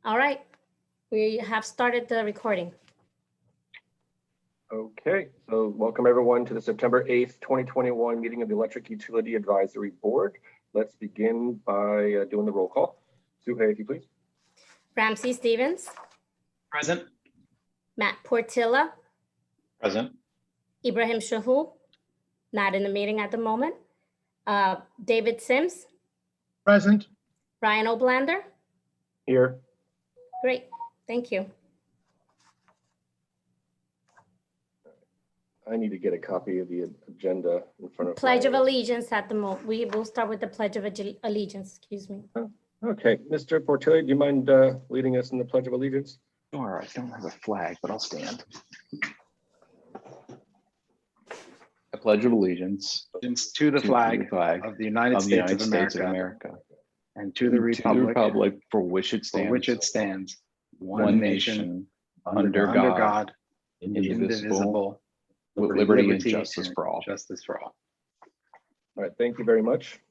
All right, we have started the recording. Okay, so welcome everyone to the September 8th, 2021 meeting of the Electric Utility Advisory Board. Let's begin by doing the roll call. Suhey, if you please. Ramsey Stevens, Present. Matt Portilla, Present. Ibrahim Shahu, not in the meeting at the moment. David Sims, Present. Ryan Oblander. Here. Great, thank you. I need to get a copy of the agenda in front of Pledge of my- Allegiance at the moment. We will start with the Pledge of Allegiance, excuse me. Okay, Mr. Portillo, do you mind leading us in the Pledge of Allegiance? Sure, I don't have a flag, but I'll stand. I pledge of allegiance To the flag of the United of the United States of America and to the republic for which it for stands, which it stands, one nation, under God, indivisible, with liberty and justice for all. Justice for all. All right, thank you very much.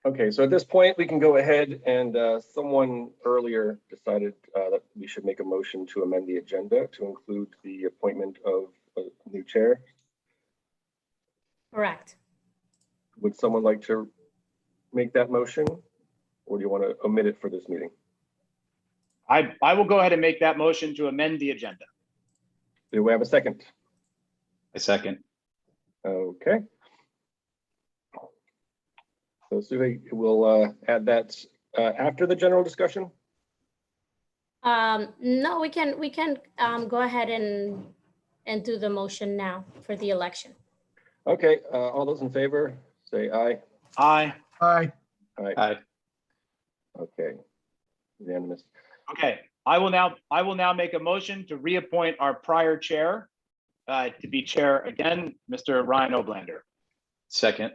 Okay, so at this point, we can go ahead and someone earlier decided that we should make a motion to amend the agenda to include the appointment of a new chair. Correct. Would someone like to make that motion, or do you want to omit it for this meeting? I will go ahead and make that motion to amend the agenda. Do we have a second? A second. Okay. So Suhey, we'll add that after the general discussion. No, we can go ahead and do the motion now for the election. Okay, all those in favor, say aye. Aye. Aye. Aye. Aye. Okay, unanimous. Okay, I will now make a motion to reappoint our prior chair to be chair again, Mr. Ryan Oblander. Second.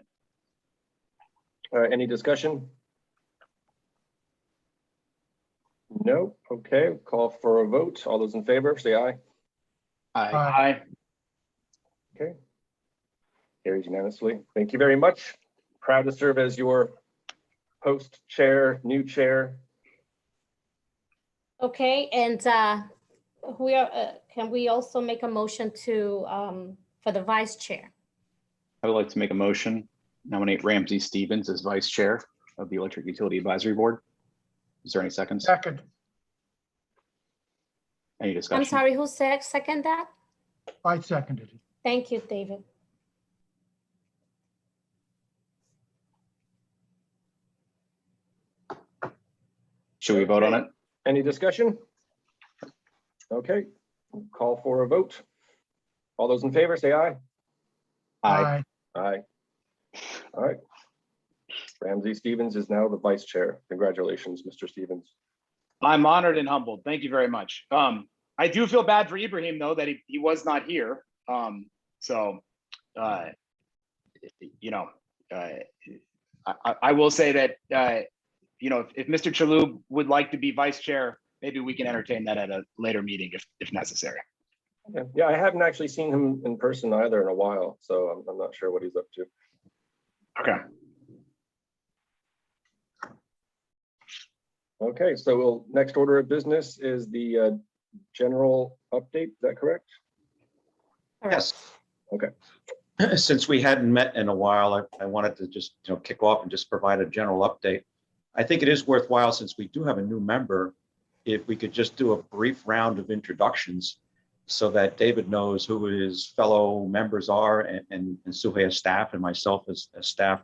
Any discussion? No. Okay, call for a vote. All those in favor, say aye. Aye. Aye. Okay. Carries unanimously. Thank you very much. Proud to serve as your host chair, new chair. Okay, and we are. Can we also make a motion to for the vice chair? I would like to make a motion, nominate Ramsey Stevens as vice chair of the Electric Utility Advisory Board. Is there any seconds? Second. Any discussion? I'm sorry, who said second that? I seconded it. Thank you, David. Should we vote on it? Any discussion? Okay, call for a vote. All those in favor, say aye. Aye. Aye. All right. Ramsey Stevens is now the vice chair. Congratulations, Mr. Stevens. I'm honored and humbled. Thank you very much. I do feel bad for Ibrahim though that he was not here. I will say that if Mr. Chalhoub would like to be vice chair, maybe we can entertain that at a later meeting if necessary. Yeah, I haven't actually seen him in person either in a while, so I'm not sure what he's up to. Okay. Okay, so next order of business is the general update. Is that correct? Yes. Okay. Since we hadn't met in a while, I wanted to just kick off and just provide a general update. I think it is worthwhile, since we do have a new member, if we could just do a brief round of introductions so that David knows who his fellow members are and Suhey as staff and myself as staff.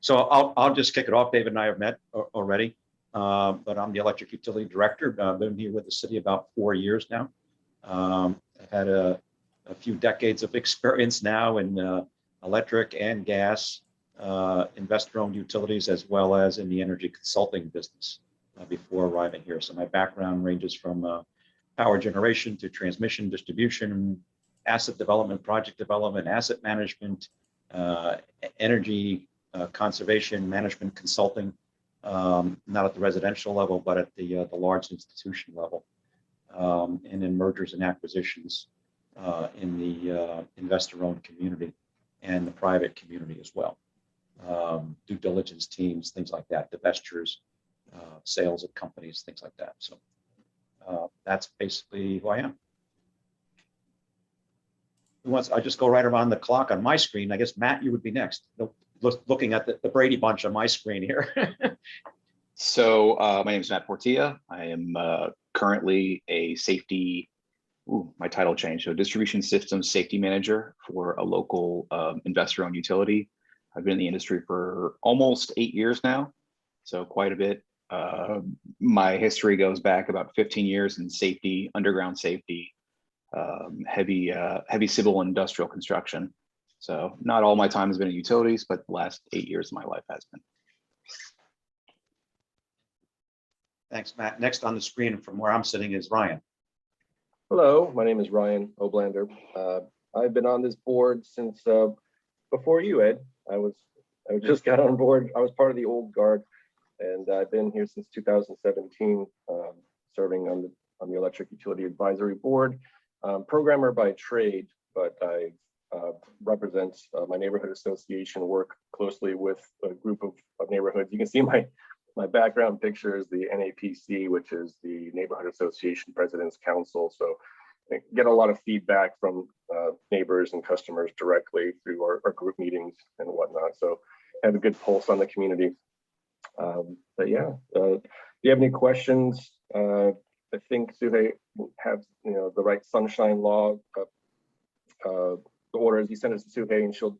So I'll just kick it off. David and I have met already, but I'm the electric utility director. I've been here with the city about 4 years now. I've had a few decades of experience now in electric and gas, investor-owned utilities, as well as in the energy consulting business before arriving here. So my background ranges from power generation to transmission, distribution, asset development, project development, asset management, energy conservation, management consulting, not at the residential level, but at the large institution level, and in mergers and acquisitions in the investor-owned community and the private community as well. Due diligence teams, things like that, divestitures, sales at companies, things like that. So that's basically who I am. I just go right around the clock on my screen. I guess, Matt, you would be next. Looking at the Brady Bunch on my screen here. So my name is Matt Portilla. I am currently a safety, my title changed, so distribution systems safety manager for a local investor-owned utility. I've been in the industry for almost 8 years now, so quite a bit. My history goes back about 15 years in safety, underground safety, heavy civil and industrial construction. So not all my time has been in utilities, but the last 8 years of my life has been. Thanks, Matt. Next on the screen from where I'm sitting is Ryan. Hello, my name is Ryan Oblander. I've been on this board since before you, Ed. I just got on board. I was part of the old guard, and I've been here since 2017, serving on the Electric Utility Advisory Board. Programmer by trade, but I represent my neighborhood association, work closely with a group of neighborhoods. You can see my background picture is the NAPC, which is the Neighborhood Association President's Council. So I get a lot of feedback from neighbors and customers directly through our group meetings and whatnot. So I have a good pulse on the community. But yeah, do you have any questions? I think Suhei has the right sunshine law. The orders you send us to Suhei, and she'll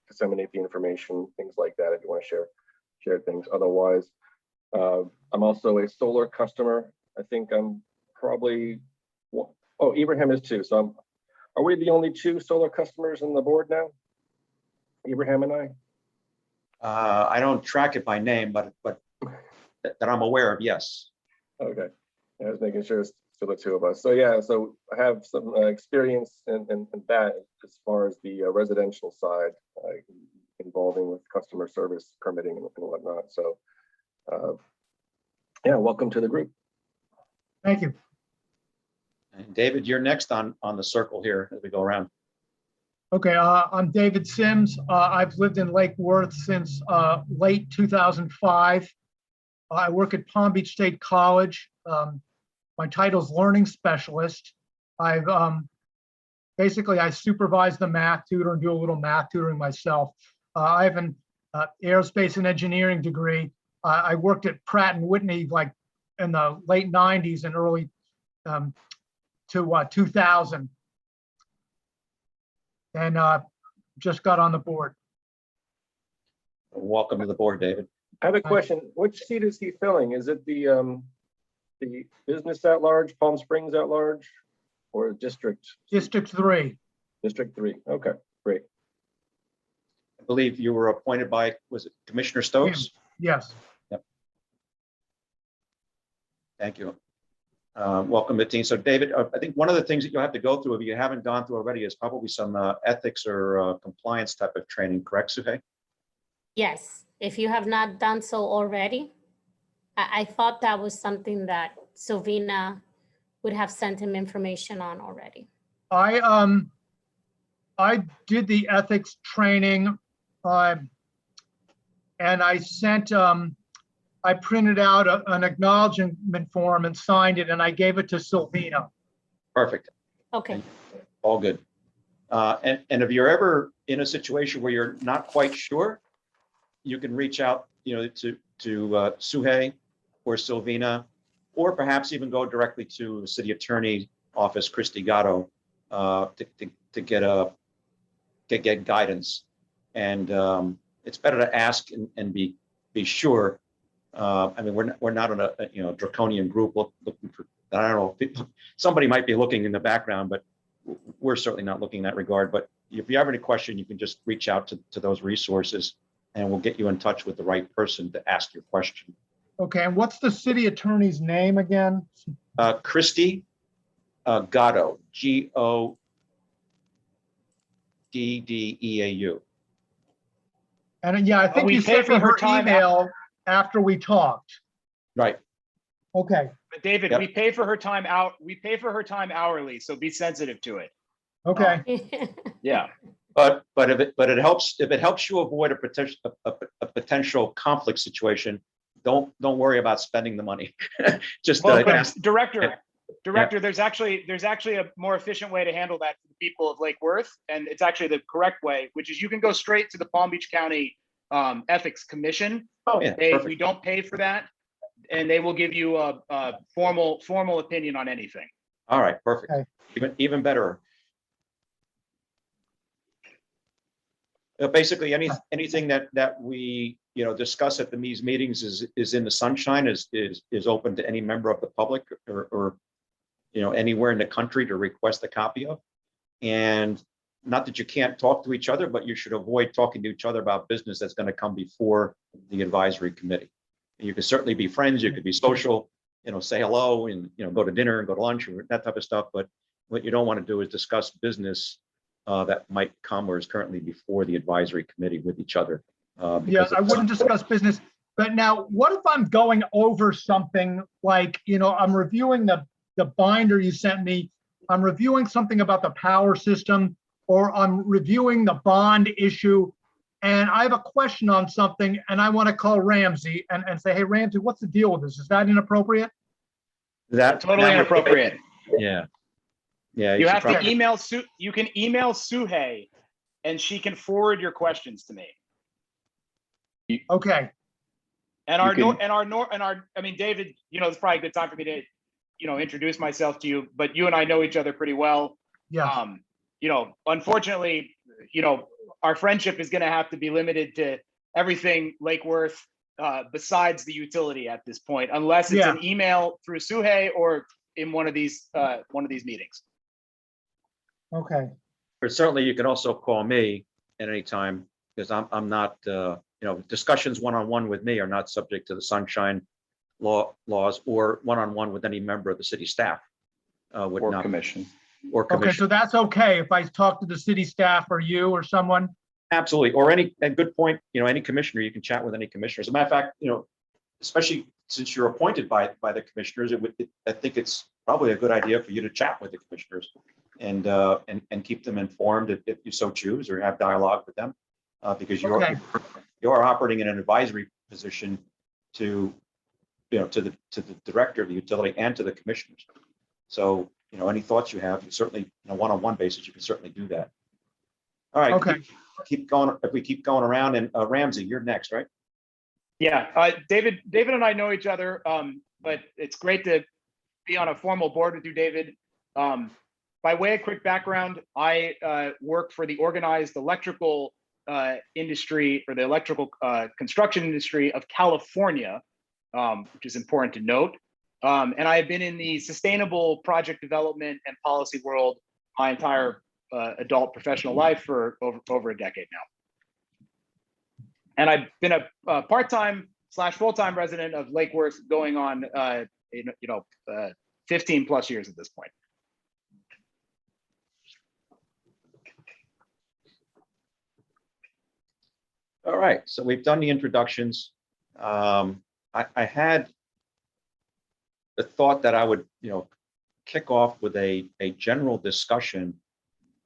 disseminate the information, things like that, if you want to share things. Otherwise, I'm also a solar customer. I think I'm probably, oh, Ibrahim is too. So are we the only 2 solar customers on the board now? Ibrahim and I? I don't track it by name, but that I'm aware of, yes. Okay, I was making sure it's still the 2 of us. So yeah, so I have some experience in that as far as the residential side, involving with customer service permitting and whatnot. So yeah, welcome to the group. Thank you. And David, you're next on the circle here as we go around. Okay, I'm David Sims. I've lived in Lake Worth since late 2005. I work at Palm Beach State College. My title is Learning Specialist. I've basically I supervise the math tutor and do a little math tutoring myself. I have an aerospace and engineering degree. I worked at Pratt & Whitney like in the late 90s and early to 2000. And just got on the board. Welcome to the board, David. I have a question. Which seat is he filling? Is it the business at large, Palm Springs at large, or district? District 3. District 3. Okay, great. I believe you were appointed by, was it Commissioner Stokes? Yes. Yep. Thank you. Welcome to the team. So David, I think one of the things that you'll have to go through if you haven't gone through already is probably some ethics or compliance type of training, correct, Suhei? Yes, if you have not done so already, I thought that was something that Sylvina would have sent him information on already. I did the ethics training and I sent I printed out an acknowledgement form and signed it, and I gave it to Sylvina. Perfect. Okay. All good. And if you're ever in a situation where you're not quite sure, you can reach out, to Suhei or Sylvina, or perhaps even go directly to the City Attorney Office, Christy Gatto, to get guidance. And it's better to ask and be sure. I mean, we're not on a draconian group looking for. I don't know. Somebody might be looking in the background, but we're certainly not looking in that regard. But if you have any question, you can just reach out to those resources, and we'll get you in touch with the right person to ask your question. Okay, and what's the city attorney's name again? Christy Gatto, G-O-D-D-E-A-U. And yeah, I think we you pay sent for me her her time email after we talked. Right. Okay, But David, Yep. we pay for her time out. We pay for her time hourly, so be sensitive to it. okay. Yeah. But if it helps you avoid a potential conflict situation, don't worry about spending the money. Just Well, but ask- Director, there's actually a more efficient way to handle that for the people of Lake Worth, and it's actually the correct way, which is you can go straight to the Palm Beach County Ethics Commission. Oh, yeah, We perfect. don't pay for that, and they will give you a formal opinion on anything. All right, perfect. Okay. Even better. Basically, anything that we discuss at these meetings is in the sunshine, is open to any member of the public or anywhere in the country to request a copy of. And not that you can't talk to each other, but you should avoid talking to each other about business that's going to come before the advisory committee. You can certainly be friends, you could be social, say hello and go to dinner and go to lunch or that type of stuff. But what you don't want to do is discuss business that might come or is currently before the advisory committee with each other. Yeah, I wouldn't discuss business. But now, what if I'm going over something like, I'm reviewing the binder you sent me, I'm reviewing something about the power system, or I'm reviewing the bond issue, and I have a question on something, and I want to call Ramsey and say, hey, Ramsey, what's the deal with this? Is that inappropriate? Totally inappropriate. Yeah. Yeah. You have to email Sue. You can email Suhei, and she can forward your questions to me. Okay. And I mean, David, it's probably a good time for me to, introduce myself to you, but you and I know each other pretty well. Yeah. Unfortunately, our friendship is going to have to be limited to everything Lake Worth besides the utility at this point, unless it's an email through Suhei or in one of these meetings. Okay. But certainly you can also call me at any time, because I'm not, discussions one-on-one with me are not subject to the sunshine laws or one-on-one with any member of the city staff. Or commission. Or commission. Okay, so that's okay if I talk to the city staff or you or someone? Absolutely. Or a good point, any commissioner, you can chat with any commissioner. As a matter of fact, especially since you're appointed by the commissioners, I think it's probably a good idea for you to chat with the commissioners and keep them informed if you so choose, or have dialogue with them, because you're operating in an advisory position to the director of the utility and to the commissioners. So any thoughts you have, you certainly, on a one-on-one basis, you can certainly do that. All right. Okay. Keep going. If we keep going around, and Ramsey, you're next, right? Yeah, David and I know each other, but it's great to be on a formal board with you, David. By way of quick background, I work for the organized electrical industry, or the electrical construction industry of California, which is important to note. And I have been in the sustainable project development and policy world my entire adult professional life for over a decade now. And I've been a part-time / full-time resident of Lake Worth going on 15 plus years at this point. All right, so we've done the introductions. I had the thought that I would, kick off with a general discussion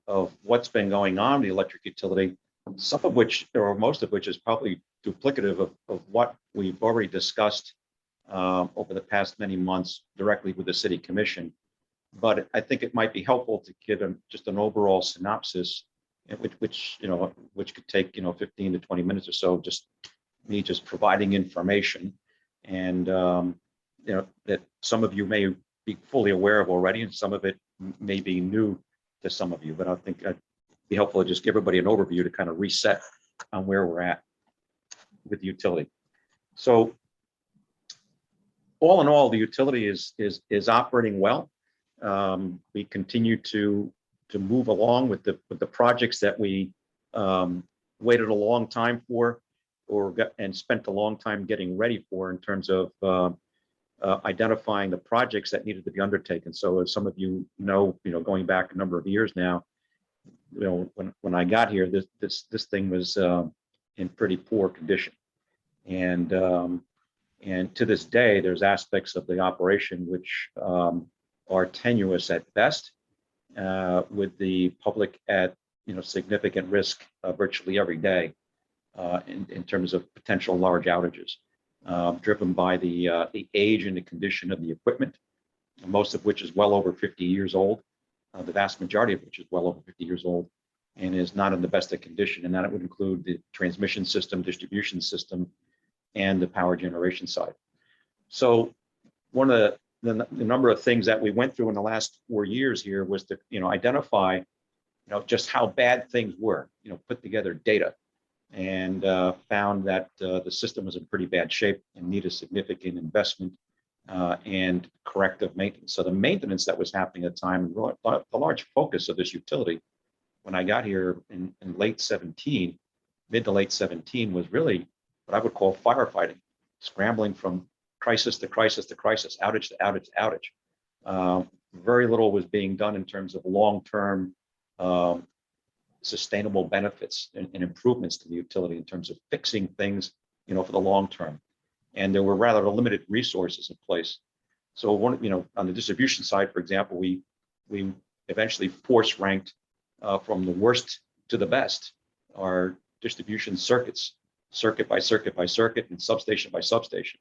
of what's been going on in the electric utility, some of which, or most of which, is probably duplicative of what we've already discussed over the past many months directly with the city commission. But I think it might be helpful to give just an overall synopsis, which could take 15 to 20 minutes or so, just me providing information, and that some of you may be fully aware of already, and some of it may be new to some of you. But I think it'd be helpful to just give everybody an overview to kind of reset on where we're at with the utility. So all in all, the utility is operating well. We continue to move along with the projects that we waited a long time for, and spent a long time getting ready for, in terms of identifying the projects that needed to be undertaken. So as some of you know, going back a number of years now, when I got here, this thing was in pretty poor condition, and to this day, there's aspects of the operation which are tenuous at best, with the public at significant risk virtually every day in terms of potential large outages. driven by the age and the condition of the equipment, most of which is well over 50 years old, the vast majority of which is well over 50 years old, and is not in the best of condition. And that would include the transmission system, distribution system, and the power generation side. So one of the number of things that we went through in the last 4 years here was to identify just how bad things were, put together data, and found that the system was in pretty bad shape and needed significant investment and corrective maintenance. So the maintenance that was happening at the time, the large focus of this utility when I got here in late 17, mid to late 17, was really what I would call firefighting, scrambling from crisis to crisis to crisis, outage to outage to outage. Very little was being done in terms of long-term sustainable benefits and improvements to the utility in terms of fixing things, for the long term. And there were rather limited resources in place. So on the distribution side, for example, we eventually force ranked from the worst to the best our distribution circuits, circuit by circuit by circuit, and substation by substation.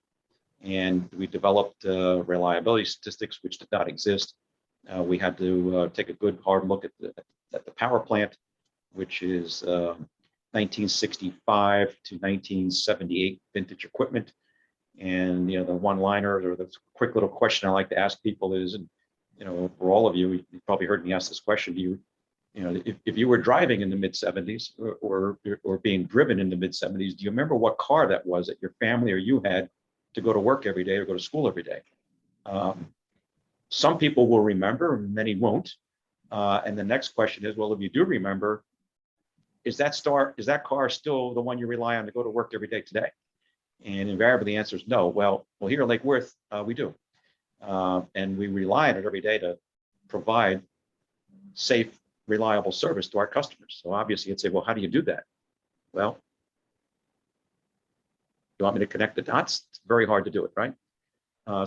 And we developed reliability statistics which did not exist. We had to take a good hard look at the power plant, which is 1965 to 1978 vintage equipment. And the one-liner or the quick little question I like to ask people is, and for all of you, you probably heard me ask this question: if you were driving in the mid 70s or being driven in the mid 70s, do you remember what car that was that your family or you had to go to work every day or go to school every day? Some people will remember, many won't. And the next question is, well, if you do remember, is that car still the one you rely on to go to work every day today? And invariably the answer is no. Well, here in Lake Worth, we do. And we rely on it every day to provide safe, reliable service to our customers. So obviously you'd say, well, how do you do that? Well, you want me to connect the dots? It's very hard to do it, right?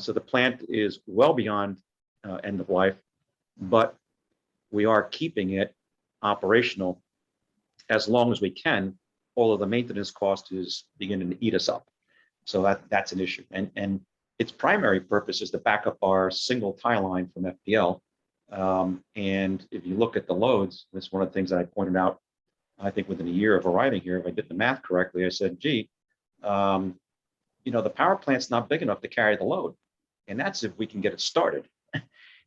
So the plant is well beyond end of life, but we are keeping it operational as long as we can, although the maintenance cost is beginning to eat us up. So that's an issue. And its primary purpose is to back up our single tie line from FPL. And if you look at the loads, that's one of the things that I pointed out, I think within a year of arriving here, if I did the math correctly, I said, gee, the power plant's not big enough to carry the load. And that's if we can get it started.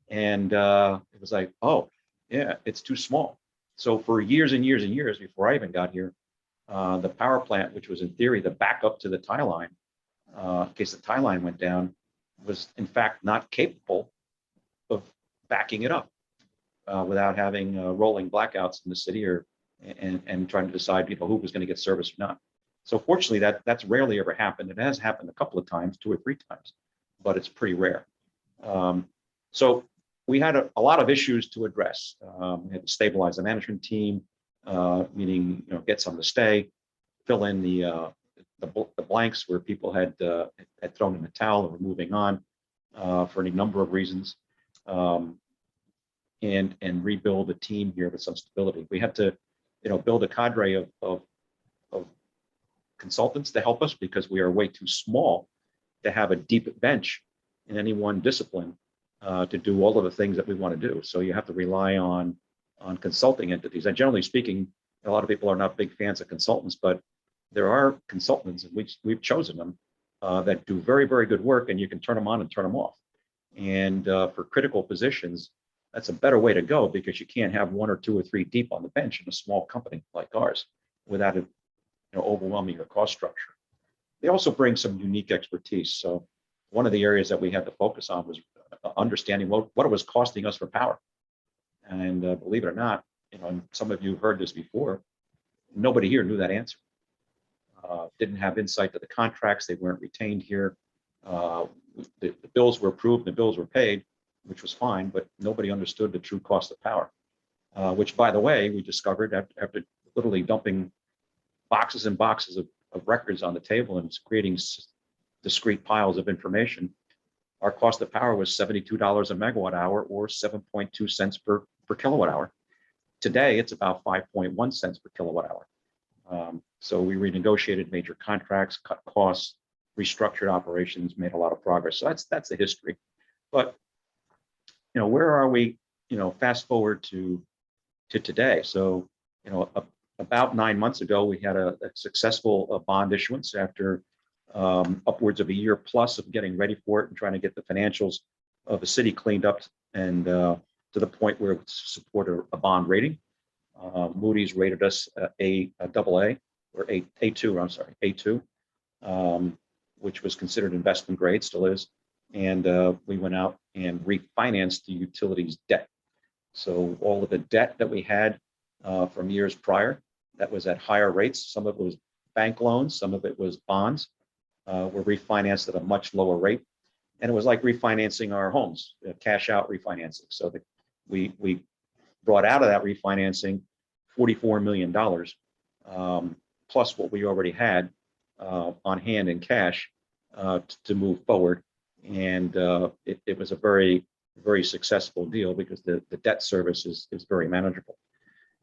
And it was like, oh, yeah, it's too small. So for years and years and years before I even got here, the power plant, which was in theory the backup to the tie line, in case the tie line went down, was in fact not capable of backing it up without having rolling blackouts in the city and trying to decide who was going to get service or not. So fortunately, that's rarely ever happened. It has happened a couple of times, 2 or 3 times, but it's pretty rare. So we had a lot of issues to address. We had to stabilize the management team, meaning get some to stay, fill in the blanks where people had thrown in the towel and were moving on for any number of reasons, and rebuild a team here with some stability. We had to build a cadre of consultants to help us because we are way too small to have a deep bench in any one discipline to do all of the things that we want to do. So you have to rely on consulting entities. And generally speaking, a lot of people are not big fans of consultants, but there are consultants, and we've chosen them, that do very, very good work, and you can turn them on and turn them off. And for critical positions, that's a better way to go because you can't have 1 or 2 or 3 deep on the bench in a small company like ours without it overwhelming your cost structure. They also bring some unique expertise. So one of the areas that we had to focus on was understanding what it was costing us for power. And believe it or not, and some of you heard this before, nobody here knew that answer. Didn't have insight to the contracts. They weren't retained here. The bills were approved, the bills were paid, which was fine, but nobody understood the true cost of power, which, by the way, we discovered after literally dumping boxes and boxes of records on the table and creating discrete piles of information. Our cost of power was $72 a megawatt hour, or 7.2 cents per kilowatt hour. Today, it's about 5.1 cents per kilowatt hour. So we renegotiated major contracts, cut costs, restructured operations, made a lot of progress. So that's the history. But where are we? Fast forward to today. So about 9 months ago, we had a successful bond issuance after upwards of a year plus of getting ready for it and trying to get the financials of the city cleaned up and to the point where it would support a bond rating. Moody's rated us a AA or A2. I'm sorry, A2, which was considered investment grade, still is. And we went out and refinanced the utilities debt. So all of the debt that we had from years prior, that was at higher rates. Some of it was bank loans, some of it was bonds, were refinanced at a much lower rate. And it was like refinancing our homes, cash out refinancing. So that we brought out of that refinancing $44 million, plus what we already had on hand in cash to move forward. And it was a very, very successful deal because the debt service is very manageable.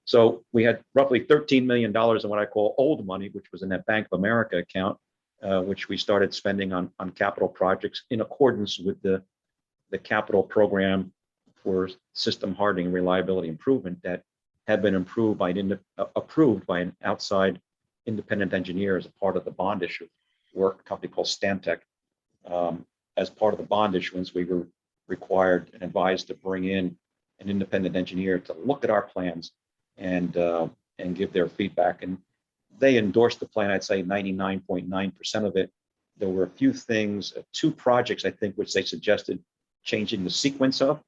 So we had roughly $13 million in what I call old money, which was in that Bank of America account, which we started spending on capital projects in accordance with the capital program for system hardening and reliability improvement that had been approved by an outside independent engineer as a part of the bond issue work, a company called Stantec. As part of the bond issuance, we were required and advised to bring in an independent engineer to look at our plans and give their feedback. And they endorsed the plan, I'd say 99.9% of it. There were a few things, 2 projects, I think, which they suggested changing the sequence of,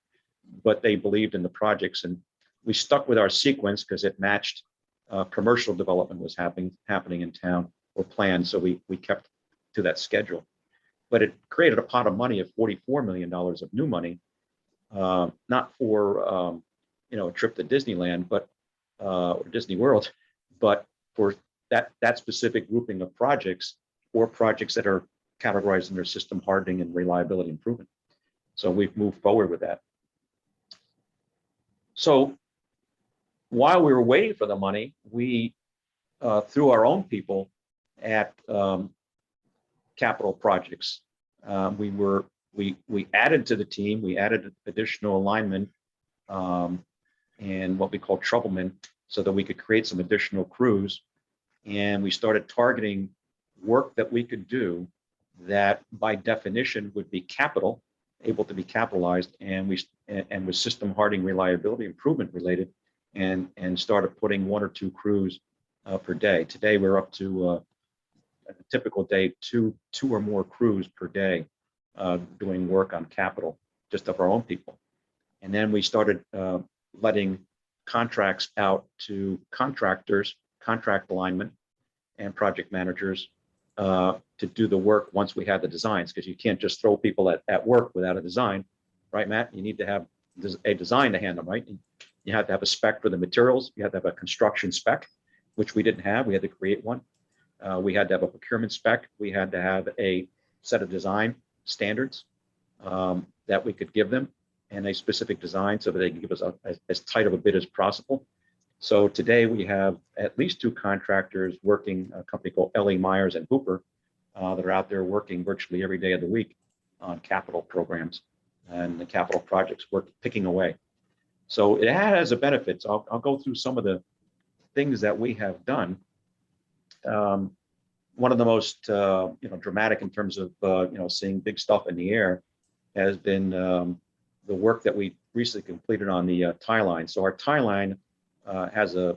but they believed in the projects. And we stuck with our sequence because it matched commercial development was happening in town or planned. So we kept to that schedule. But it created a pot of money of $44 million of new money, not for a trip to Disneyland, but or Disney World, but for that specific grouping of projects or projects that are categorized under system hardening and reliability improvement. So we've moved forward with that. So while we were waiting for the money, we through our own people at capital projects, we added to the team. We added additional alignment and what we call troublemen, so that we could create some additional crews. And we started targeting work that we could do that by definition would be able to be capitalized, and was system hardening reliability improvement related, and started putting 1 or 2 crews per day. Today we're up to a typical day, two or more crews per day doing work on capital, just of our own people. And then we started letting contracts out to contractors, contract alignment, and project managers to do the work once we had the designs, because you can't just throw people at work without a design, right, Matt? You need to have a design to hand them, right? You have to have a spec for the materials. You have to have a construction spec, which we didn't have. We had to create one. We had to have a procurement spec. We had to have a set of design standards that we could give them, and a specific design so that they can give us as tight of a bid as possible. So today we have at least 2 contractors working, a company called L.E. Myers and Hooper, that are out there working virtually every day of the week on capital programs and the capital projects, picking away. So it has a benefit. So I'll go through some of the things that we have done. One of the most dramatic in terms of seeing big stuff in the air has been the work that we recently completed on the tie line. So our tie line has a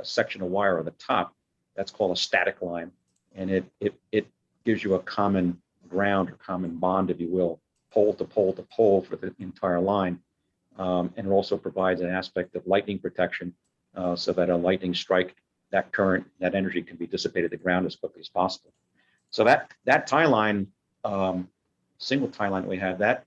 section of wire on the top that's called a static line, and it gives you a common ground or common bond, if you will, pole to pole to pole for the entire line. And it also provides an aspect of lightning protection, so that a lightning strike, that current, that energy can be dissipated to the ground as quickly as possible. So that tie line, single tie line that we had, that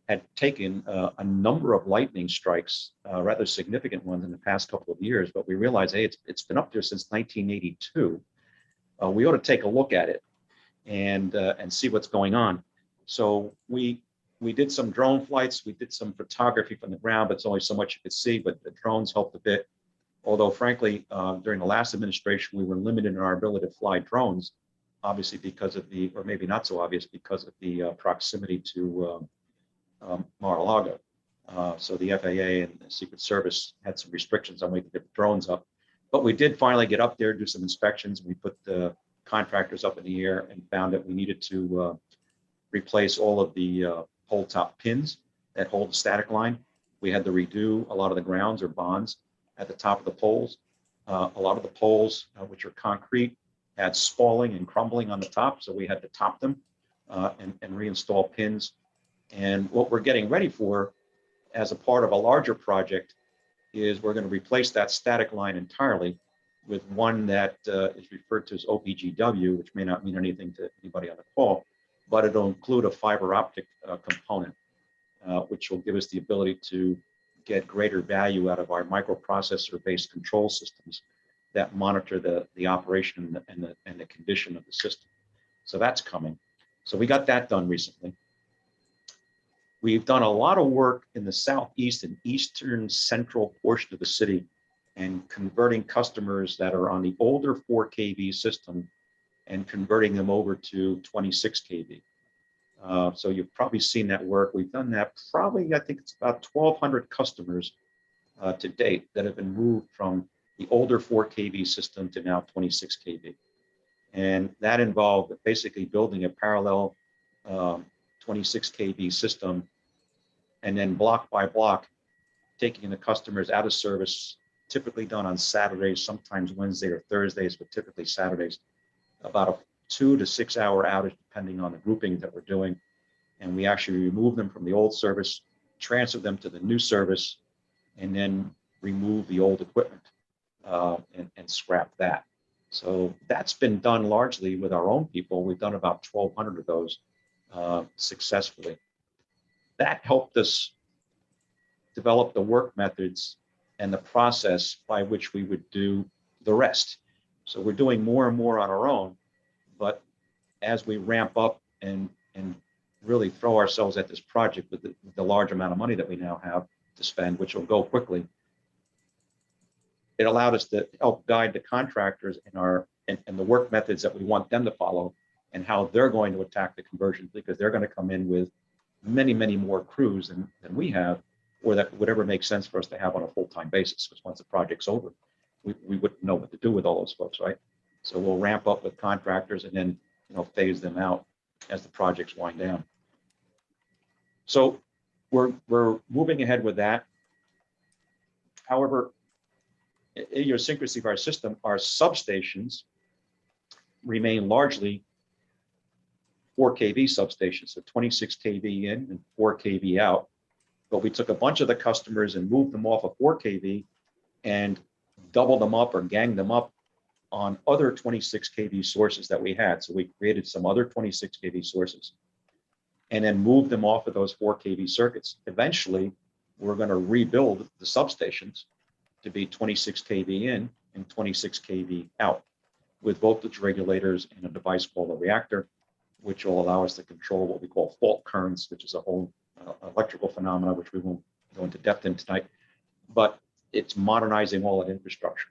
had taken a number of lightning strikes, rather significant ones in the past couple of years, but we realized, hey, it's been up there since 1982. We ought to take a look at it and see what's going on. So we did some drone flights, we did some photography from the ground, but it's only so much you could see, but the drones helped a bit. Although frankly, during the last administration, we were limited in our ability to fly drones obviously because of the, or maybe not so obvious because of the proximity to Mar-a-Lago. So the FAA and the Secret Service had some restrictions on when we could get drones up. But we did finally get up there, do some inspections. We put the contractors up in the air and found that we needed to replace all of the pole top pins that hold the static line. We had to redo a lot of the grounds or bonds at the top of the poles. A lot of the poles, which are concrete, had spalling and crumbling on the top, so we had to top them and reinstall pins. And what we're getting ready for as a part of a larger project is we're going to replace that static line entirely with one that is referred to as OPGW, which may not mean anything to anybody on the call, but it'll include a fiber optic component, which will give us the ability to get greater value out of our microprocessor-based control systems that monitor the operation and the condition of the system. So that's coming. So we got that done recently. We've done a lot of work in the southeast and eastern central portion of the city and converting customers that are on the older 4 kV system and converting them over to 26 kV. So you've probably seen that work. We've done that probably, I think it's about 1,200 customers to date that have been moved from the older 4 kV system to now 26 kV. And that involved basically building a parallel 26 kV system and then block by block, taking the customers out of service, typically done on Saturdays, sometimes Wednesday or Thursdays, but typically Saturdays, about a 2 to 6 hour outage, depending on the grouping that we're doing. And we actually remove them from the old service, transfer them to the new service, and then remove the old equipment and scrap that. So that's been done largely with our own people. We've done about 1,200 of those successfully. That helped us develop the work methods and the process by which we would do the rest. So we're doing more and more on our own, but as we ramp up and really throw ourselves at this project with the large amount of money that we now have to spend, which will go quickly, it allowed us to help guide the contractors in the work methods that we want them to follow and how they're going to attack the conversion, because they're going to come in with many, many more crews than we have, or that whatever makes sense for us to have on a full-time basis, because once the project's over, we wouldn't know what to do with all those folks, right? So we'll ramp up with contractors and then phase them out as the projects wind down. So we're moving ahead with that. However, idiosyncrasy of our system, our substations remain largely 4 kV substations, so 26 kV in and 4 kV out. But we took a bunch of the customers and moved them off of 4 kV and doubled them up or ganged them up on other 26 kV sources that we had. So we created some other 26 kV sources and then moved them off of those 4 kV circuits. Eventually, we're going to rebuild the substations to be 26 kV in and 26 kV out with voltage regulators and a device called a reactor, which will allow us to control what we call fault currents, which is a whole electrical phenomena, which we won't go into depth in tonight, but it's modernizing all that infrastructure.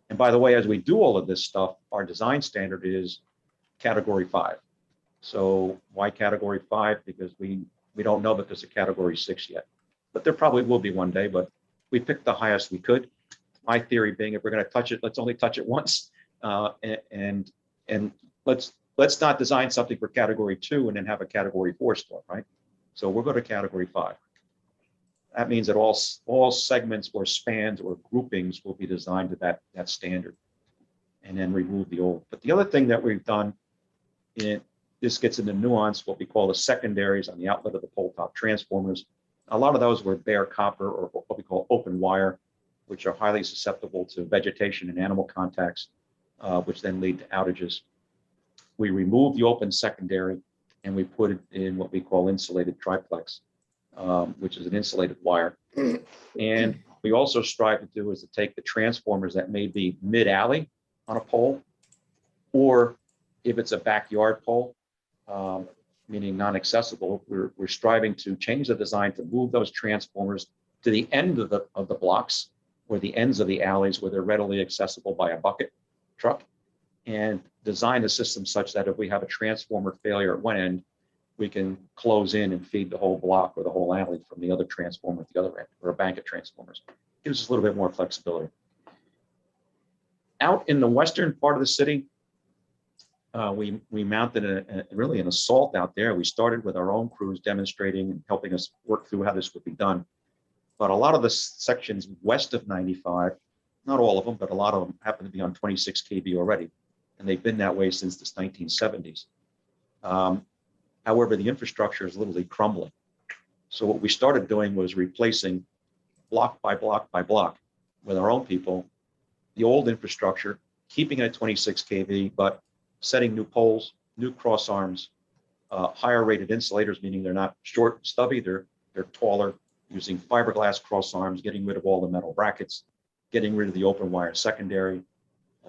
And by the way, as we do all of this stuff, our design standard is category 5. So why category 5? Because we don't know that there's a category 6 yet, but there probably will be one day, but we picked the highest we could. My theory being, if we're going to touch it, let's only touch it once. And let's not design something for category 2 and then have a category 4 store, right? So we'll go to category 5. That means that all segments or spans or groupings will be designed to that standard and then remove the old. But the other thing that we've done, this gets into nuance, what we call the secondaries on the outlet of the pole top transformers. A lot of those were bare copper or what we call open wire, which are highly susceptible to vegetation and animal contacts, which then lead to outages. We removed the open secondary and we put it in what we call insulated triplex, which is an insulated wire. And we also strive to do is to take the transformers that may be mid-alley on a pole, or if it's a backyard pole, meaning non-accessible, we're striving to change the design to move those transformers to the end of the blocks or the ends of the alleys where they're readily accessible by a bucket truck. and design the system such that if we have a transformer failure at one end, we can close in and feed the whole block or the whole alley from the other transformer at the other end, or a bank of transformers. Gives us a little bit more flexibility. Out in the western part of the city, we mounted really an assault out there. We started with our own crews demonstrating and helping us work through how this would be done. But a lot of the sections west of 95, not all of them, but a lot of them happen to be on 26 kV already. And they've been that way since the 1970s. However, the infrastructure is literally crumbling. So what we started doing was replacing block by block by block with our own people, the old infrastructure, keeping it at 26 kV, but setting new poles, new cross arms, higher rated insulators, meaning they're not short and stubby, they're taller, using fiberglass cross arms, getting rid of all the metal brackets, getting rid of the open wire secondary,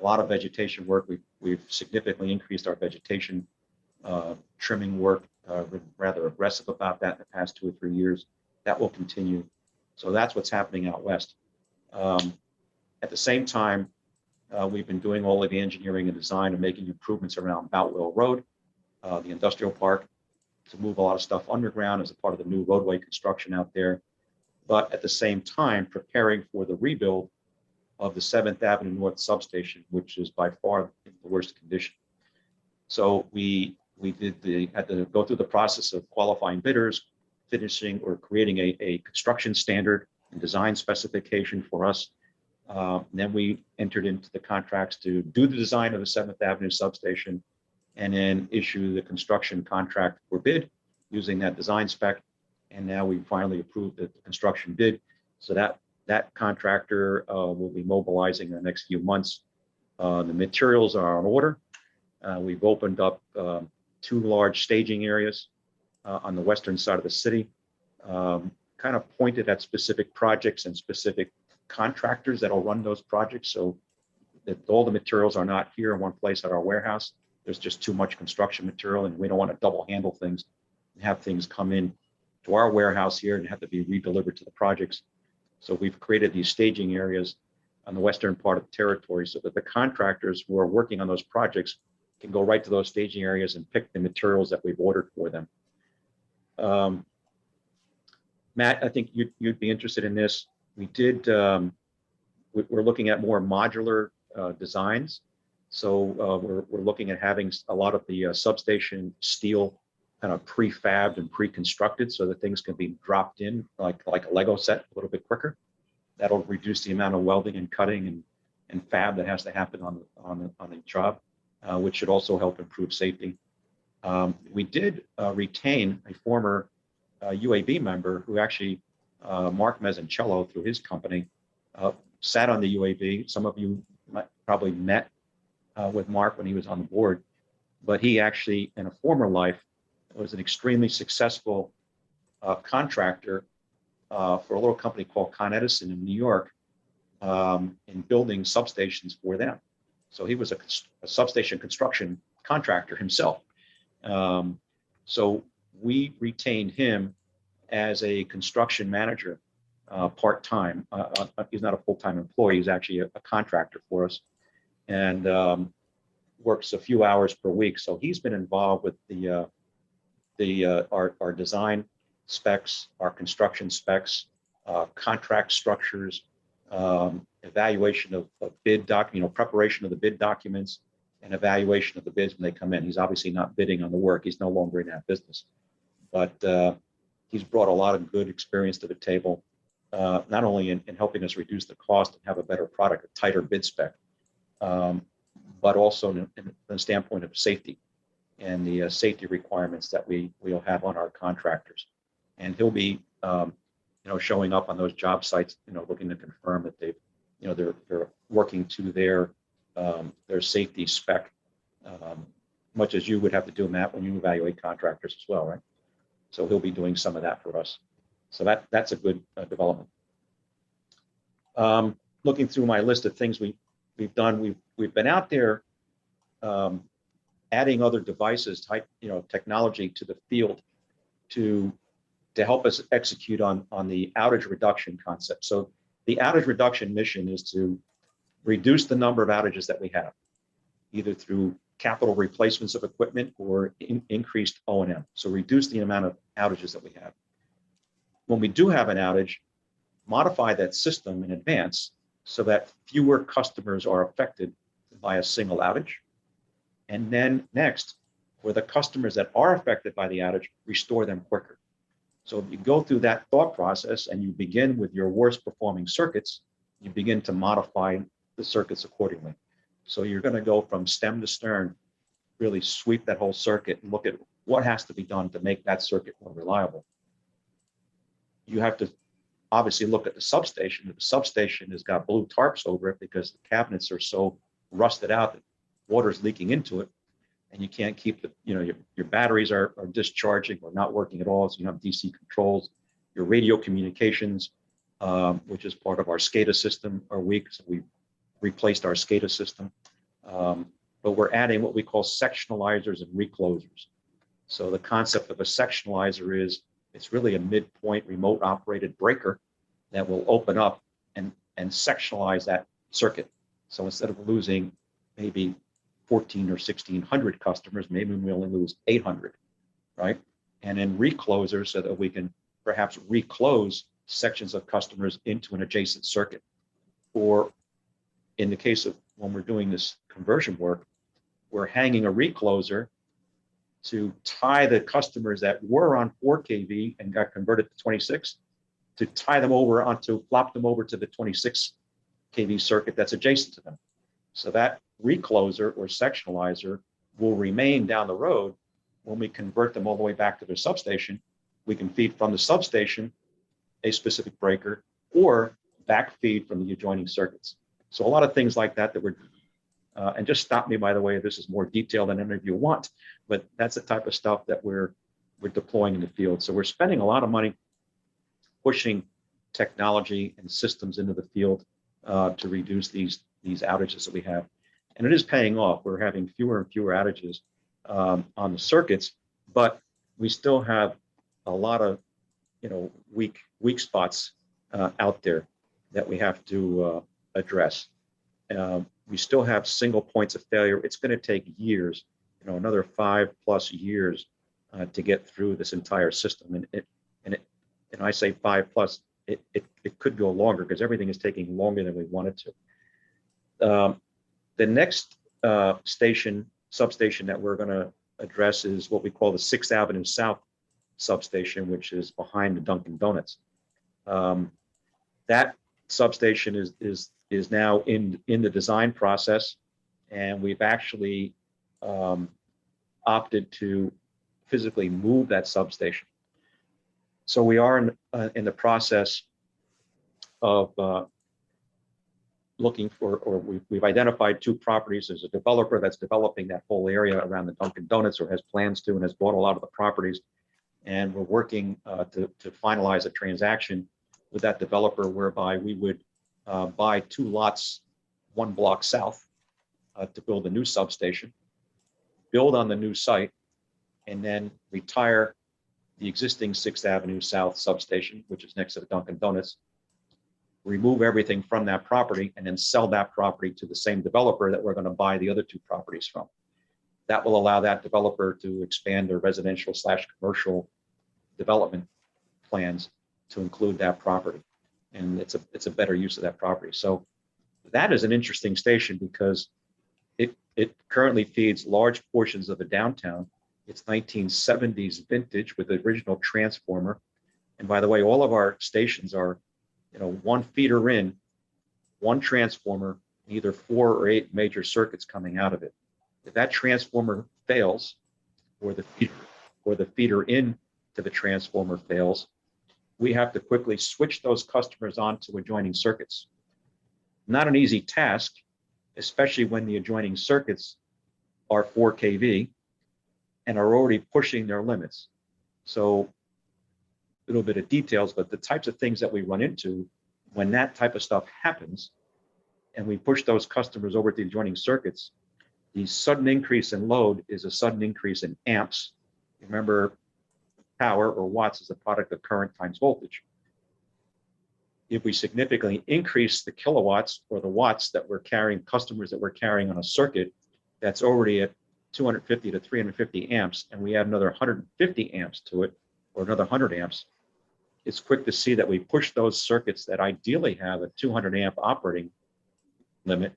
a lot of vegetation work. We've significantly increased our vegetation trimming work, been rather aggressive about that in the past 2 or 3 years. That will continue. So that's what's happening out west. At the same time, we've been doing all of the engineering and design and making improvements around Boutwell Road, the industrial park, to move a lot of stuff underground as a part of the new roadway construction out there. But at the same time, preparing for the rebuild of the 7th Avenue North substation, which is by far in the worst condition. So we had to go through the process of qualifying bidders, finishing or creating a construction standard and design specification for us. Then we entered into the contracts to do the design of the 7th Avenue substation, and then issue the construction contract for bid using that design spec. And now we finally approved the construction bid. So that contractor will be mobilizing in the next few months. The materials are on order. We've opened up 2 large staging areas on the western side of the city, kind of pointed at specific projects and specific contractors that'll run those projects, so that all the materials are not here in one place at our warehouse. There's just too much construction material, and we don't want to double handle things and have things come in to our warehouse here and have to be redelivered to the projects. So we've created these staging areas on the western part of the territory so that the contractors who are working on those projects can go right to those staging areas and pick the materials that we've ordered for them. Matt, I think you'd be interested in this. We did, we're looking at more modular designs. So we're looking at having a lot of the substation steel kind of prefabbed and pre-constructed so that things can be dropped in like a Lego set a little bit quicker. That'll reduce the amount of welding and cutting and fab that has to happen on the job, which should also help improve safety. We did retain a former UAB member who actually, Mark Mezzincello, through his company, sat on the UAB. Some of you might probably met with Mark when he was on the board, but he actually, in a former life, was an extremely successful contractor for a little company called Con Edison in New York, in building substations for them. So he was a substation construction contractor himself. So we retained him as a construction manager, part-time. He's not a full-time employee, he's actually a contractor for us, and works a few hours per week. So he's been involved with our design specs, our construction specs, contract structures, evaluation of bid preparation of the bid documents, and evaluation of the bids when they come in. He's obviously not bidding on the work. He's no longer in that business, but he's brought a lot of good experience to the table, not only in helping us reduce the cost and have a better product, a tighter bid spec, but also in the standpoint of safety and the safety requirements that we'll have on our contractors. And he'll be, showing up on those job sites, looking to confirm that they're working to their safety spec, much as you would have to do, Matt, when you evaluate contractors as well, right? So he'll be doing some of that for us. So that's a good development. Looking through my list of things we've done, we've been out there adding other devices, technology to the field to help us execute on the outage reduction concept. So the outage reduction mission is to reduce the number of outages that we have. either through capital replacements of equipment or increased O&M. So reduce the amount of outages that we have. When we do have an outage, modify that system in advance so that fewer customers are affected by a single outage. And then next, for the customers that are affected by the outage, restore them quicker. So if you go through that thought process and you begin with your worst performing circuits, you begin to modify the circuits accordingly. So you're going to go from stem to stern, really sweep that whole circuit and look at what has to be done to make that circuit more reliable. You have to obviously look at the substation. The substation has got blue tarps over it because the cabinets are so rusted out that water's leaking into it, and you can't keep the, your batteries are discharging or not working at all, so you have DC controls. Your radio communications, which is part of our SCADA system, are weak, so we replaced our SCADA system. But we're adding what we call sectionalizers and reclosers. So the concept of a sectionalizer is it's really a midpoint remote operated breaker that will open up and sectionalize that circuit. So instead of losing maybe 1,400 or 1,600 customers, maybe we only lose 800, right? And then reclosers so that we can perhaps reclose sections of customers into an adjacent circuit. Or in the case of when we're doing this conversion work, we're hanging a recloser to tie the customers that were on 4 kV and got converted to 26, to tie them over flop them over to the 26 kV circuit that's adjacent to them. So that recloser or sectionalizer will remain down the road. When we convert them all the way back to their substation, we can feed from the substation a specific breaker or back feed from the adjoining circuits. So a lot of things like that we're, and just stop me, by the way, if this is more detailed than any of you want, but that's the type of stuff that we're deploying in the field. So we're spending a lot of money pushing technology and systems into the field to reduce these outages that we have. And it is paying off. We're having fewer and fewer outages on the circuits, but we still have a lot of weak spots out there that we have to address. We still have single points of failure. It's going to take years, another 5+ years to get through this entire system. And I say 5+, it could go longer because everything is taking longer than we wanted to. The next substation that we're going to address is what we call the 6th Avenue South substation, which is behind the Dunkin' Donuts. That substation is now in the design process, and we've actually opted to physically move that substation. So we are in the process of looking for, or we've identified 2 properties. There's a developer that's developing that whole area around the Dunkin' Donuts, or has plans to, and has bought a lot of the properties. And we're working to finalize a transaction with that developer whereby we would buy 2 lots, 1 block south to build a new substation, build on the new site, and then retire the existing 6th Avenue South substation, which is next to the Dunkin' Donuts, remove everything from that property, and then sell that property to the same developer that we're going to buy the other 2 properties from. That will allow that developer to expand their residential/commercial development plans to include that property. And it's a better use of that property. So that is an interesting station because it currently feeds large portions of the downtown. It's 1970s vintage with the original transformer. And by the way, all of our stations are 1 feeder in, 1 transformer, either 4 or 8 major circuits coming out of it. If that transformer fails, or the feeder in to the transformer fails, we have to quickly switch those customers on to adjoining circuits. Not an easy task, especially when the adjoining circuits are 4 kV and are already pushing their limits. So a little bit of details, but the types of things that we run into when that type of stuff happens and we push those customers over to the adjoining circuits, the sudden increase in load is a sudden increase in amps. Remember, power or watts is a product of current times voltage. If we significantly increase the kilowatts or the watts that we're carrying, customers that we're carrying on a circuit, that's already at 250 to 350 amps, and we add another 150 amps to it, or another 100 amps, it's quick to see that we push those circuits that ideally have a 200 amp operating limit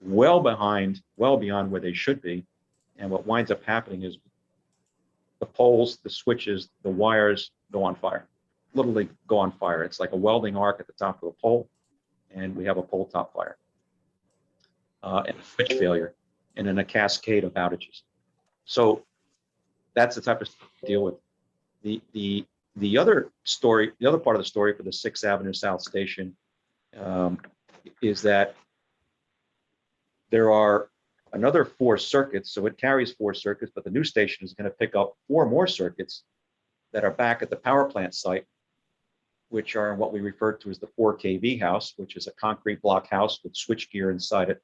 well beyond where they should be. And what winds up happening is the poles, the switches, the wires go on fire, literally go on fire. It's like a welding arc at the top of a pole, and we have a pole top fire, and a switch failure, and then a cascade of outages. So that's the type of stuff to deal with. The other story, the other part of the story for the 6th Avenue South Station is that there are another 4 circuits, so it carries 4 circuits, but the new station is going to pick up 4 more circuits that are back at the power plant site, which are what we refer to as the 4 kV house, which is a concrete block house with switchgear inside it.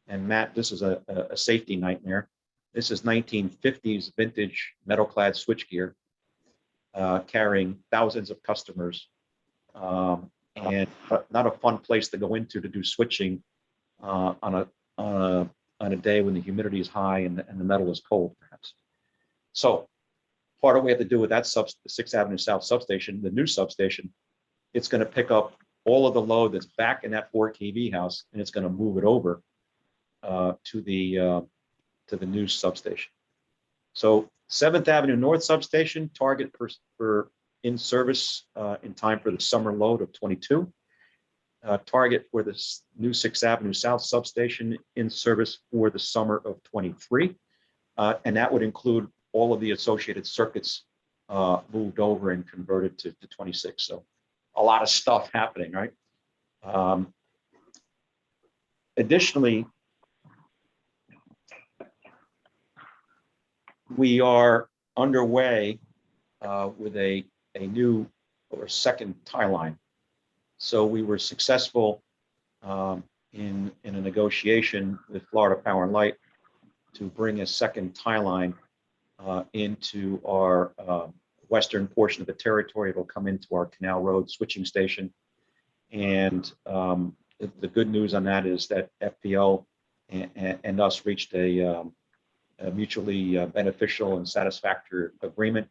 And Matt, this is a safety nightmare. This is 1950s vintage metal-clad switchgear, carrying thousands of customers, and not a fun place to go into to do switching on a day when the humidity is high and the metal is cold, perhaps. So part of what we have to do with that the 6th Avenue South substation, the new substation, it's going to pick up all of the load that's back in that 4 kV house, and it's going to move it over to the new substation. So 7th Avenue North substation, target for in service in time for the summer load of 22. Target for the new 6th Avenue South substation in service for the summer of 23. And that would include all of the associated circuits moved over and converted to 26. So a lot of stuff happening, right? Additionally, we are underway with a new or second tie line. So we were successful in a negotiation with Florida Power and Light to bring a second tie line into our western portion of the territory. It'll come into our Canal Road switching station. And the good news on that is that FPL and us reached a mutually beneficial and satisfactory agreement.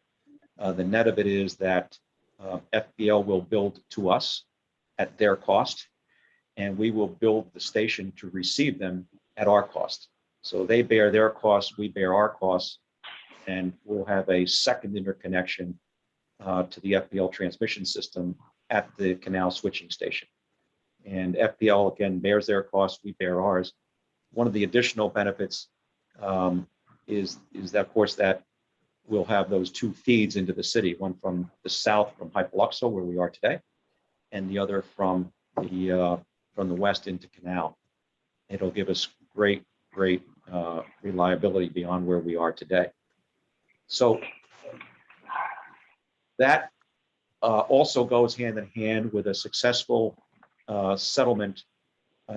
The net of it is that FPL will build to us at their cost, and we will build the station to receive them at our cost. So they bear their costs, we bear our costs, and we'll have a second interconnection to the FPL transmission system at the canal switching station. And FPL, again, bears their costs, we bear ours. One of the additional benefits is that, of course, that we'll have those 2 feeds into the city, one from the south from Hypoluxo, where we are today, and the other from the west into Canal. It'll give us great reliability beyond where we are today. So that also goes hand in hand with a successful settlement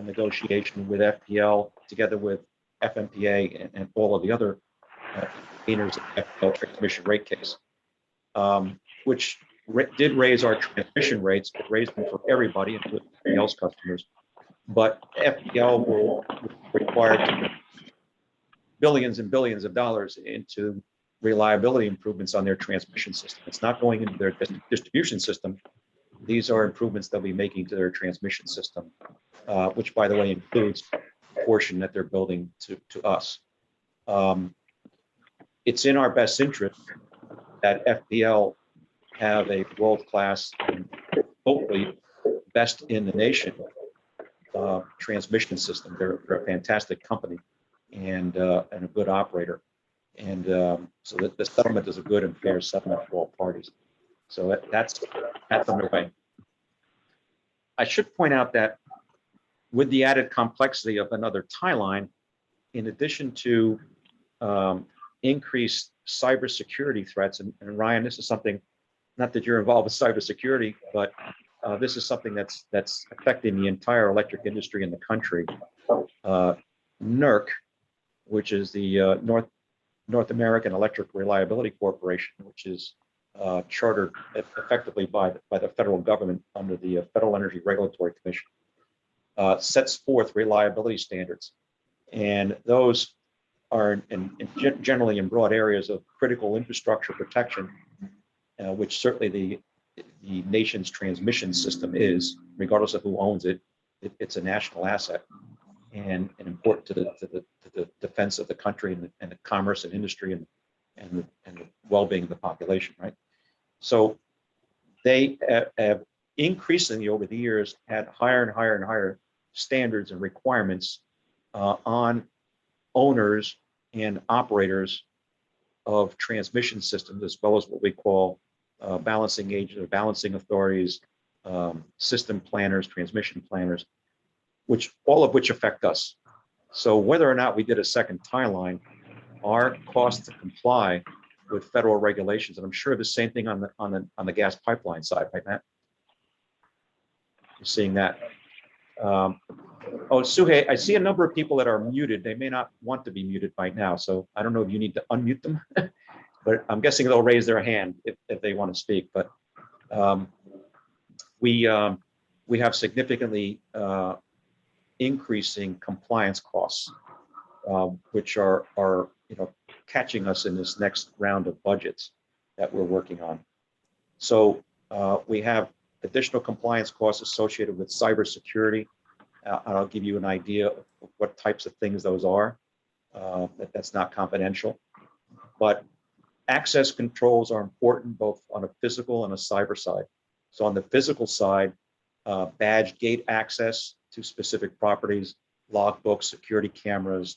negotiation with FPL, together with FMPA and all of the other interveners in the FPL transmission rate case, which did raise our transmission rates, but raised them for everybody, including FPL's customers. But FPL will require billions and billions of dollars into reliability improvements on their transmission system. It's not going into their distribution system. These are improvements they'll be making to their transmission system, which, by the way, includes the portion that they're building to us. It's in our best interest that FPL have a world-class and hopefully best in the nation transmission system. They're a fantastic company and a good operator. And so that the settlement is a good and fair settlement for all parties. So that's underway. I should point out that with the added complexity of another tie line, in addition to increased cybersecurity threats, and Ryan, this is something, not that you're involved with cybersecurity, but this is something that's affecting the entire electric industry in the country. NERC, which is the North American Electric Reliability Corporation, which is chartered effectively by the federal government under the Federal Energy Regulatory Commission, sets forth reliability standards. And those are generally in broad areas of critical infrastructure protection, which certainly the nation's transmission system is, regardless of who owns it. It's a national asset and important to the defense of the country and the commerce and industry and the well-being of the population, right? So they have increasingly over the years had higher and higher and higher standards and requirements on owners and operators of transmission systems, as well as what we call balancing agents or balancing authorities, system planners, transmission planners, all of which affect us. So whether or not we did a second tie line, our cost to comply with federal regulations, and I'm sure the same thing on the gas pipeline side, right, Matt? You're seeing that. Oh, Suhei, I see a number of people that are muted. They may not want to be muted right now, so I don't know if you need to unmute them, but I'm guessing they'll raise their hand if they want to speak. But we have significantly increasing compliance costs, which are catching us in this next round of budgets that we're working on. So we have additional compliance costs associated with cybersecurity. And I'll give you an idea of what types of things those are. That's not confidential. But access controls are important both on a physical and a cyber side. So on the physical side, badge gate access to specific properties, logbooks, security cameras,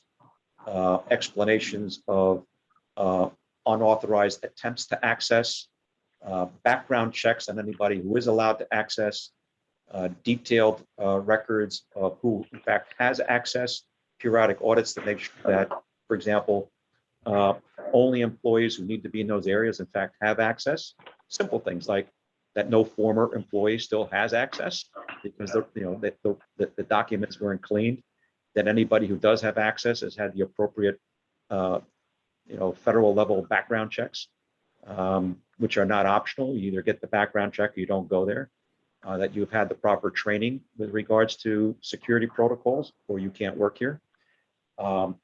explanations of unauthorized attempts to access, background checks on anybody who is allowed to access, detailed records of who in fact has access, periodic audits to make sure that, for example, only employees who need to be in those areas in fact have access. Simple things like that no former employee still has access because the documents weren't cleaned, that anybody who does have access has had the appropriate federal level background checks, which are not optional. You either get the background check or you don't go there, that you've had the proper training with regards to security protocols or you can't work here.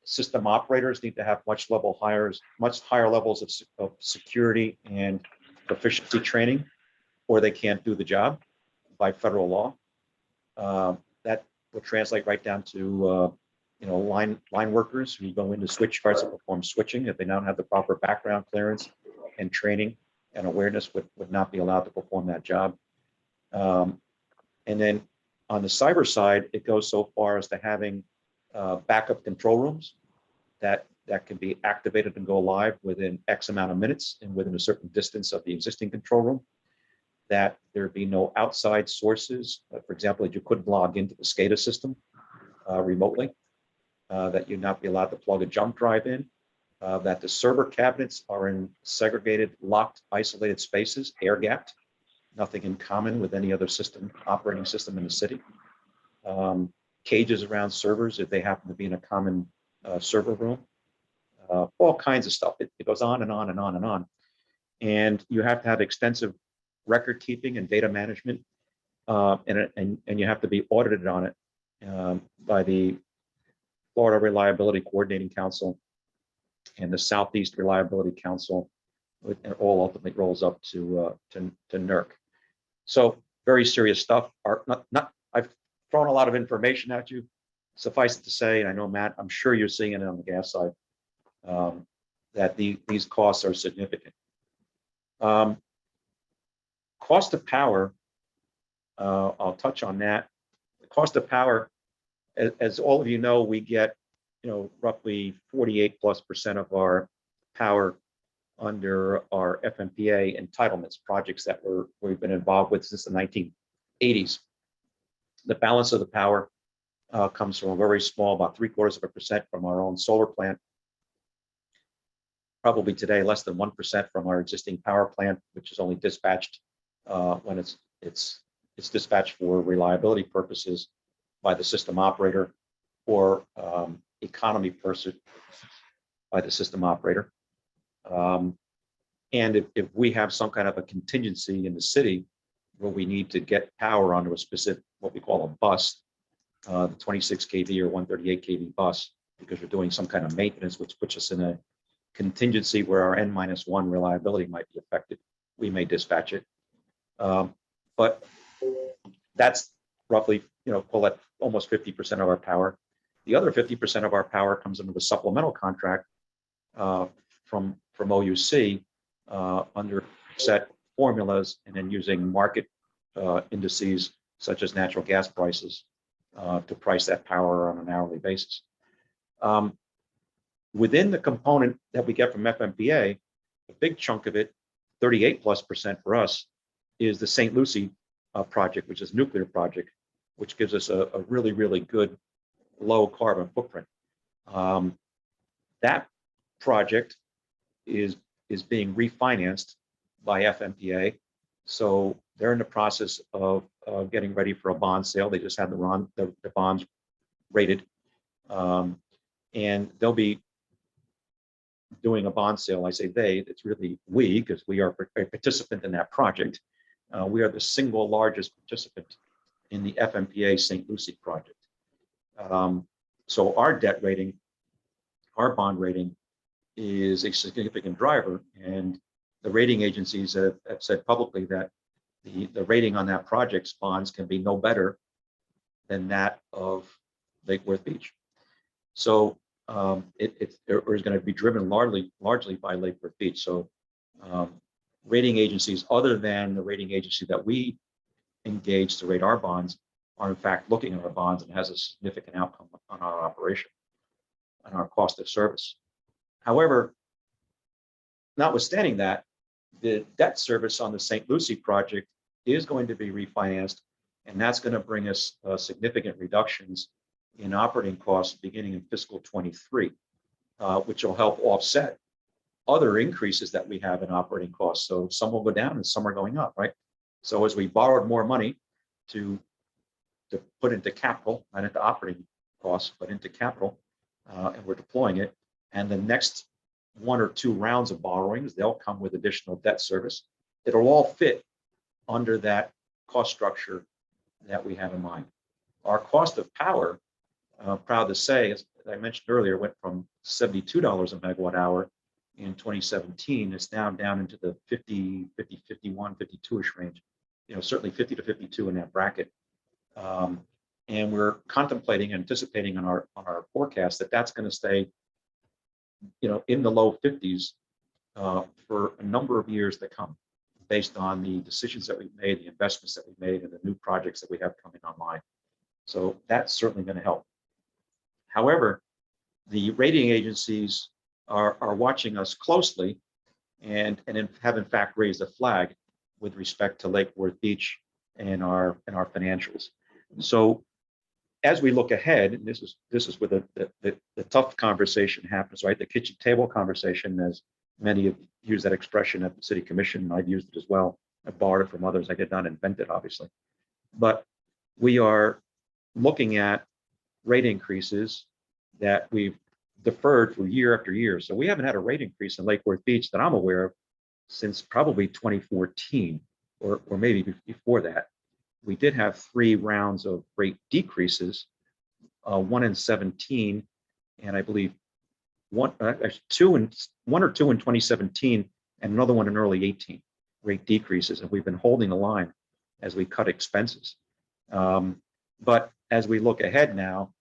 System operators need to have much higher levels of security and proficiency training, or they can't do the job by federal law. That will translate right down to line workers who go into switch yards to perform switching. If they don't have the proper background clearance and training and awareness, would not be allowed to perform that job. And then on the cyber side, it goes so far as to having backup control rooms that can be activated and go live within X amount of minutes and within a certain distance of the existing control room, that there be no outside sources. For example, that you couldn't log into the SCADA system remotely, that you'd not be allowed to plug a jump drive in, that the server cabinets are in segregated, locked, isolated spaces, air-gapped, nothing in common with any other operating system in the city. Cages around servers if they happen to be in a common server room, all kinds of stuff. It goes on and on and on and on. And you have to have extensive record keeping and data management, and you have to be audited on it by the Florida Reliability Coordinating Council and the Southeast Reliability Council, and all ultimately rolls up to NERC. So very serious stuff. I've thrown a lot of information at you. Suffice it to say, and I know Matt, I'm sure you're seeing it on the gas side, that these costs are significant. Cost of power, I'll touch on that. The cost of power, as all of you know, we get roughly 48+% of our power under our FMPA entitlements, projects that we've been involved with since the 1980s. The balance of the power comes from a very small, about 0.75% from our own solar plant. Probably today less than 1% from our existing power plant, which is only dispatched when it's dispatched for reliability purposes by the system operator, or economy person by the system operator. And if we have some kind of a contingency in the city where we need to get power onto a specific, what we call a bus, the 26 kV or 138 kV bus, because we're doing some kind of maintenance, which puts us in a contingency where our N-1 reliability might be affected. We may dispatch it. But that's roughly, call it almost 50% of our power. The other 50% of our power comes under the supplemental contract from OUC under set formulas and then using market indices such as natural gas prices to price that power on an hourly basis. Within the component that we get from FMPA, a big chunk of it, 38+% for us, is the St. Lucie project, which is a nuclear project, which gives us a really, really good low carbon footprint. That project is being refinanced by FMPA. So they're in the process of getting ready for a bond sale. They just had the bonds rated. And they'll be doing a bond sale. I say they, it's really we, because we are a participant in that project. We are the single largest participant in the FMPA St. Lucie project. So our debt rating, our bond rating is a significant driver. And the rating agencies have said publicly that the rating on that project's bonds can be no better than that of Lake Worth Beach. So it is going to be driven largely by Lake Worth Beach. So rating agencies other than the rating agency that we engage to rate our bonds are in fact looking at our bonds and has a significant outcome on our operation and our cost of service. However, notwithstanding that, the debt service on the St. Lucie project is going to be refinanced, and that's going to bring us significant reductions in operating costs beginning in fiscal 23, which will help offset other increases that we have in operating costs. So some will go down and some are going up, right? So as we borrowed more money to put into capital, not into operating costs, but into capital, and we're deploying it, and the next 1 or 2 rounds of borrowings, they'll come with additional debt service. It'll all fit under that cost structure that we have in mind. Our cost of power, proud to say, as I mentioned earlier, went from $72 a megawatt hour in 2017. It's now down into the 50, 51, 52-ish range, certainly 50 to 52 in that bracket. And we're contemplating, anticipating on our forecast that that's going to stay, in the low 50s for a number of years to come, based on the decisions that we've made, the investments that we've made, and the new projects that we have coming online. So that's certainly going to help. However, the rating agencies are watching us closely and have in fact raised a flag with respect to Lake Worth Beach and our financials. So as we look ahead, and this is where the tough conversation happens, right? The kitchen table conversation, as many have used that expression at the City Commission. I've used it as well. I borrowed it from others. I did not invent it, obviously. But we are looking at rate increases that we've deferred for year after year. So we haven't had a rate increase in Lake Worth Beach that I'm aware of since probably 2014 or maybe before that. We did have 3 rounds of rate decreases, 1 in 17, and I believe one or two in 2017, and another one in early 18, rate decreases. And we've been holding the line as we cut expenses. But as we look ahead now,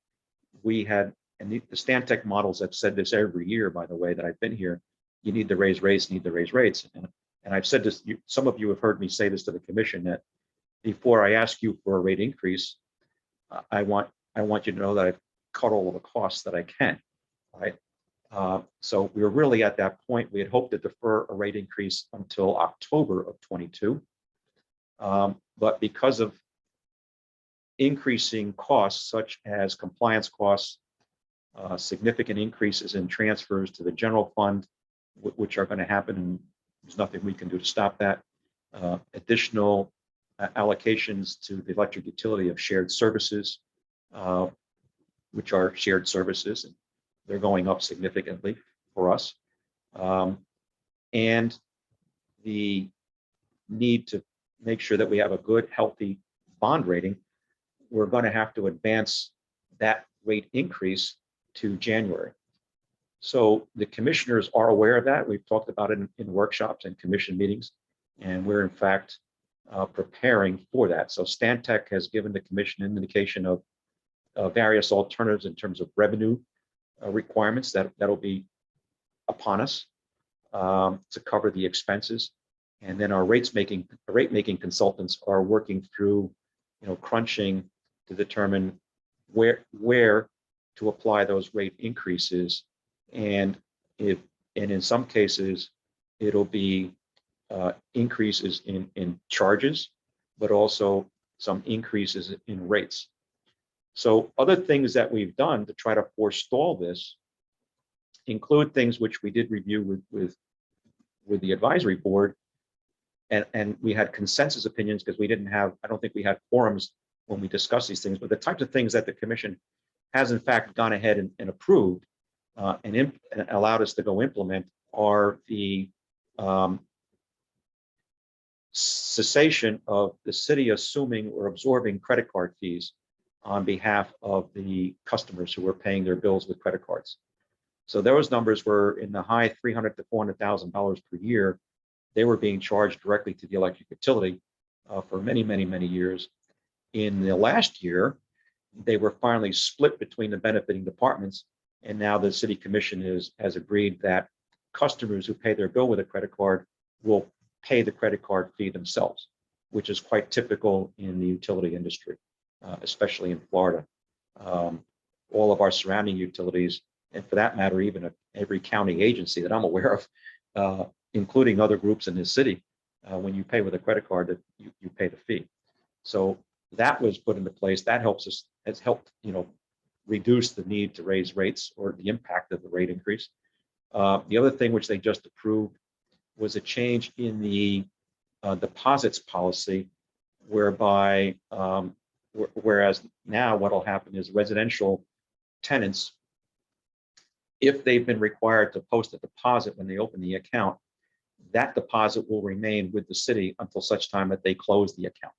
we had, and the Stantec models have said this every year, by the way, that I've been here, you need to raise rates, And I've said this, some of you have heard me say this to the commission, that before I ask you for a rate increase, I want you to know that I've cut all of the costs that I can, right? So we were really at that point. We had hoped to defer a rate increase until October of 22. But because of increasing costs, such as compliance costs, significant increases in transfers to the general fund, which are going to happen, and there's nothing we can do to stop that. Additional allocations to the electric utility of shared services, which are shared services, and they're going up significantly for us. And the need to make sure that we have a good, healthy bond rating, we're going to have to advance that rate increase to January. So the commissioners are aware of that. We've talked about it in workshops and commission meetings, and we're in fact preparing for that. So Stantec has given the commission an indication of various alternatives in terms of revenue requirements that'll be upon us to cover the expenses. And then our rate making consultants are working through, crunching to determine where to apply those rate increases. And in some cases, it'll be increases in charges, but also some increases in rates. So other things that we've done to try to forestall this include things which we did review with the advisory board, and we had consensus opinions because I don't think we had forums when we discussed these things, but the types of things that the commission has in fact gone ahead and approved and allowed us to go implement are the cessation of the city assuming or absorbing credit card fees on behalf of the customers who were paying their bills with credit cards. So those numbers were in the high $300,000 to $400,000 per year. They were being charged directly to the electric utility for many, many, many years. In the last year, they were finally split between the benefiting departments, and now the city commission has agreed that customers who pay their bill with a credit card will pay the credit card fee themselves, which is quite typical in the utility industry, especially in Florida. All of our surrounding utilities, and for that matter, even every county agency that I'm aware of, including other groups in this city, when you pay with a credit card, you pay the fee. So that was put into place. That has helped, reduce the need to raise rates or the impact of the rate increase. The other thing which they just approved was a change in the deposits policy, whereby, whereas now what will happen is residential tenants, if they've been required to post a deposit when they open the account, that deposit will remain with the city until such time that they close the account.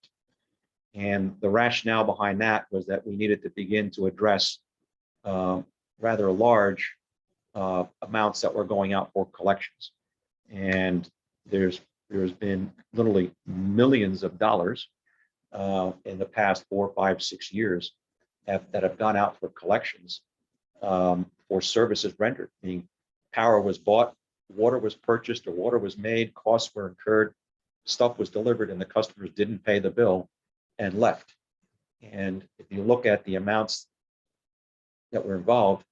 And the rationale behind that was that we needed to begin to address rather large amounts that were going out for collections. And there's been literally millions of dollars in the past 4, 5, 6 years that have gone out for collections for services rendered, meaning power was bought, water was purchased, or water was made, costs were incurred, stuff was delivered, and the customers didn't pay the bill and left. And if you look at the amounts that were involved,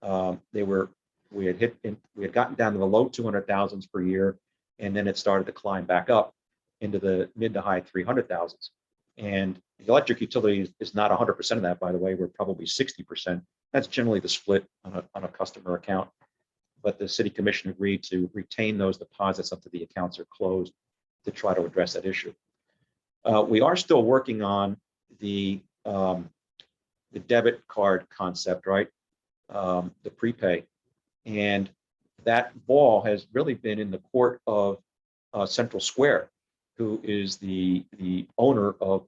we had gotten down to the low 200,000s per year, and then it started to climb back up into the mid to high 300,000s. And the electric utility is not 100% of that, by the way. We're probably 60%. That's generally the split on a customer account. But the city commission agreed to retain those deposits until the accounts are closed to try to address that issue. We are still working on the debit card concept, right? The prepay. And that ball has really been in the court of Central Square, who is the owner of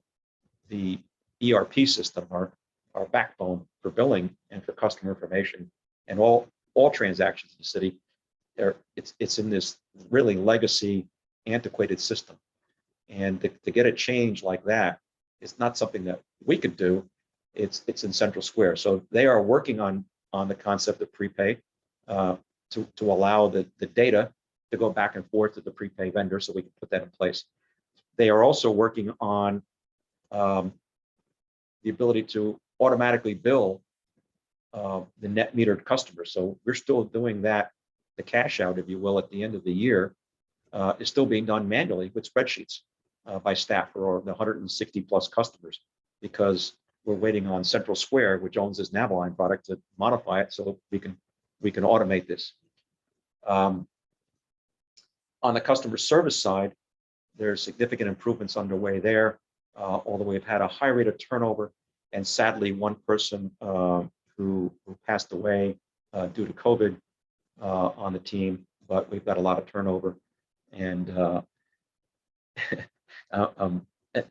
the ERP system, our backbone for billing and for customer information, and all transactions in the city. It's in this really legacy, antiquated system. And to get a change like that, it's not something that we could do. It's in Central Square. So they are working on the concept of prepay to allow the data to go back and forth to the prepay vendor, so we can put that in place. They are also working on the ability to automatically bill the net metered customers. So we're still doing that. The cash out, if you will, at the end of the year is still being done manually with spreadsheets by staff for the 160 plus customers, because we're waiting on Central Square, which owns this Naviline product, to modify it so we can automate this. On the customer service side, there's significant improvements underway there, although we've had a high rate of turnover, and sadly, one person who passed away due to COVID on the team, but we've got a lot of turnover. And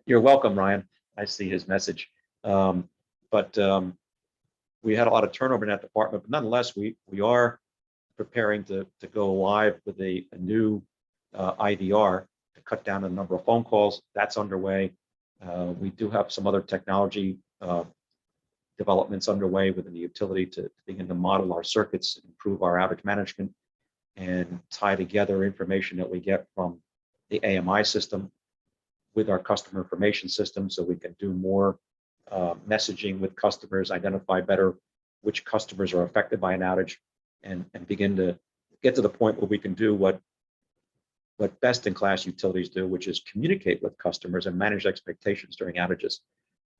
you're welcome, Ryan. I see his message. But we had a lot of turnover in that department, but nonetheless, we are preparing to go live with a new IVR to cut down the number of phone calls. That's underway. We do have some other technology developments underway within the utility to begin to model our circuits, improve our outage management, and tie together information that we get from the AMI system with our customer information system, so we can do more messaging with customers, identify better which customers are affected by an outage, and begin to get to the point where we can do what best-in-class utilities do, which is communicate with customers and manage expectations during outages,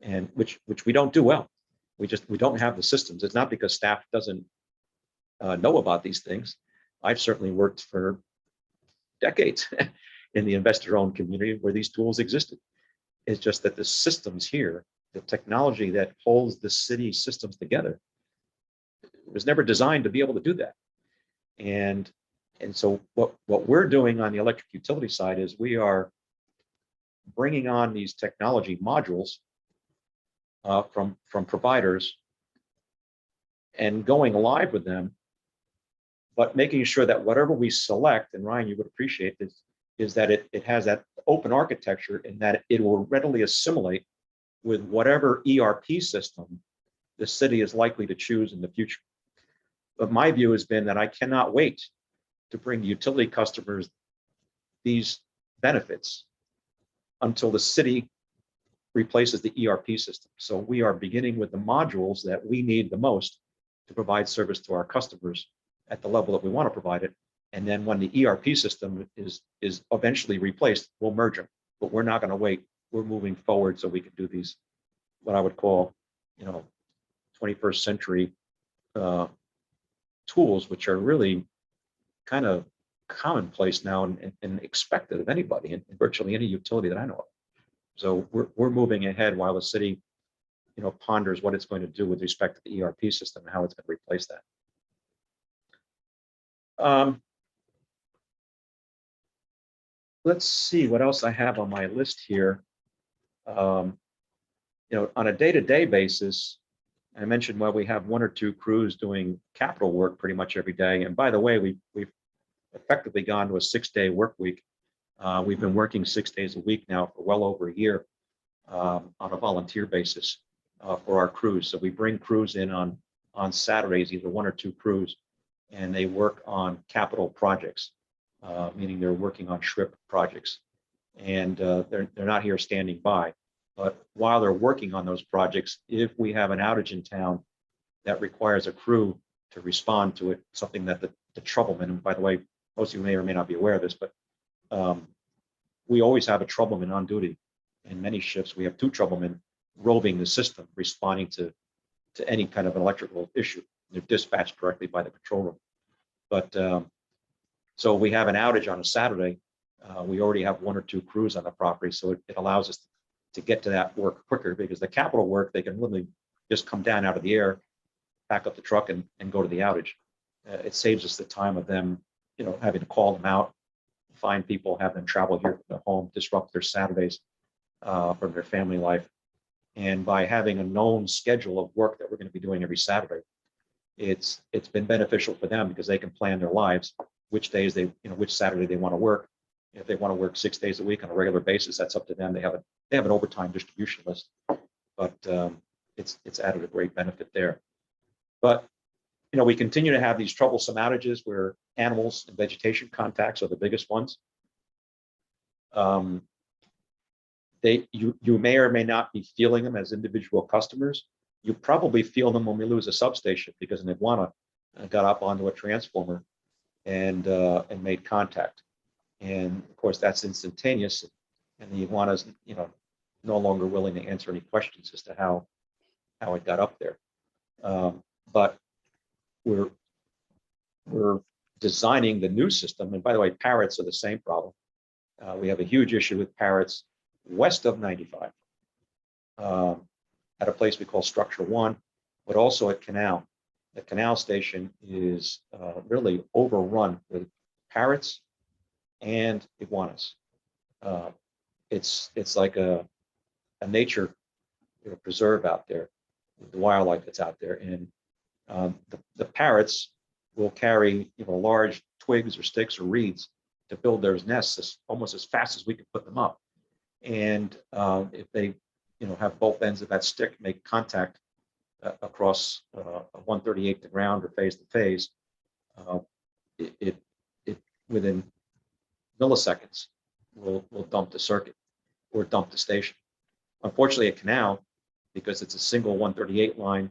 and which we don't do well. We don't have the systems. It's not because staff doesn't know about these things. I've certainly worked for decades in the investor-owned community where these tools existed. It's just that the systems here, the technology that holds the city systems together, was never designed to be able to do that. And so what we're doing on the electric utility side is we are bringing on these technology modules from providers and going live with them, but making sure that whatever we select, and Ryan, you would appreciate this, is that it has that open architecture and that it will readily assimilate with whatever ERP system the city is likely to choose in the future. But my view has been that I cannot wait to bring utility customers these benefits until the city replaces the ERP system. So we are beginning with the modules that we need the most to provide service to our customers at the level that we want to provide it. And then when the ERP system is eventually replaced, we'll merge them. But we're not going to wait. We're moving forward so we can do these, what I would call, 21st century tools, which are really kind of commonplace now and expected of anybody in virtually any utility that I know of. So we're moving ahead while the city, ponders what it's going to do with respect to the ERP system and how it's going to replace that. Let's see what else I have on my list here. On a day-to-day basis, I mentioned, well, we have one or two crews doing capital work pretty much every day. And by the way, we've effectively gone to a 6-day work week. We've been working 6 days a week now for well over a year on a volunteer basis for our crews. So we bring crews in on Saturdays, either one or two crews, and they work on capital projects, meaning they're working on SHRIP projects. And they're not here standing by. But while they're working on those projects, if we have an outage in town that requires a crew to respond to it, something that the troubleman, and by the way, most of you may or may not be aware of this, but we always have a troubleman on duty. In many shifts, we have two troublemen roving the system, responding to any kind of an electrical issue. They're dispatched directly by the control room. But so we have an outage on a Saturday. We already have one or two crews on the property, so it allows us to get to that work quicker, because the capital work, they can literally just come down out of the air, pack up the truck and go to the outage. It saves us the time of them, having to call them out, find people, have them travel here from their home, disrupt their Saturdays from their family life. And by having a known schedule of work that we're going to be doing every Saturday, it's been beneficial for them because they can plan their lives, which days which Saturday they want to work. If they want to work 6 days a week on a regular basis, that's up to them. They have an overtime distribution list, but it's added a great benefit there. But we continue to have these troublesome outages where animals and vegetation contacts are the biggest ones. You may or may not be feeling them as individual customers. You probably feel them when we lose a substation because an iguana got up onto a transformer and made contact. And of course, that's instantaneous, and the iguana's no longer willing to answer any questions as to how it got up there. But we're designing the new system. And by the way, parrots are the same problem. We have a huge issue with parrots west of 95 at a place we call Structure 1, but also at Canal. The Canal station is really overrun with parrots and iguanas. It's like a nature preserve out there. with the wildlife that's out there. And the parrots will carry large twigs or sticks or reeds to build their nests almost as fast as we can put them up. And if they have both ends of that stick make contact across a 138 to ground or phase to phase, it within milliseconds will dump the circuit or dump the station. Unfortunately, a canal, because it's a single 138 line,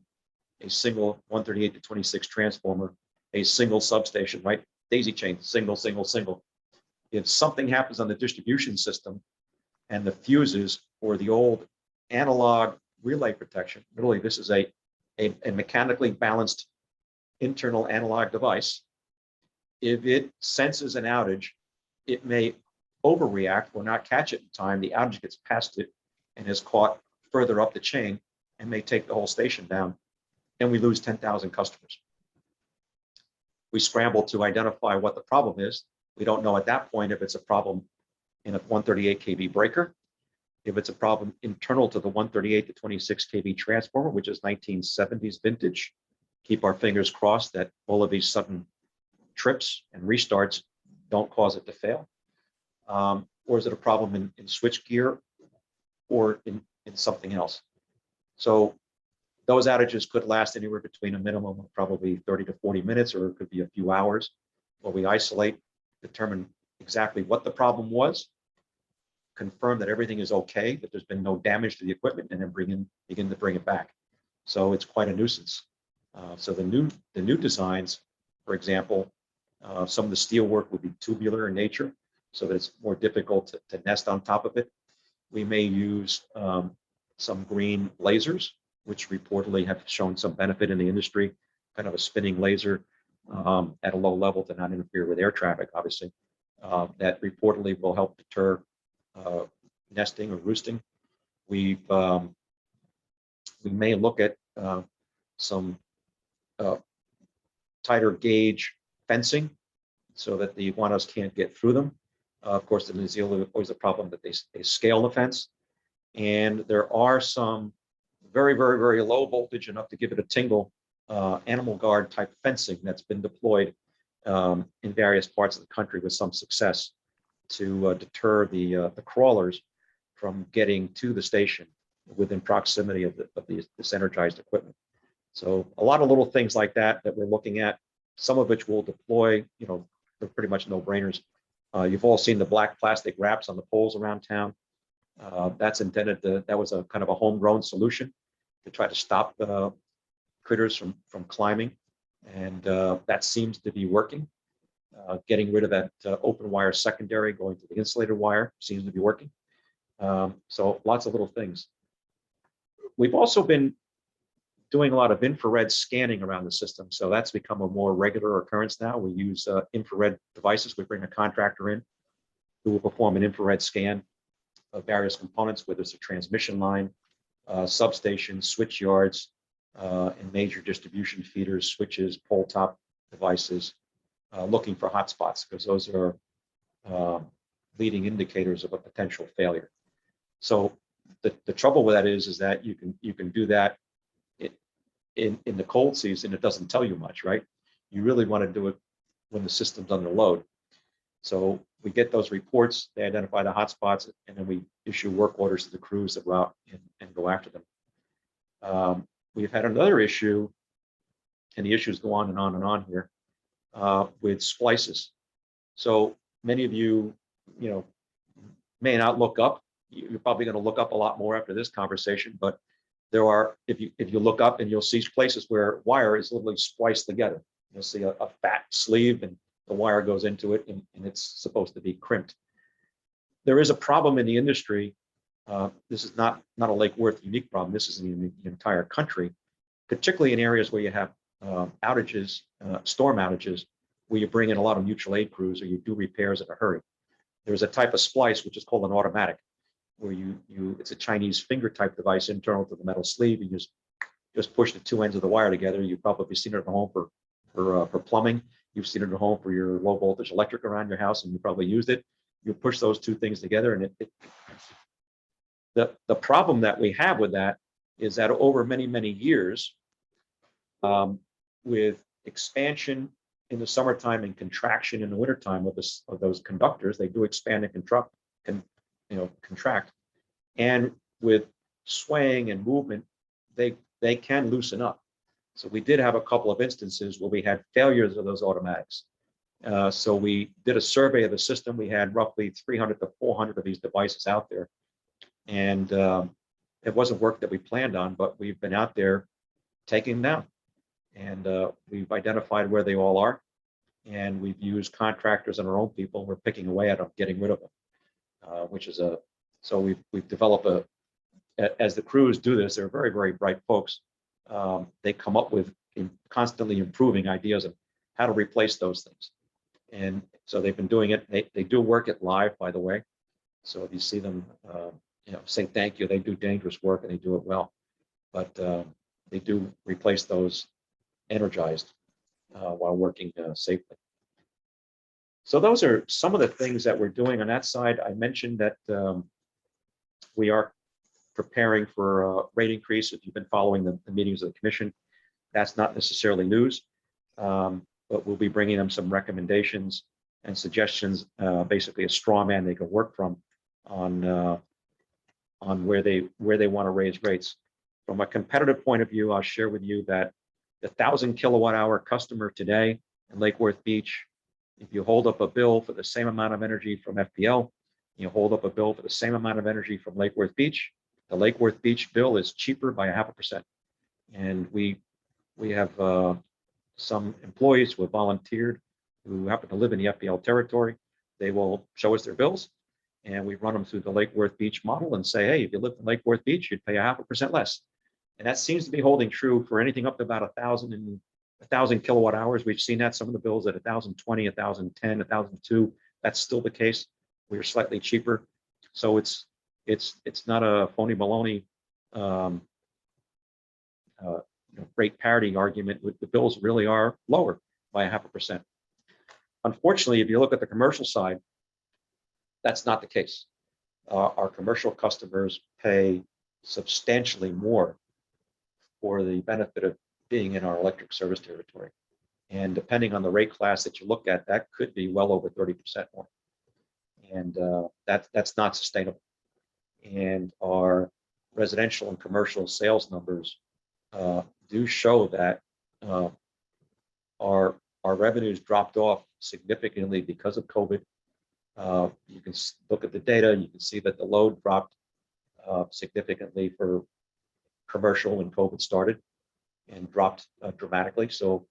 a single 138 to 26 transformer, a single substation, right? Daisy chain, single, single, single. If something happens on the distribution system and the fuses or the old analog relay protection, really this is a mechanically balanced internal analog device. If it senses an outage, it may overreact or not catch it in time. The outage gets past it and is caught further up the chain and may take the whole station down, and we lose 10,000 customers. We scramble to identify what the problem is. We don't know at that point if it's a problem in a 138 kV breaker, if it's a problem internal to the 138 to 26 kV transformer, which is 1970s vintage. Keep our fingers crossed that all of these sudden trips and restarts don't cause it to fail. Or is it a problem in switch gear or in something else? So those outages could last anywhere between a minimum of probably 30 to 40 minutes, or it could be a few hours, where we isolate, determine exactly what the problem was, confirm that everything is okay, that there's been no damage to the equipment, and then begin to bring it back. So it's quite a nuisance. So the new designs, for example, some of the steel work would be tubular in nature, so that it's more difficult to nest on top of it. We may use some green lasers, which reportedly have shown some benefit in the industry, kind of a spinning laser at a low level to not interfere with air traffic, obviously, that reportedly will help deter nesting or roosting. We may look at some tighter gauge fencing so that the iguanas can't get through them. Of course, in New Zealand, always a problem that they scale the fence. And there are some very, very, very low voltage, enough to give it a tingle, animal guard type fencing that's been deployed in various parts of the country with some success to deter the crawlers from getting to the station within proximity of this energized equipment. So a lot of little things like that we're looking at, some of which will deploy, they're pretty much no-brainers. You've all seen the black plastic wraps on the poles around town. That's intended that was a kind of a homegrown solution to try to stop critters from climbing. And that seems to be working. Getting rid of that open wire secondary, going to the insulated wire seems to be working. So lots of little things. We've also been doing a lot of infrared scanning around the system. So that's become a more regular occurrence now. We use infrared devices. We bring a contractor in who will perform an infrared scan of various components, whether it's a transmission line, substations, switch yards, and major distribution feeders, switches, pole top devices, looking for hotspots, because those are leading indicators of a potential failure. So the trouble with that is that you can do that in the cold season. It doesn't tell you much, right? You really want to do it when the system's under load. So we get those reports, they identify the hotspots, and then we issue work orders to the crews that go out and go after them. We've had another issue, and the issues go on and on and on here, with splices. So many of you, may not look up. You're probably going to look up a lot more after this conversation, but there are, if you look up, and you'll see places where wire is literally spliced together. You'll see a fat sleeve, and the wire goes into it, and it's supposed to be crimped. There is a problem in the industry. This is not a Lake Worth unique problem. This is in the entire country, particularly in areas where you have outages, storm outages, where you bring in a lot of mutual aid crews or you do repairs in a hurry. There's a type of splice which is called an automatic, where it's a Chinese finger type device internal to the metal sleeve. You just push the two ends of the wire together. You've probably seen it at home for plumbing. You've seen it at home for your low voltage electric around your house, and you probably used it. You push those two things together, and the problem that we have with that is that over many, many years, with expansion in the summertime and contraction in the wintertime of those conductors, they do expand and contract. And with swaying and movement, they can loosen up. So we did have a couple of instances where we had failures of those automatics. So we did a survey of the system. We had roughly 300 to 400 of these devices out there. And it wasn't work that we planned on, but we've been out there taking them down. And we've identified where they all are. And we've used contractors and our own people. We're picking away at them, getting rid of them, so we've developed as the crews do this, they're very, very bright folks. They come up with constantly improving ideas of how to replace those things. And so they've been doing it. They do work it live, by the way. So if you see them, say thank you, they do dangerous work and they do it well. But they do replace those energized while working safely. So those are some of the things that we're doing on that side. I mentioned that we are preparing for a rate increase. If you've been following the meetings of the commission, that's not necessarily news, but we'll be bringing them some recommendations and suggestions, basically a straw man they can work from on where they want to raise rates. From a competitive point of view, I'll share with you that the 1,000 kilowatt hour customer today in Lake Worth Beach, if you hold up a bill for the same amount of energy from FPL, you hold up a bill for the same amount of energy from Lake Worth Beach, the Lake Worth Beach bill is cheaper by 0.5%. And we have some employees who have volunteered who happen to live in the FPL territory. They will show us their bills, and we run them through the Lake Worth Beach model and say, hey, if you lived in Lake Worth Beach, you'd pay 0.5% less. And that seems to be holding true for anything up to about 1,000 kilowatt hours. We've seen that some of the bills at 1,020, 1,010, 1,002. That's still the case. We're slightly cheaper. So it's not a phony baloney rate parity argument. The bills really are lower by 0.5%. Unfortunately, if you look at the commercial side, that's not the case. Our commercial customers pay substantially more for the benefit of being in our electric service territory. And depending on the rate class that you look at, that could be well over 30% more. And that's not sustainable. And our residential and commercial sales numbers do show that our revenues dropped off significantly because of COVID. You can look at the data, you can see that the load dropped significantly for commercial when COVID started and dropped dramatically. So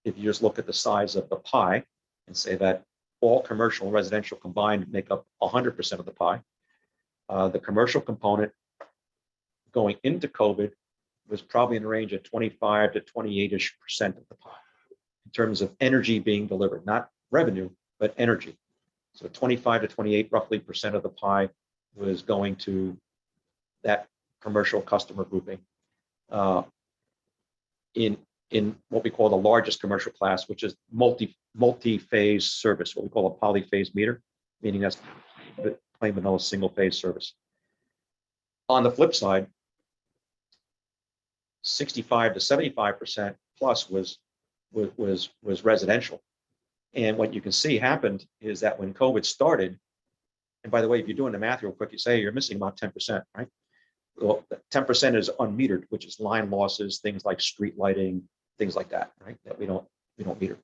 if you just look at the size of the pie and say that all commercial and residential combined make up 100% of the pie, the commercial component going into COVID was probably in the range of 25 to 28-ish% of the pie in terms of energy being delivered, not revenue, but energy. So 25 to 28 roughly percent of the pie was going to that commercial customer grouping in what we call the largest commercial class, which is multi-phase service, what we call a polyphase meter, meaning that's plain vanilla single phase service. On the flip side, 65 to 75% plus was residential. And what you can see happened is that when COVID started, and by the way, if you're doing the math real quick, you say you're missing about 10%, right? Well, 10% is unmetered, which is line losses, things like street lighting, things like that, right? That we don't meter.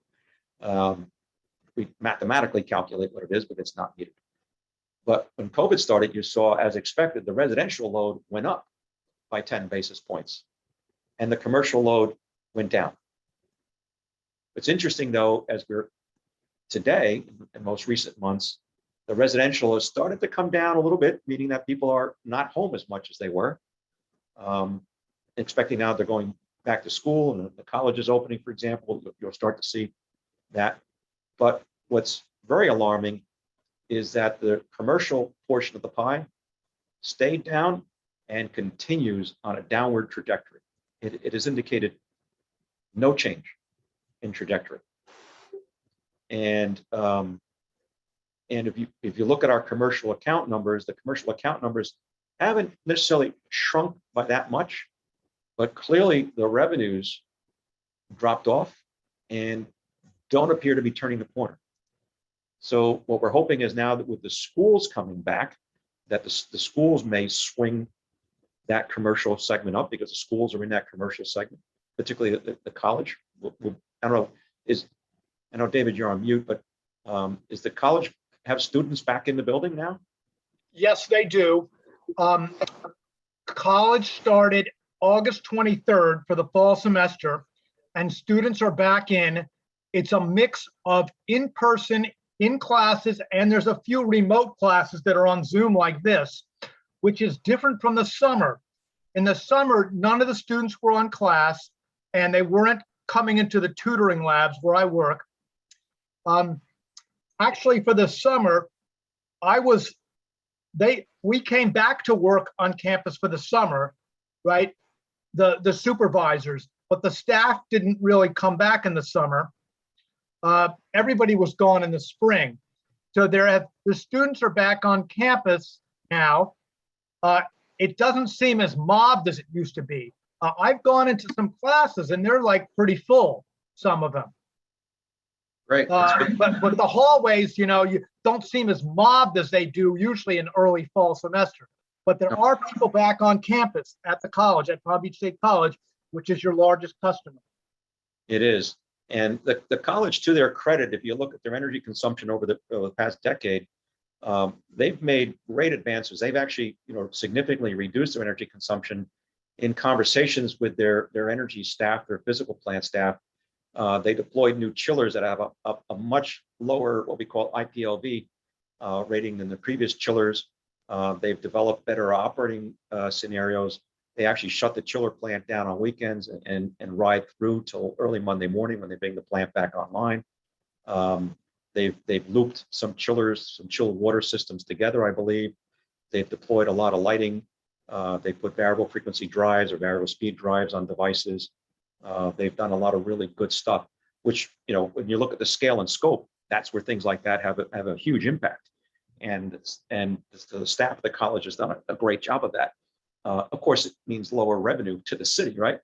We mathematically calculate what it is, but it's not metered. But when COVID started, you saw, as expected, the residential load went up by 10 basis points, and the commercial load went down. What's interesting, though, as we're today, in most recent months, the residential has started to come down a little bit, meaning that people are not home as much as they were. Expecting now they're going back to school and the college is opening, for example, you'll start to see that. But what's very alarming is that the commercial portion of the pie stayed down and continues on a downward trajectory. It has indicated no change in trajectory. And if you look at our commercial account numbers, the commercial account numbers haven't necessarily shrunk by that much, but clearly the revenues dropped off and don't appear to be turning the corner. So what we're hoping is now that with the schools coming back, that the schools may swing that commercial segment up, because the schools are in that commercial segment, particularly the college. I don't know, I know, David, you're on mute, but is the college have students back in the building now? Yes, they do. College started August 23rd for the fall semester, and students are back in. It's a mix of in-person, in classes, and there's a few remote classes that are on Zoom like this, which is different from the summer. In the summer, none of the students were on class, and they weren't coming into the tutoring labs where I work. Actually, for the summer, we came back to work on campus for the summer, right? The supervisors, but the staff didn't really come back in the summer. Everybody was gone in the spring. So the students are back on campus now. It doesn't seem as mobbed as it used to be. I've gone into some classes and they're like pretty full, some of them. Great. But the hallways, you don't seem as mobbed as they do usually in early fall semester. But there are people back on campus at the college, at Palm Beach State College, which is your largest customer. It is. And the college, to their credit, if you look at their energy consumption over the past decade, they've made great advances. They've actually, significantly reduced their energy consumption in conversations with their energy staff, their physical plant staff. They deployed new chillers that have a much lower, what we call IPLV rating than the previous chillers. They've developed better operating scenarios. They actually shut the chiller plant down on weekends and ride through till early Monday morning when they bring the plant back online. They've looped some chillers, some chilled water systems together, I believe. They've deployed a lot of lighting. They put variable frequency drives or variable speed drives on devices. They've done a lot of really good stuff, which, when you look at the scale and scope, that's where things like that have a huge impact. And the staff of the college has done a great job of that. Of course, it means lower revenue to the city, right?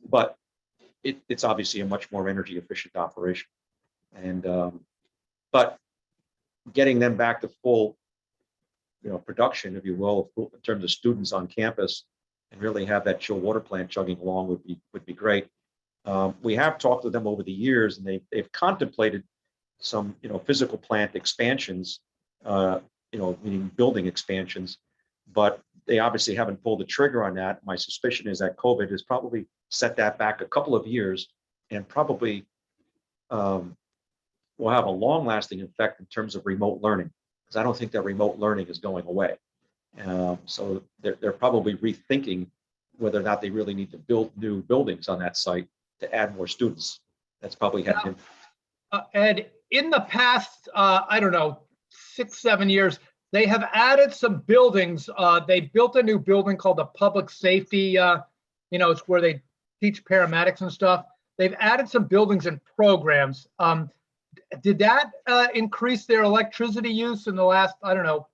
But it's obviously a much more energy efficient operation. And but getting them back to full, production, if you will, in terms of students on campus, and really have that chilled water plant chugging along would be great. We have talked to them over the years, and they've contemplated some, physical plant expansions, meaning building expansions, but they obviously haven't pulled the trigger on that. My suspicion is that COVID has probably set that back a couple of years, and probably will have a long-lasting effect in terms of remote learning, because I don't think that remote learning is going away. So they're probably rethinking whether or not they really need to build new buildings on that site to add more students. That's probably had him. Ed, in the past, I don't know, 6-7 years, they have added some buildings. They built a new building called the public safety, it's where they teach paramedics and stuff. They've added some buildings and programs. Did that increase their electricity use in the last, I don't know,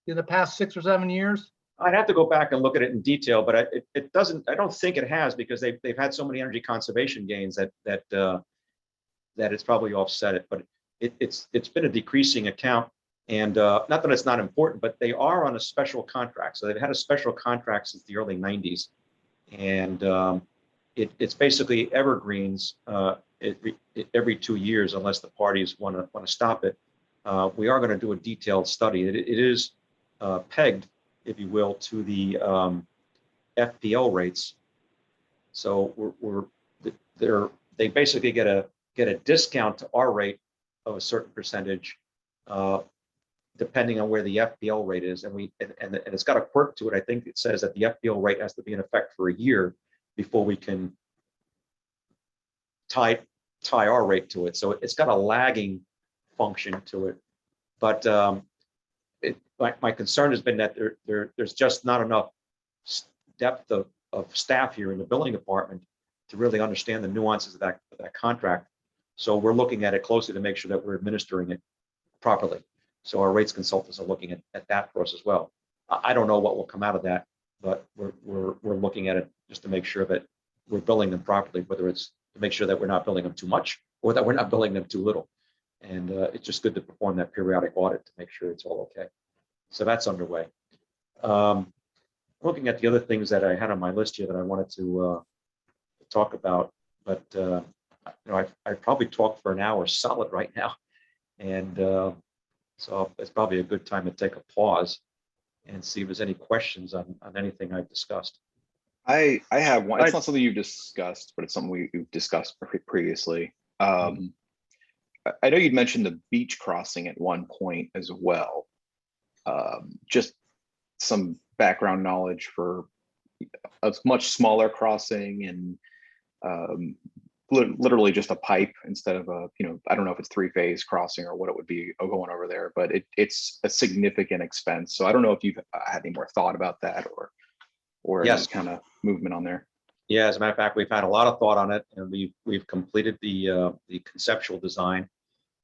in the past 6 or 7 years? I'd have to go back and look at it in detail, but it doesn't. I don't think it has, because they've had so many energy conservation gains that it's probably offset it. But it's been a decreasing account, and not that it's not important, but they are on a special contract. So they've had a special contract since the early '90s, and it's basically evergreens every 2 years, unless the parties want to stop it. We are going to do a detailed study. It is pegged, if you will, to the FPL rates. So they basically get a discount to our rate of a certain percentage, depending on where the FPL rate is. And it's got a quirk to it. I think it says that the FPL rate has to be in effect for a year before we can tie our rate to it. So it's got a lagging function to it. But my concern has been that there's just not enough depth of staff here in the billing department to really understand the nuances of that contract. So we're looking at it closely to make sure that we're administering it properly. So our rates consultants are looking at that for us as well. I don't know what will come out of that, but we're looking at it just to make sure that we're billing them properly, whether it's to make sure that we're not billing them too much or that we're not billing them too little. And it's just good to perform that periodic audit to make sure it's all okay. So that's underway. Looking at the other things that I had on my list here that I wanted to talk about, but you know, I probably talked for an hour solid right now, and so it's probably a good time to take a pause and see if there's any questions on anything I've discussed. I have one. It's not something you've discussed, but it's something we've discussed previously. I know you'd mentioned the beach crossing at one point as well. Just some background knowledge for a much smaller crossing and literally just a pipe instead of a, you know, I don't know if it's 3-phase crossing or what it would be going over there, but it's a significant expense. So I don't know if you've had any more thought about that or Yes. any kind of movement on there. Yeah, as a matter of fact, we've had a lot of thought on it, and we've completed the conceptual design,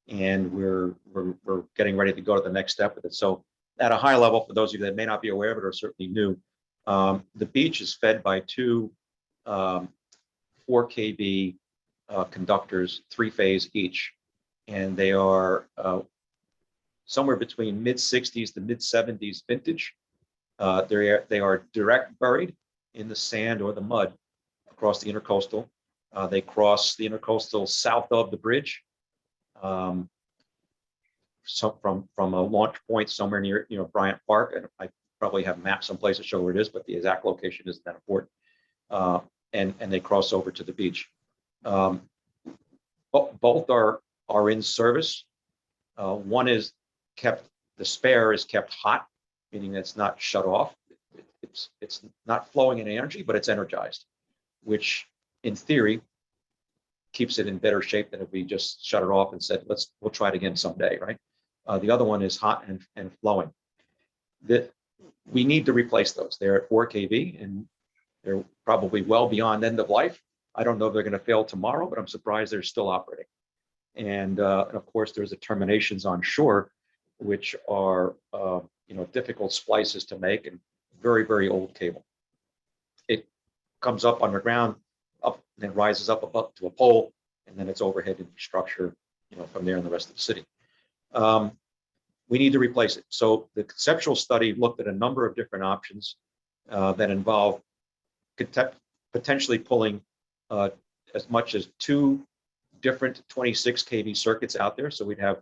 and we're getting ready to go to the next step with it. So at a high level, for those of you that may not be aware of it or certainly new, the beach is fed by two 4 kV conductors, 3-phase each, and they are somewhere between mid-60s to mid-70s vintage. They are direct buried in the sand or the mud across the intercoastal. They cross the intercoastal south of the bridge, so from a launch point somewhere near, you know, Bryant Park, and I probably have maps someplace to show where it is, but the exact location isn't that important. And they cross over to the beach. Both are in service. One is kept, the spare is kept hot, meaning it's not shut off. It's not flowing in energy, but it's energized, which in theory keeps it in better shape than if we just shut it off and said, we'll try it again someday, right? The other one is hot and flowing. We need to replace those. They're at 4 kV and they're probably well beyond end of life. I don't know if they're going to fail tomorrow, but I'm surprised they're still operating. And of course, there's the terminations on shore, which are you know, difficult splices to make and very, very old cable. It comes up underground, up, and then rises up to a pole, and then it's overhead infrastructure, you know, from there in the rest of the city. We need to replace it. So the conceptual study looked at a number of different options that involve potentially pulling as much as 2 different 26 kV circuits out there. So we'd have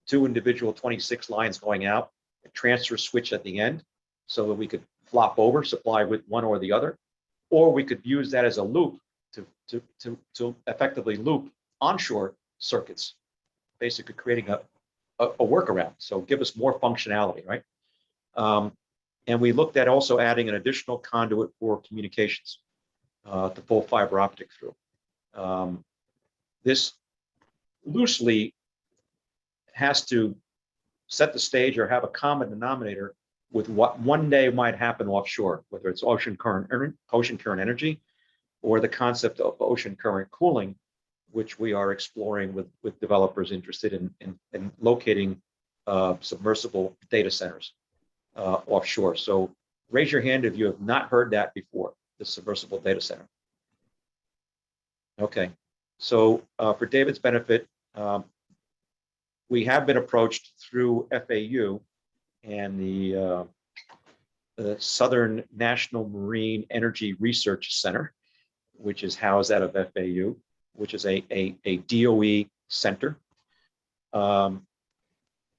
2 individual 26 lines going out, a transfer switch at the end, so that we could flop over, supply with one or the other, or we could use that as a loop to effectively loop onshore circuits, basically creating a workaround. So give us more functionality, right? And we looked at also adding an additional conduit for communications to pull fiber optic through. This loosely has to set the stage or have a common denominator with what one day might happen offshore, whether it's ocean current energy, or the concept of ocean current cooling, which we are exploring with developers interested in locating submersible data centers offshore. So raise your hand if you have not heard that before, the submersible data center. Okay, so for David's benefit, we have been approached through FAU and the Southern National Marine Energy Research Center, which is housed out of FAU, which is a DOE center.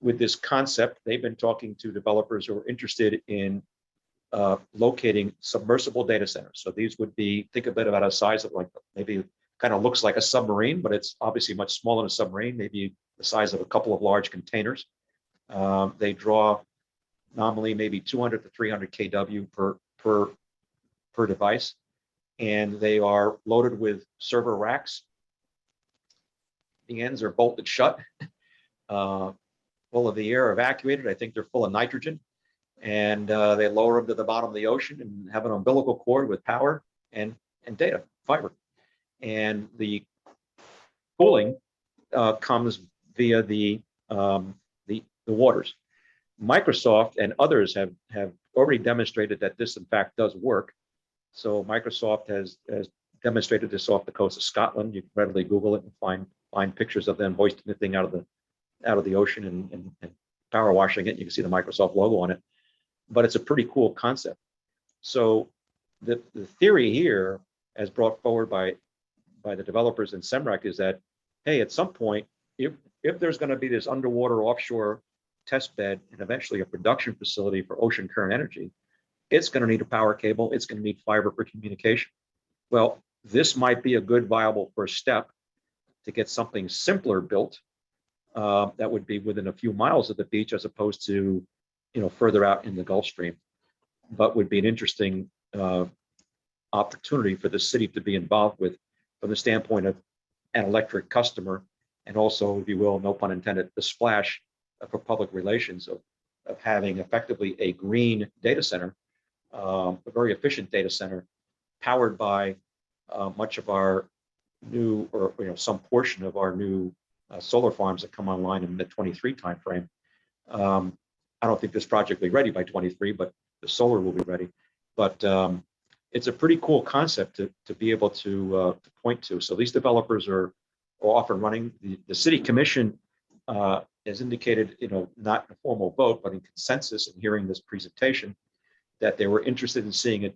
With this concept, they've been talking to developers who are interested in locating submersible data centers. So these would be, think of it about a size of like, maybe kind of looks like a submarine, but it's obviously much smaller than a submarine, maybe the size of a couple of large containers. They draw nominally maybe 200 to 300 kW per device. And they are loaded with server racks. The ends are bolted shut, full of the air evacuated. I think they're full of nitrogen. And they lower them to the bottom of the ocean and have an umbilical cord with power and data, fiber. And the cooling comes via the waters. Microsoft and others have already demonstrated that this in fact does work. So Microsoft has demonstrated this off the coast of Scotland. You can readily Google it and find pictures of them hoisting the thing out of the ocean and power washing it. You can see the Microsoft logo on it, but it's a pretty cool concept. So the theory here, as brought forward by the developers in SEMREC, is that, hey, at some point, if there's going to be this underwater offshore test bed and eventually a production facility for ocean current energy, it's going to need a power cable. It's going to need fiber for communication. Well, this might be a good viable first step to get something simpler built that would be within a few miles of the beach, as opposed to, further out in the Gulf Stream, but would be an interesting opportunity for the city to be involved with from the standpoint of an electric customer, and also, if you will, no pun intended, the splash for public relations of having effectively a green data center, a very efficient data center, powered by much of our new, or some portion of our new solar farms that come online in the 23 timeframe. I don't think this project will be ready by 23, but the solar will be ready. But it's a pretty cool concept to be able to point to. So these developers are off and running. The city commission has indicated, not in a formal vote, but in consensus in hearing this presentation, that they were interested in seeing it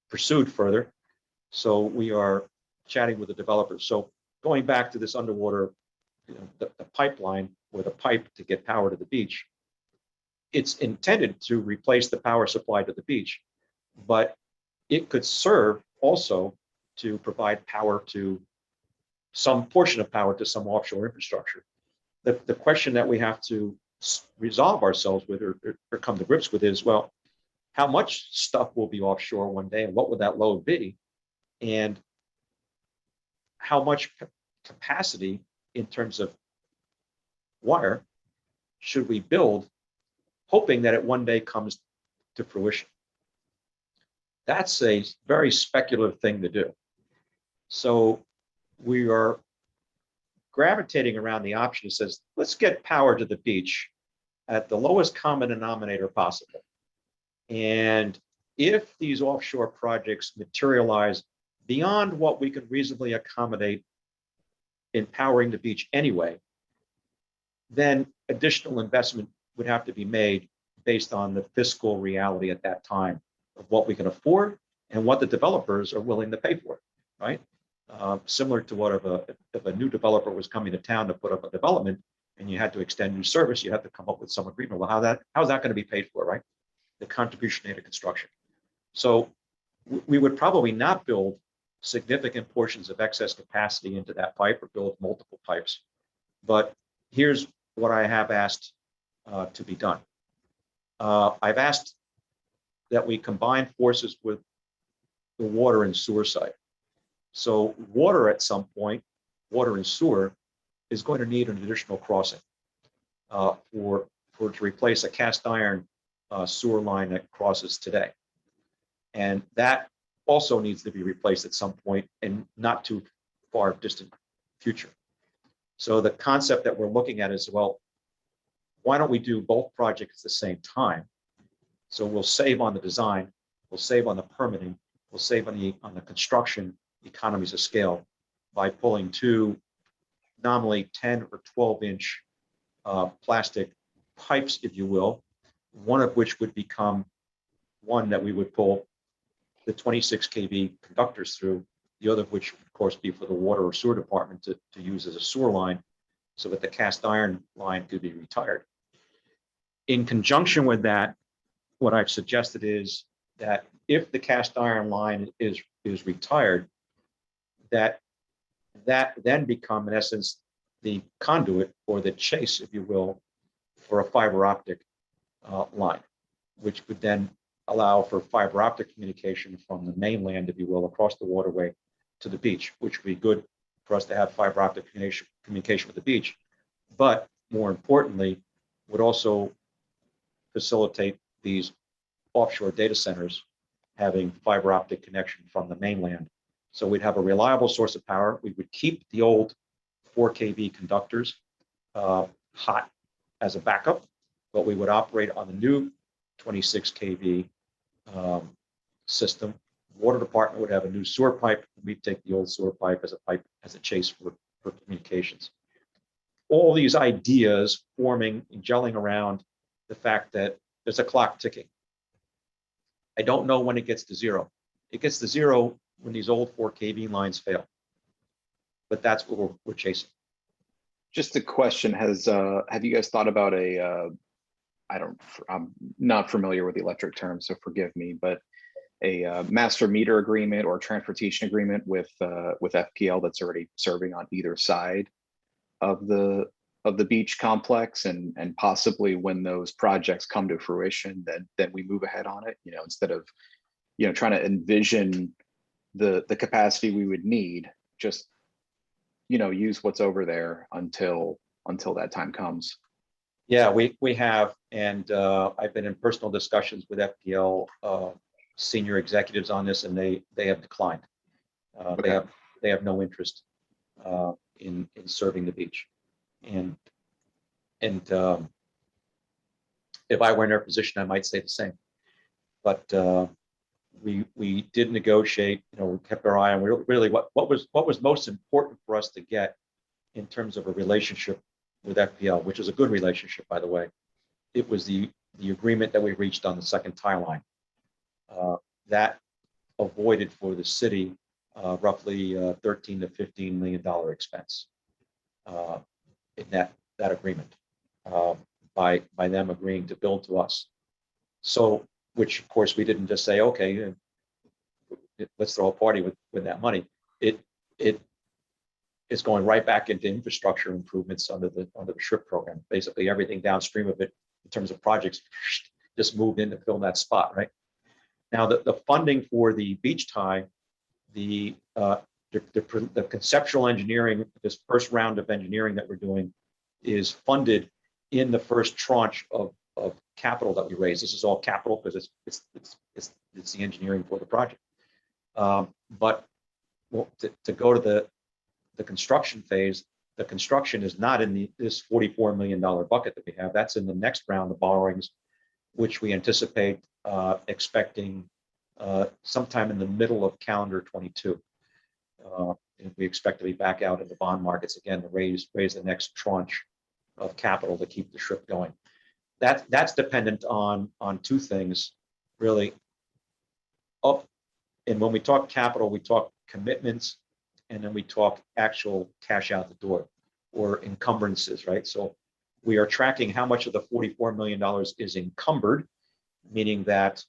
pursued further. So we are chatting with the developers. So going back to this underwater, the pipeline, or the pipe to get power to the beach, it's intended to replace the power supply to the beach, but it could serve also to provide power to some portion of power to some offshore infrastructure. The question that we have to resolve ourselves with, or come to grips with, is, well, how much stuff will be offshore one day, and what would that load be? And how much capacity in terms of wire should we build, hoping that it one day comes to fruition? That's a very speculative thing to do. So we are gravitating around the option that says, let's get power to the beach at the lowest common denominator possible. And if these offshore projects materialize beyond what we can reasonably accommodate in powering the beach anyway, then additional investment would have to be made based on the fiscal reality at that time of what we can afford and what the developers are willing to pay for it, right? Similar to what if a new developer was coming to town to put up a development and you had to extend new service, you have to come up with some agreement. Well, how's that going to be paid for, right? The contribution aid of construction. So we would probably not build significant portions of excess capacity into that pipe, or build multiple pipes. But here's what I have asked to be done. I've asked that we combine forces with the water and sewer side. So water, at some point, water and sewer, is going to need an additional crossing to replace a cast iron sewer line that crosses today. And that also needs to be replaced at some point, and not too far distant future. So the concept that we're looking at is, well, why don't we do both projects at the same time? So we'll save on the design, we'll save on the permitting, we'll save on the construction economies of scale by pulling two nominally 10 or 12-inch plastic pipes, if you will, one of which would become one that we would pull the 26 kV conductors through, the other of which would, of course, be for the water or sewer department to use as a sewer line, so that the cast iron line could be retired. In conjunction with that, what I've suggested is that if the cast iron line is retired, that then become, in essence, the conduit, or the chase, if you will, for a fiber optic line, which would then allow for fiber optic communication from the mainland, if you will, across the waterway to the beach, which would be good for us to have fiber optic communication with the beach, but more importantly, would also facilitate these offshore data centers having fiber optic connection from the mainland. So we'd have a reliable source of power. We would keep the old 4 kV conductors hot as a backup, but we would operate on the new 26 kV system. Water department would have a new sewer pipe. We'd take the old sewer pipe as a chase for communications. All these ideas forming and gelling around the fact that there's a clock ticking. I don't know when it gets to zero. It gets to zero when these old 4 kV lines fail. But that's what we're chasing. Just a question, have you guys thought about I'm not familiar with the electric term, so forgive me, but a master meter agreement or transportation agreement with FPL that's already serving on either side of the beach complex, and possibly when those projects come to fruition, then we move ahead on it, instead of trying to envision the capacity we would need, just use what's over there until that time comes. Yeah, we have, and I've been in personal discussions with FPL senior executives on this, and they have declined. Okay. They have no interest in serving the beach, and if I were in their position, I might say the same. But we did negotiate. We kept our eye on really what was most important for us to get in terms of a relationship with FPL, which is a good relationship, by the way. It was the agreement that we reached on the second tie line. That avoided for the city roughly $13 to $15 million expense in that agreement by them agreeing to build to us. So, which of course we didn't just say, okay, let's throw a party with that money. It's going right back into infrastructure improvements under the SHRIP program. Basically, everything downstream of it in terms of projects just moved in to fill that spot, right? Now, the funding for the beach tie, the conceptual engineering, this first round of engineering that we're doing, is funded in the first tranche of capital that we raise. This is all capital because it's the engineering for the project. But to go to the construction phase, the construction is not in this $44 million bucket that we have. That's in the next round of borrowings, which we anticipate expecting sometime in the middle of calendar 22. And we expect to be back out in the bond markets again to raise the next tranche of capital to keep the SHRIP going. That's dependent on two things, really. And when we talk capital, we talk commitments, and then we talk actual cash out the door or encumbrances, right? So we are tracking how much of the $44 million is encumbered, meaning that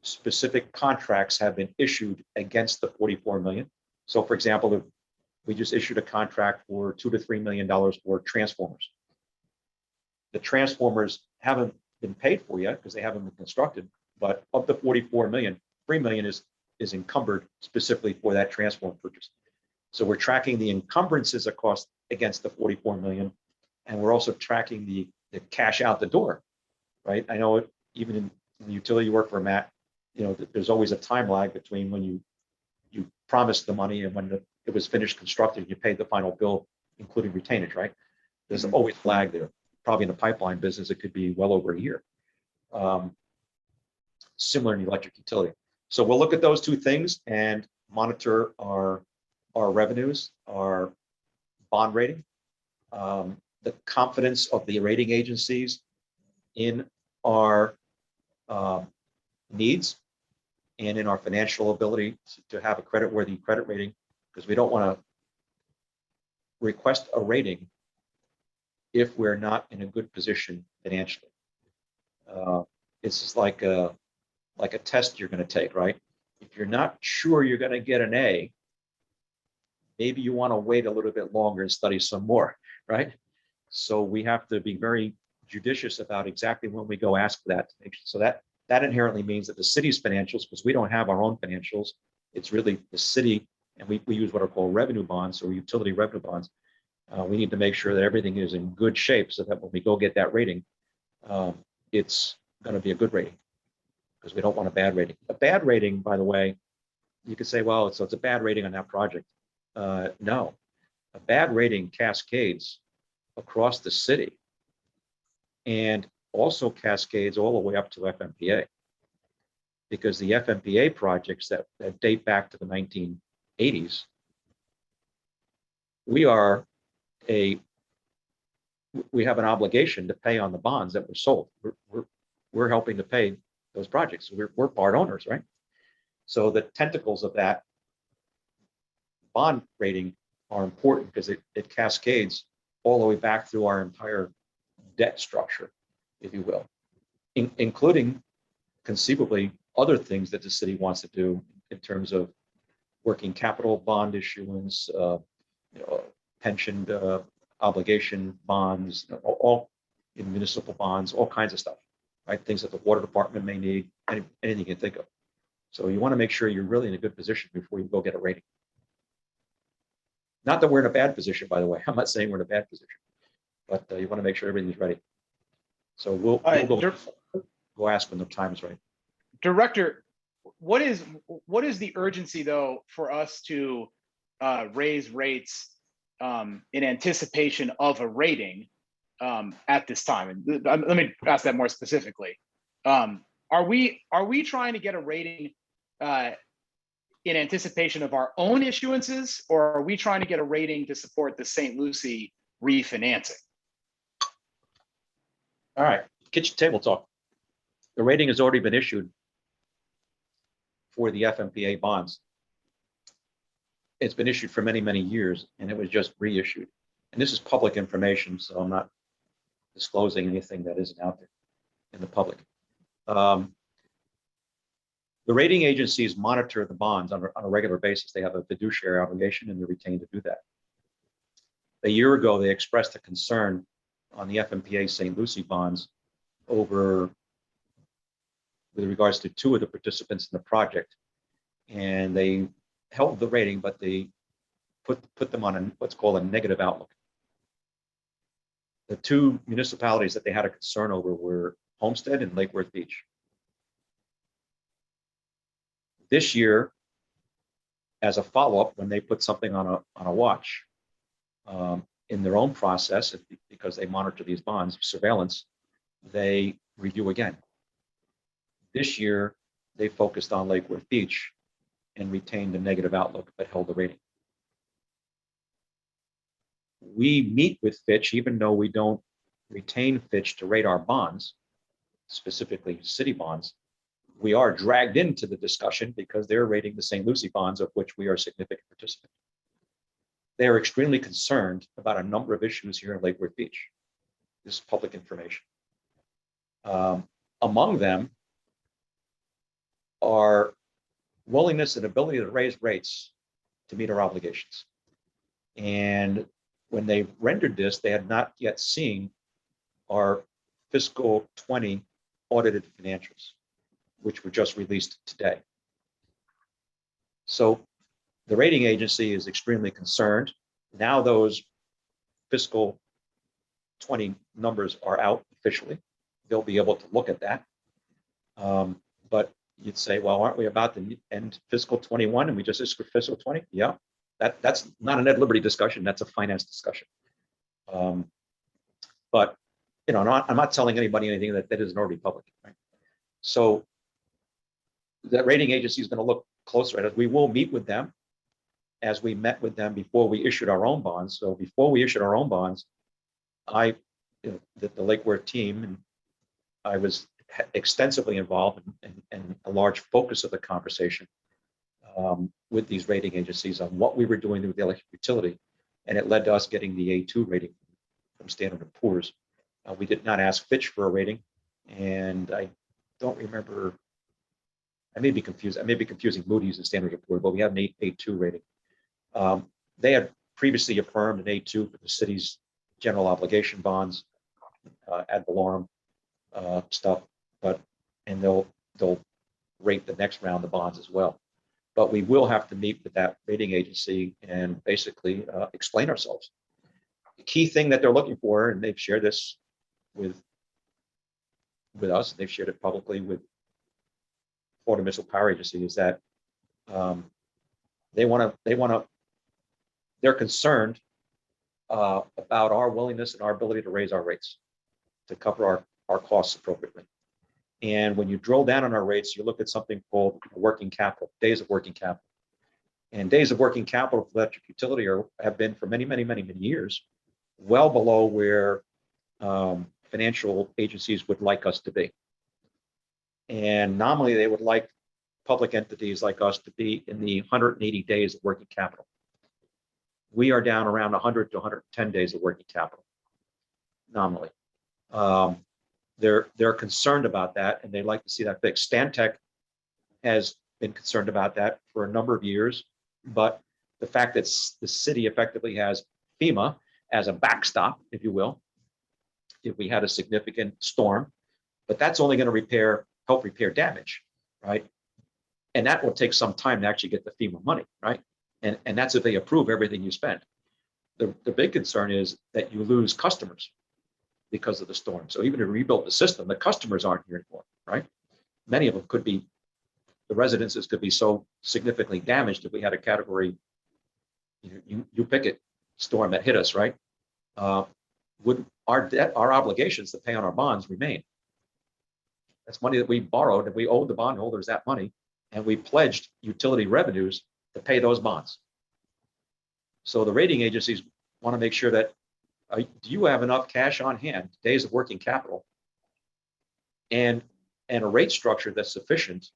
specific contracts have been issued against the $44 million. So for example, we just issued a contract for $2 to $3 million for transformers. The transformers haven't been paid for yet because they haven't been constructed, but of the $44 million, $3 million is encumbered specifically for that transformer purchase. So we're tracking the encumbrances against the $44 million, and we're also tracking the cash out the door, right? I know even in the utility you work for, Matt, there's always a time lag between when you promised the money and when it was finished constructed, you paid the final bill, including retainage, right? There's always a lag there. Probably in the pipeline business, it could be well over a year. Similar in the electric utility. So we'll look at those two things and monitor our revenues, our bond rating, the confidence of the rating agencies in our needs and in our financial ability to have a credit-worthy credit rating, because we don't want to request a rating if we're not in a good position financially. It's just like a test you're going to take, right? If you're not sure you're going to get an A, maybe you want to wait a little bit longer and study some more, right? So we have to be very judicious about exactly when we go ask for that. So that inherently means that the city's financials, because we don't have our own financials, it's really the city, and we use what are called revenue bonds or utility revenue bonds. We need to make sure that everything is in good shape so that when we go get that rating, it's going to be a good rating, because we don't want a bad rating. A bad rating, by the way, you could say, well, so it's a bad rating on that project. No, a bad rating cascades across the city, and also cascades all the way up to FMPA. Because the FMPA projects that date back to the 1980s, we have an obligation to pay on the bonds that were sold. We're helping to pay those projects. We're part owners, right? So the tentacles of that bond rating are important because it cascades all the way back through our entire debt structure, if you will, including conceivably other things that the city wants to do in terms of working capital bond issuance, pension obligation bonds, all in municipal bonds, all kinds of stuff, right? Things that the water department may need, anything you can think of. So you want to make sure you're really in a good position before you go get a rating. Not that we're in a bad position, by the way. I'm not saying we're in a bad position, but you want to make sure everything's ready. So we'll go ask when the time is right. Director, what is the urgency though for us to raise rates in anticipation of a rating at this time? And let me ask that more specifically. Are we trying to get a rating in anticipation of our own issuances, or are we trying to get a rating to support the St. Lucie refinancing? All right, kitchen table talk. The rating has already been issued for the FMPA bonds. It's been issued for many, many years, and it was just reissued. And this is public information, so I'm not disclosing anything that isn't out there in the public. The rating agencies monitor the bonds on a regular basis. They have a fiduciary obligation, and they're retained to do that. A year ago, they expressed a concern on the FMPA St. Lucie bonds with regards to two of the participants in the project, and they held the rating, but they put them on what's called a negative outlook. The two municipalities that they had a concern over were Homestead and Lake Worth Beach. This year, as a follow-up, when they put something on a watch in their own process, because they monitor these bonds, surveillance, they review again. This year, they focused on Lake Worth Beach and retained a negative outlook, but held the rating. We meet with Fitch, even though we don't retain Fitch to rate our bonds, specifically city bonds. We are dragged into the discussion because they're rating the St. Lucie bonds, of which we are a significant participant. They are extremely concerned about a number of issues here in Lake Worth Beach. This is public information. Among them are willingness and ability to raise rates to meet our obligations. And when they rendered this, they had not yet seen our fiscal 20 audited financials, which were just released today. So the rating agency is extremely concerned. Now those fiscal 20 numbers are out officially. They'll be able to look at that. But you'd say, well, aren't we about to end fiscal 21 and we just issued fiscal 20? Yeah, that's not an Ed Liberty discussion. That's a finance discussion. But I'm not telling anybody anything that isn't already public, right? So that rating agency is going to look closer at it. We will meet with them as we met with them before we issued our own bonds. So before we issued our own bonds, the Lake Worth team, and I was extensively involved and a large focus of the conversation with these rating agencies on what we were doing with the electric utility. And it led to us getting the A2 rating from Standard & Poor's. We did not ask Fitch for a rating, and I don't remember, I may be confusing Moody's and Standard & Poor's, but we have an A2 rating. They had previously affirmed an A2 for the city's general obligation bonds, ad valorem stuff, and they'll rate the next round of bonds as well. But we will have to meet with that rating agency and basically explain ourselves. The key thing that they're looking for, and they've shared this with us, they've shared it publicly with Florida Municipal Power Agency, is that they're concerned about our willingness and our ability to raise our rates to cover our costs appropriately. And when you drill down on our rates, you look at something called working capital, days of working capital. And days of working capital for electric utility have been for many, many, many, many years, well below where financial agencies would like us to be. And nominally, they would like public entities like us to be in the 180 days of working capital. We are down around 100 to 110 days of working capital, nominally. They're concerned about that, and they'd like to see that fixed. Stantec has been concerned about that for a number of years, but the fact that the city effectively has FEMA as a backstop, if you will, if we had a significant storm, but that's only going to help repair damage, right? And that will take some time to actually get the FEMA money, right? And that's if they approve everything you spend. The big concern is that you lose customers because of the storm. So even to rebuild the system, the customers aren't here anymore, right? Many of them could be, the residences could be so significantly damaged if we had a category, you pick it, storm that hit us, right? Would our debt, our obligations to pay on our bonds remain? That's money that we borrowed, and we owed the bondholders that money, and we pledged utility revenues to pay those bonds. So the rating agencies want to make sure that do you have enough cash on hand, days of working capital, and a rate structure that's sufficient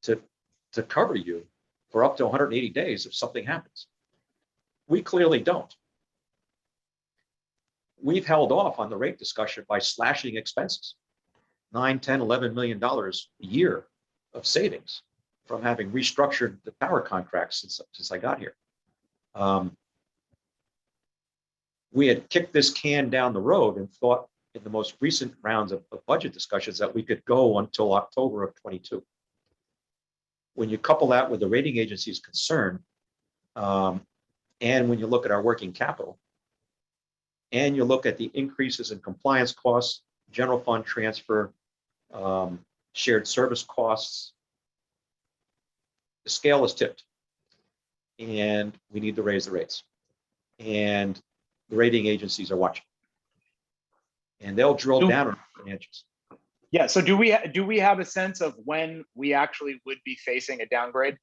to cover you for up to 180 days if something happens? We clearly don't. We've held off on the rate discussion by slashing expenses, $9, $10, $11 million a year of savings from having restructured the power contracts since I got here. We had kicked this can down the road and thought in the most recent rounds of budget discussions that we could go until October of 22. When you couple that with the rating agency's concern, and when you look at our working capital, and you look at the increases in compliance costs, general fund transfer, shared service costs, the scale is tipped, and we need to raise the rates. And the rating agencies are watching, and they'll drill down on financials. Yeah. So do we have a sense of when we actually would be facing a downgrade?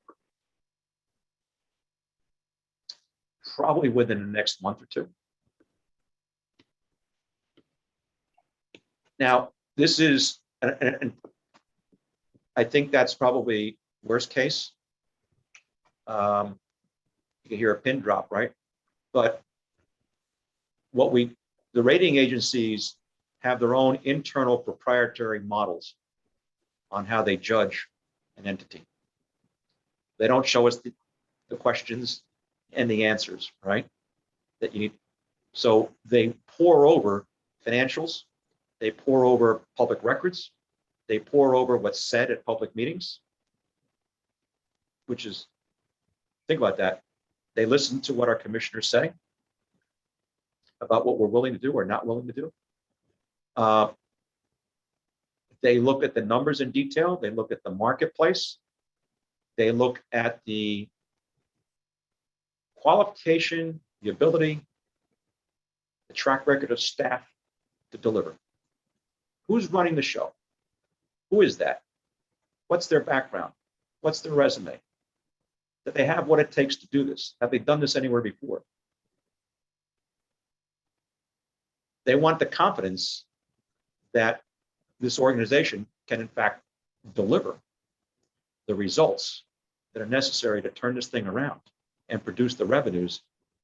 Probably within the next month or two. Now, this is, and I think that's probably worst case. You can hear a pin drop, right? But the rating agencies have their own internal proprietary models on how they judge an entity. They don't show us the questions and the answers, right? That you need. So they pour over financials, they pour over public records, they pour over what's said at public meetings, which is, think about that. They listen to what our commissioners say about what we're willing to do or not willing to do. They look at the numbers in detail. They look at the marketplace. They look at the qualification, the ability, the track record of staff to deliver. Who's running the show? Who is that? What's their background? What's their resume? Do they have what it takes to do this? Have they done this anywhere before? They want the confidence that this organization can, in fact, deliver the results that are necessary to turn this thing around and produce the revenues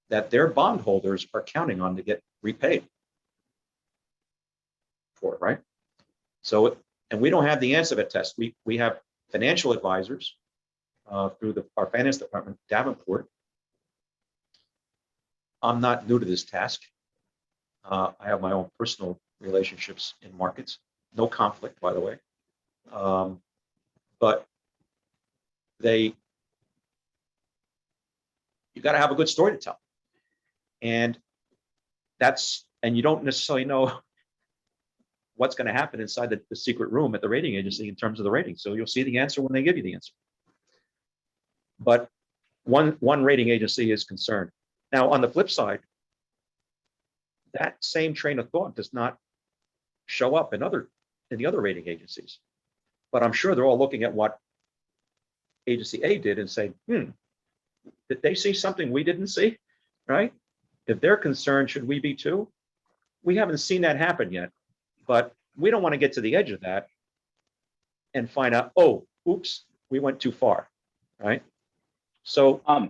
that their bondholders are counting on to get repaid for, right? So, and we don't have the answer to that test. We have financial advisors through our finance department, Davenport. I'm not new to this task. I have my own personal relationships in markets. No conflict, by the way. But you got to have a good story to tell. And you don't necessarily know what's going to happen inside the secret room at the rating agency in terms of the rating. So you'll see the answer when they give you the answer. But one rating agency is concerned. Now, on the flip side, that same train of thought does not show up in the other rating agencies. But I'm sure they're all looking at what agency A did and say, did they see something we didn't see, right? If they're concerned, should we be too? We haven't seen that happen yet, but we don't want to get to the edge of that and find out, oh, oops, we went too far, right? So I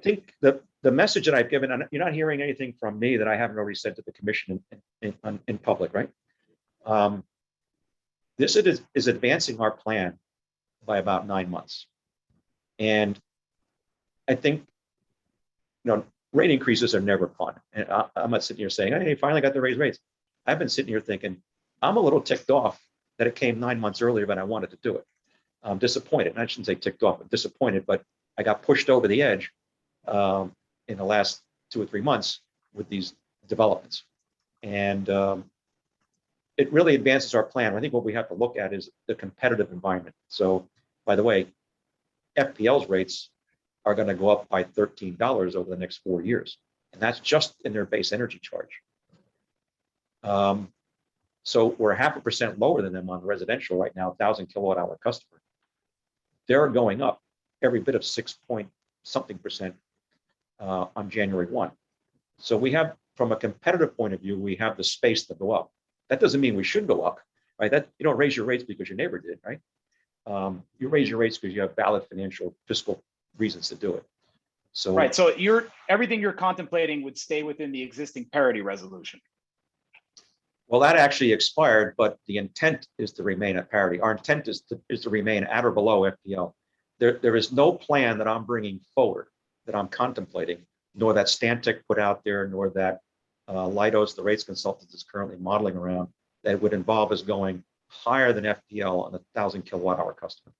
think the message that I've given, and you're not hearing anything from me that I haven't already said to the commission in public, right? This is advancing our plan by about 9 months. And I think, rate increases are never fun. And I'm not sitting here saying, hey, finally got to raise rates. I've been sitting here thinking, I'm a little ticked off that it came 9 months earlier than I wanted to do it. I'm disappointed. And I shouldn't say ticked off, but disappointed, but I got pushed over the edge in the last 2 or 3 months with these developments. And it really advances our plan. I think what we have to look at is the competitive environment. So, by the way, FPL's rates are going to go up by $13 over the next 4 years. And that's just in their base energy charge. So we're 0.5% lower than them on residential right now, 1,000 kilowatt hour customer. They're going up every bit of 6 point something percent on January 1. So we have, from a competitive point of view, we have the space to go up. That doesn't mean we should go up, right? That you don't raise your rates because your neighbor did, right? You raise your rates because you have valid financial, fiscal reasons to do it. So right. So everything you're contemplating would stay within the existing parity resolution. Well, that actually expired, but the intent is to remain at parity. Our intent is to remain at or below FPL. There is no plan that I'm bringing forward that I'm contemplating, nor that Stantec put out there, nor that Leidos, the rates consultant, is currently modeling around, that would involve us going higher than FPL on a 1,000 kilowatt hour customer.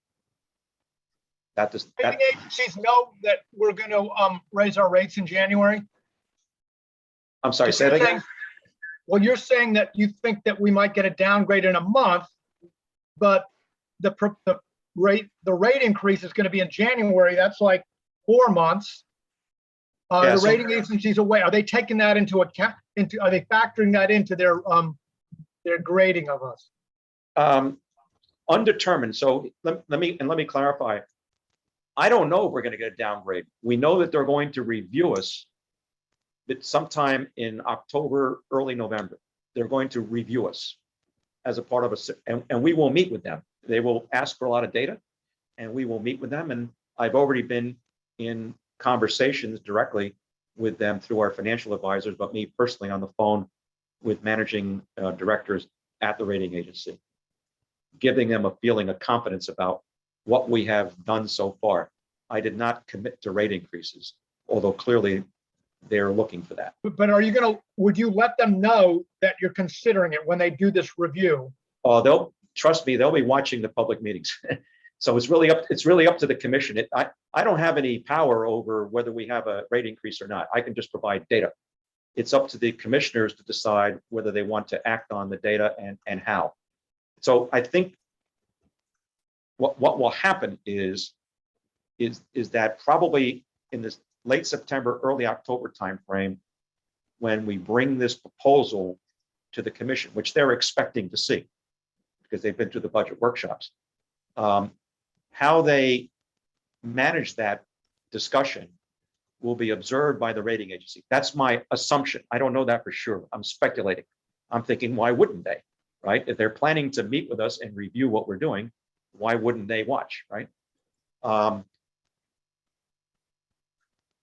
Rating agencies know that we're going to raise our rates in January. I'm sorry, say that again. Well, you're saying that you think that we might get a downgrade in a month, but the rate increase is going to be in January. That's like 4 months. Yeah, the rating agencies away. Are they taking that into account? Are they factoring that into their grading of us? Undetermined. So let me clarify. I don't know if we're going to get a downgrade. We know that they're going to review us, but sometime in October, early November, they're going to review us as a part of and we will meet with them. They will ask for a lot of data, and we will meet with them. And I've already been in conversations directly with them through our financial advisors, but me personally on the phone with managing directors at the rating agency, giving them a feeling of confidence about what we have done so far. I did not commit to rate increases, although clearly they're looking for that. But are you would you let them know that you're considering it when they do this review? Oh, they'll trust me, they'll be watching the public meetings. So it's really up to the commission. I don't have any power over whether we have a rate increase or not. I can just provide data. It's up to the commissioners to decide whether they want to act on the data and how. So I think what will happen is that probably in this late September, early October timeframe, when we bring this proposal to the commission, which they're expecting to see because they've been through the budget workshops, how they manage that discussion will be observed by the rating agency. That's my assumption. I don't know that for sure. I'm speculating. I'm thinking, why wouldn't they, right? If they're planning to meet with us and review what we're doing, why wouldn't they watch, right?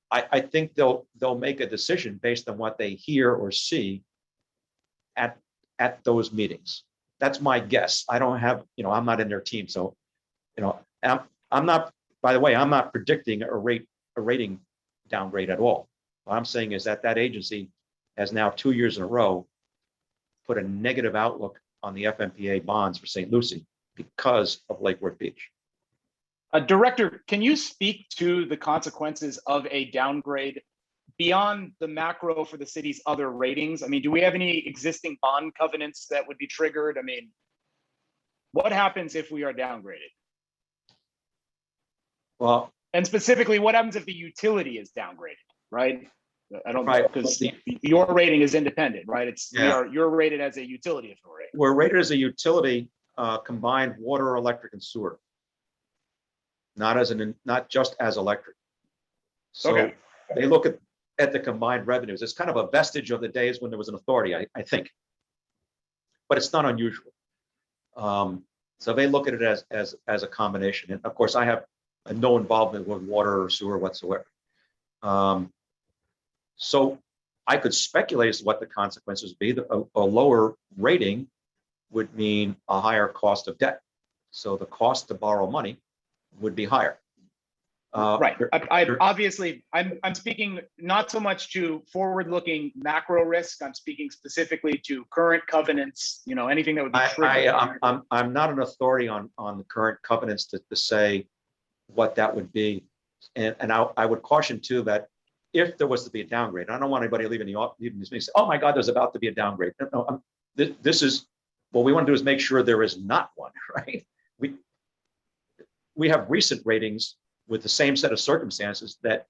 I think they'll make a decision based on what they hear or see at those meetings. That's my guess. I don't have, I'm not in their team, so, I'm not. By the way, I'm not predicting a rating downgrade at all. What I'm saying is that agency has now 2 years in a row put a negative outlook on the FMPA bonds for St. Lucie because of Lake Worth Beach. Director, can you speak to the consequences of a downgrade beyond the macro for the city's other ratings? I mean, do we have any existing bond covenants that would be triggered? I mean, what happens if we are downgraded? Well, and specifically, what happens if the utility is downgraded, right? I don't, Right. because your rating is independent, right? Yeah. You're rated as a utility authority. We're rated as a utility, combined water, electric, and sewer. Not just as electric. So Okay. they look at the combined revenues. It's kind of a vestige of the days when there was an authority, I think. But it's not unusual. So they look at it as a combination. And of course, I have no involvement with water or sewer whatsoever. So I could speculate as to what the consequences would be. A lower rating would mean a higher cost of debt. So the cost to borrow money would be higher. Right. I'm speaking not so much to forward-looking macro risk. I'm speaking specifically to current covenants. Anything that would be triggered. I'm not an authority on the current covenants to say what that would be, and I would caution too that if there was to be a downgrade, I don't want anybody leaving this meeting say, "Oh my God, there's about to be a downgrade." No, this is what we want to do is make sure there is not one. Right? We have recent ratings with the same set of circumstances that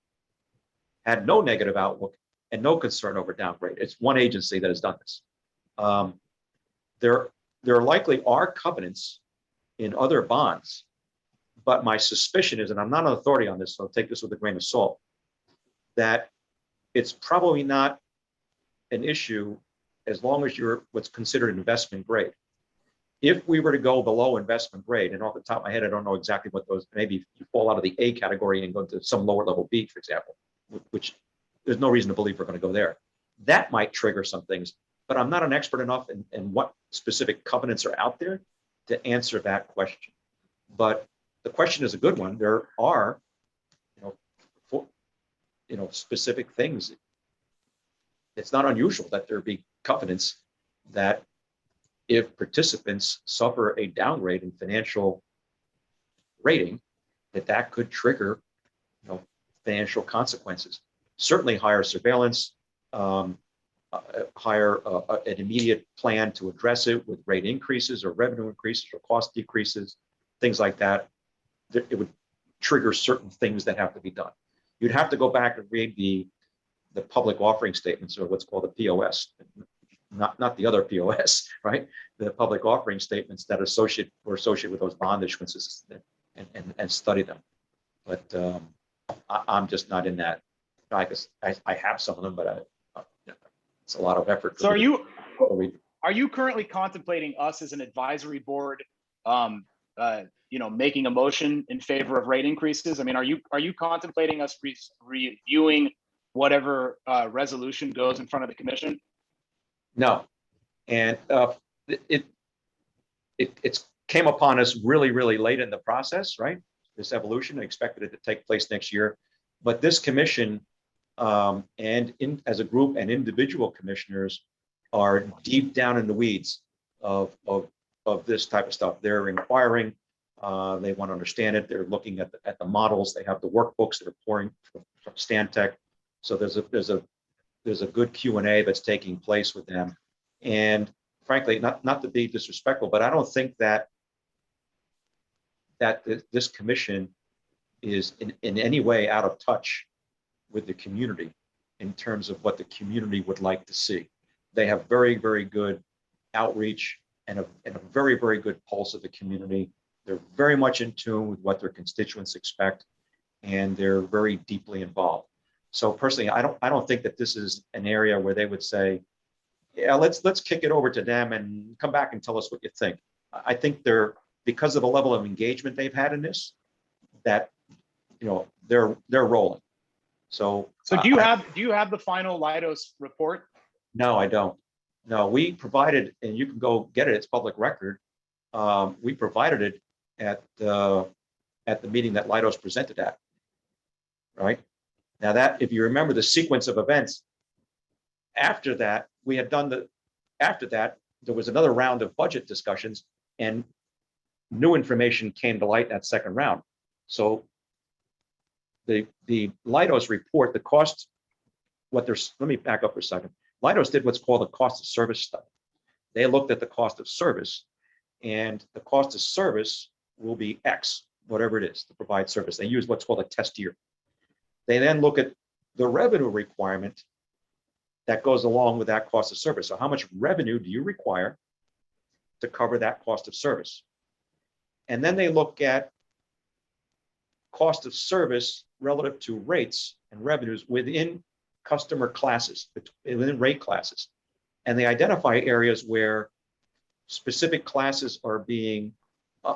had no negative outlook and no concern over downgrade. It's one agency that has done this. There likely are covenants in other bonds, but my suspicion is, and I'm not an authority on this, so I'll take this with a grain of salt, that it's probably not an issue as long as you're what's considered investment grade. If we were to go below investment grade, and off the top of my head, I don't know exactly what those, maybe you fall out of the A category and go to some lower level B, for example, which there's no reason to believe we're going to go there. That might trigger some things, but I'm not an expert enough in what specific covenants are out there to answer that question. But the question is a good one. There are, specific things. It's not unusual that there be covenants that if participants suffer a downgrade in financial rating, that could trigger, financial consequences. Certainly higher surveillance, higher an immediate plan to address it with rate increases or revenue increases or cost decreases, things like that. It would trigger certain things that have to be done. You'd have to go back and read the public offering statements, or what's called the POS. Not the other POS, right? The public offering statements that were associated with those bond issuances and study them. But I'm just not in that. I guess I have some of them, but it's a lot of effort. So are you currently contemplating us as an advisory board, making a motion in favor of rate increases? I mean, are you contemplating us reviewing whatever resolution goes in front of the commission? No, and it came upon us really, really late in the process, right? This evolution, I expected it to take place next year, but this commission as a group and individual commissioners are deep down in the weeds of this type of stuff. They're inquiring, they want to understand it. They're looking at the models. They have the workbooks that are pouring from Stantec. So there's a good Q&A that's taking place with them. And frankly, not to be disrespectful, but I don't think that this commission is in any way out of touch with the community in terms of what the community would like to see. They have very, very good outreach and a very, very good pulse of the community. They're very much in tune with what their constituents expect, and they're very deeply involved. So personally, I don't think that this is an area where they would say, yeah, let's kick it over to them and come back and tell us what you think. I think because of the level of engagement they've had in this, that they're rolling. So do you have the final Leidos report? No, I don't. No, we provided, and you can go get it. It's public record. We provided it at the meeting that Leidos presented at. Right. Now that, if you remember the sequence of events, after that, there was another round of budget discussions and new information came to light in that second round. So the Leidos report, the cost, let me back up for a second. Leidos did what's called a cost of service study. They looked at the cost of service, and the cost of service will be X, whatever it is to provide service. They use what's called a test year. They then look at the revenue requirement that goes along with that cost of service. So how much revenue do you require to cover that cost of service? And then they look at cost of service relative to rates and revenues within customer classes, within rate classes. And they identify areas where specific classes are being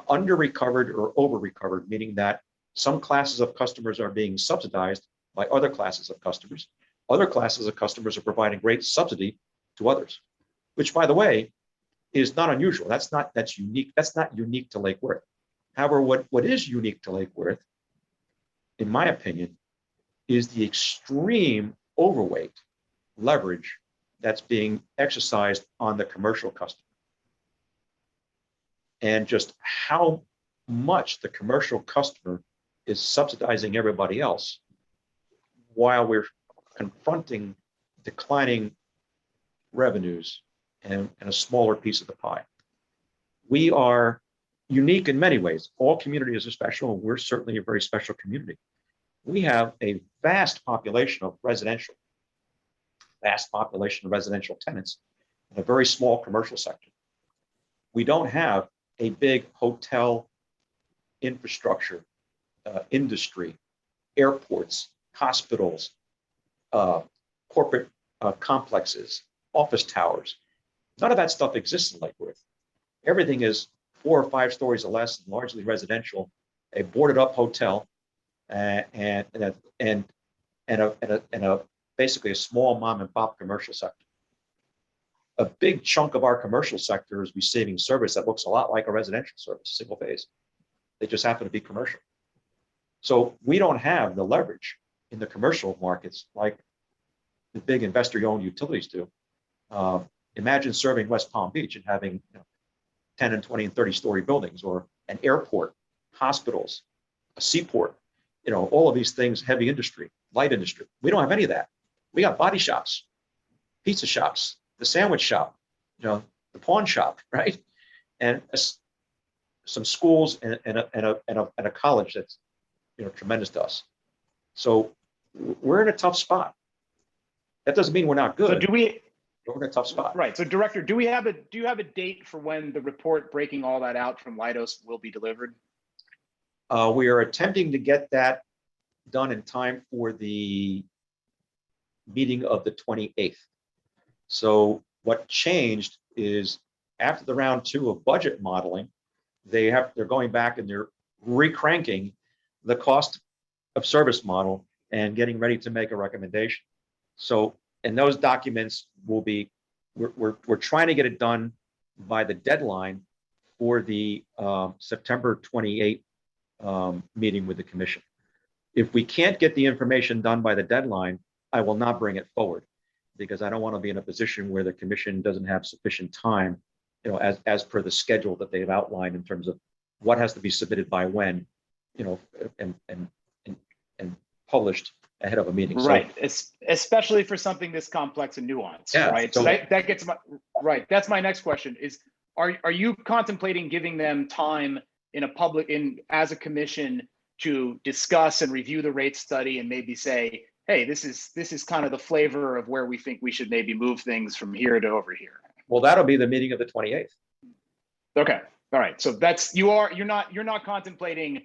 under-recovered or over-recovered, meaning that some classes of customers are being subsidized by other classes of customers. Other classes of customers are providing great subsidy to others, which, by the way, is not unusual. That's not unique to Lake Worth. However, what is unique to Lake Worth, in my opinion, is the extreme overweight leverage that's being exercised on the commercial customer. And just how much the commercial customer is subsidizing everybody else while we're confronting declining revenues and a smaller piece of the pie. We are unique in many ways. All communities are special, and we're certainly a very special community. We have a vast population of residential tenants and a very small commercial sector. We don't have a big hotel infrastructure, industry, airports, hospitals, corporate complexes, office towers. None of that stuff exists in Lake Worth. Everything is 4 or 5 stories or less, largely residential, a boarded up hotel, and basically a small mom and pop commercial sector. A big chunk of our commercial sector is receiving service that looks a lot like a residential service, single phase. They just happen to be commercial. So we don't have the leverage in the commercial markets like the big investor-owned utilities do. Imagine serving West Palm Beach and having 10 and 20 and 30-story buildings, or an airport, hospitals, a seaport, all of these things, heavy industry, light industry. We don't have any of that. We got body shops, pizza shops, the sandwich shop, the pawn shop, right? And some schools and a college that's tremendous to us. So we're in a tough spot. That doesn't mean we're not good. So we're in a tough spot. Right. So Director, do you have a date for when the report breaking all that out from Leidos will be delivered? We are attempting to get that done in time for the meeting of the 28th. So what changed is after the round 2 of budget modeling, they're going back and they're recranking the cost of service model and getting ready to make a recommendation. So, and those documents will be, we're trying to get it done by the deadline for the September 28 meeting with the commission. If we can't get the information done by the deadline, I will not bring it forward, because I don't want to be in a position where the commission doesn't have sufficient time, as per the schedule that they've outlined in terms of what has to be submitted by when, and published ahead of a meeting. Right. So, especially for something this complex and nuanced, yeah, right? So that gets right. That's my next question is, are you contemplating giving them time as a commission to discuss and review the rate study and maybe say, hey, this is kind of the flavor of where we think we should maybe move things from here to over here? Well, that'll be the meeting of the 28th. Okay. All right. So you're not contemplating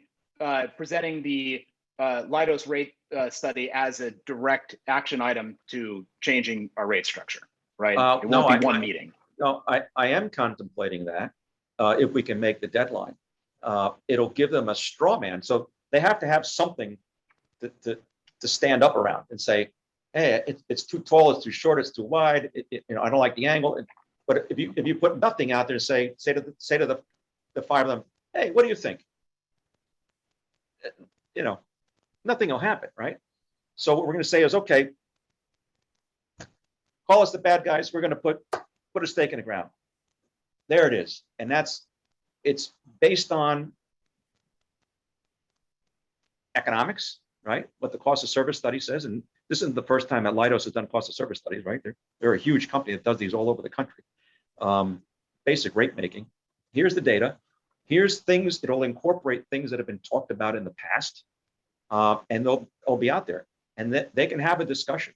presenting the Leidos rate study as a direct action item to changing our rate structure, right? It won't be one meeting. No, I am contemplating that if we can make the deadline. It'll give them a straw man. So they have to have something to stand up around and say, hey, it's too tall, it's too short, it's too wide. I don't like the angle. But if you put nothing out there and say to the 5 of them, hey, what do you think? Nothing will happen, right? So what we're going to say is, okay, call us the bad guys. We're going to put a stake in the ground. There it is, and it's based on economics, right? What the cost of service study says, and this isn't the first time that Leidos has done cost of service studies, right? They're a huge company that does these all over the country. Basic rate making. Here's the data. Here's things. It'll incorporate things that have been talked about in the past, and they'll be out there. and that they can have a discussion.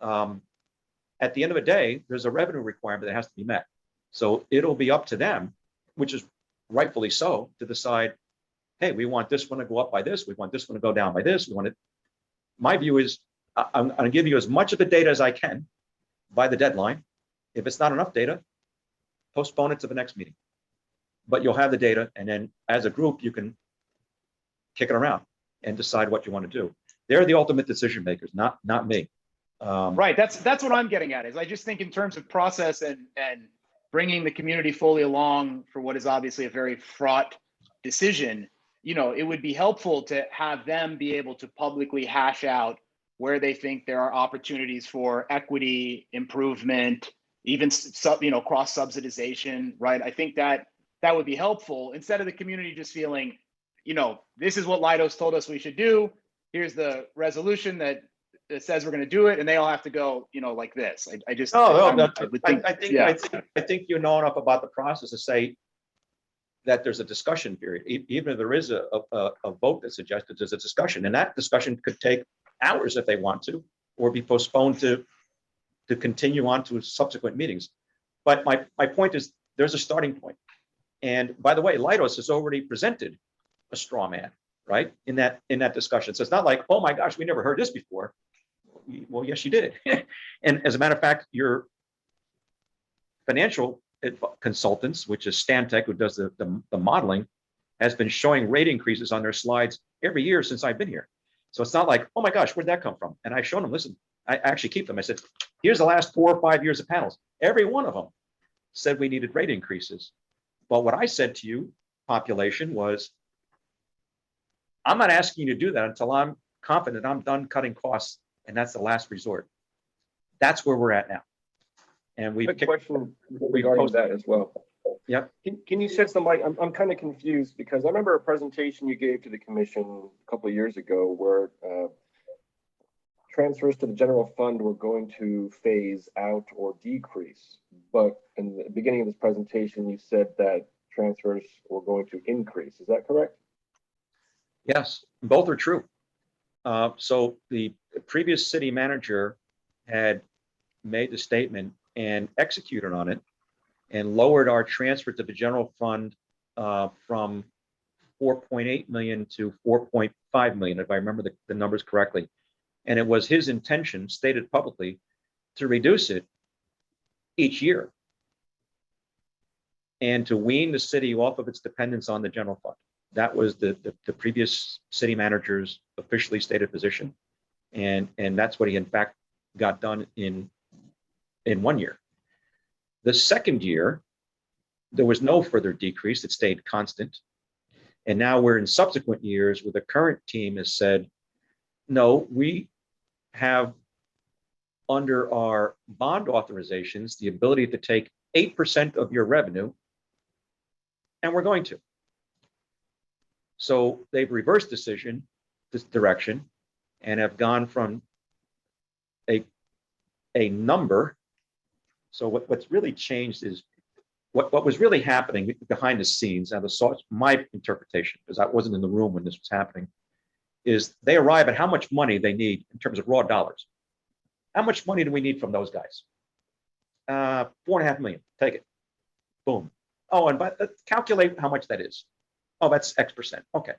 At the end of the day, there's a revenue requirement that has to be met. So it'll be up to them, which is rightfully so, to decide, hey, we want this one to go up by this, we want this one to go down by this, we want it. My view is I'm going to give you as much of the data as I can by the deadline. If it's not enough data, postpone it to the next meeting. But you'll have the data, and then as a group, you can kick it around and decide what you want to do. They're the ultimate decision makers, not me. Right. That's what I'm getting at. Is I just think in terms of process and bringing the community fully along for what is obviously a very fraught decision. You know, it would be helpful to have them be able to publicly hash out where they think there are opportunities for equity improvement, even cross subsidization. Right. I think that would be helpful, instead of the community just feeling, this is what Leidos told us we should do. Here's the resolution that says we're going to do it, and they all have to go, like this. I think you know enough about the process to say that there's a discussion period. Even if there is a vote that's suggested, there's a discussion, and that discussion could take hours if they want to, or be postponed to continue on to subsequent meetings. But my point is, there's a starting point. And by the way, Leidos has already presented a straw man, right, in that discussion. So it's not like, oh my gosh, we never heard this before. Well, yes, you did. And as a matter of fact, your financial consultants, which is Stantec, who does the modeling, has been showing rate increases on their slides every year since I've been here. So it's not like, oh my gosh, where'd that come from? And I've shown them, listen, I actually keep them. I said, here's the last 4 or 5 years of panels. Every one of them said we needed rate increases. But what I said to you, population, was, I'm not asking you to do that until I'm confident I'm done cutting costs, and that's the last resort. That's where we're at now. And we have a question regarding that as well. Yeah. Can you shed some light? I'm kind of confused, because I remember a presentation you gave to the commission a couple of years ago where transfers to the general fund were going to phase out or decrease. But in the beginning of this presentation, you said that transfers were going to increase. Is that correct? Yes, both are true. So the previous city manager had made the statement and executed on it, and lowered our transfer to the general fund from 4.8 million to 4.5 million, if I remember the numbers correctly. And it was his intention, stated publicly, to reduce it each year and to wean the city off of its dependence on the general fund. That was the previous city manager's officially stated position. And that's what he in fact got done in 1 year. The second year, there was no further decrease. It stayed constant. And now we're in subsequent years where the current team has said, no, we have under our bond authorizations the ability to take 8% of your revenue, and we're going to. So they've reversed this direction, and have gone from a number. So what's really changed is what was really happening behind the scenes. Now, my interpretation, because I wasn't in the room when this was happening, is they arrive at how much money they need in terms of raw dollars. How much money do we need from those guys? 4.5 million. Take it. Boom. Oh, and calculate how much that is. Oh, that's X percent. Okay.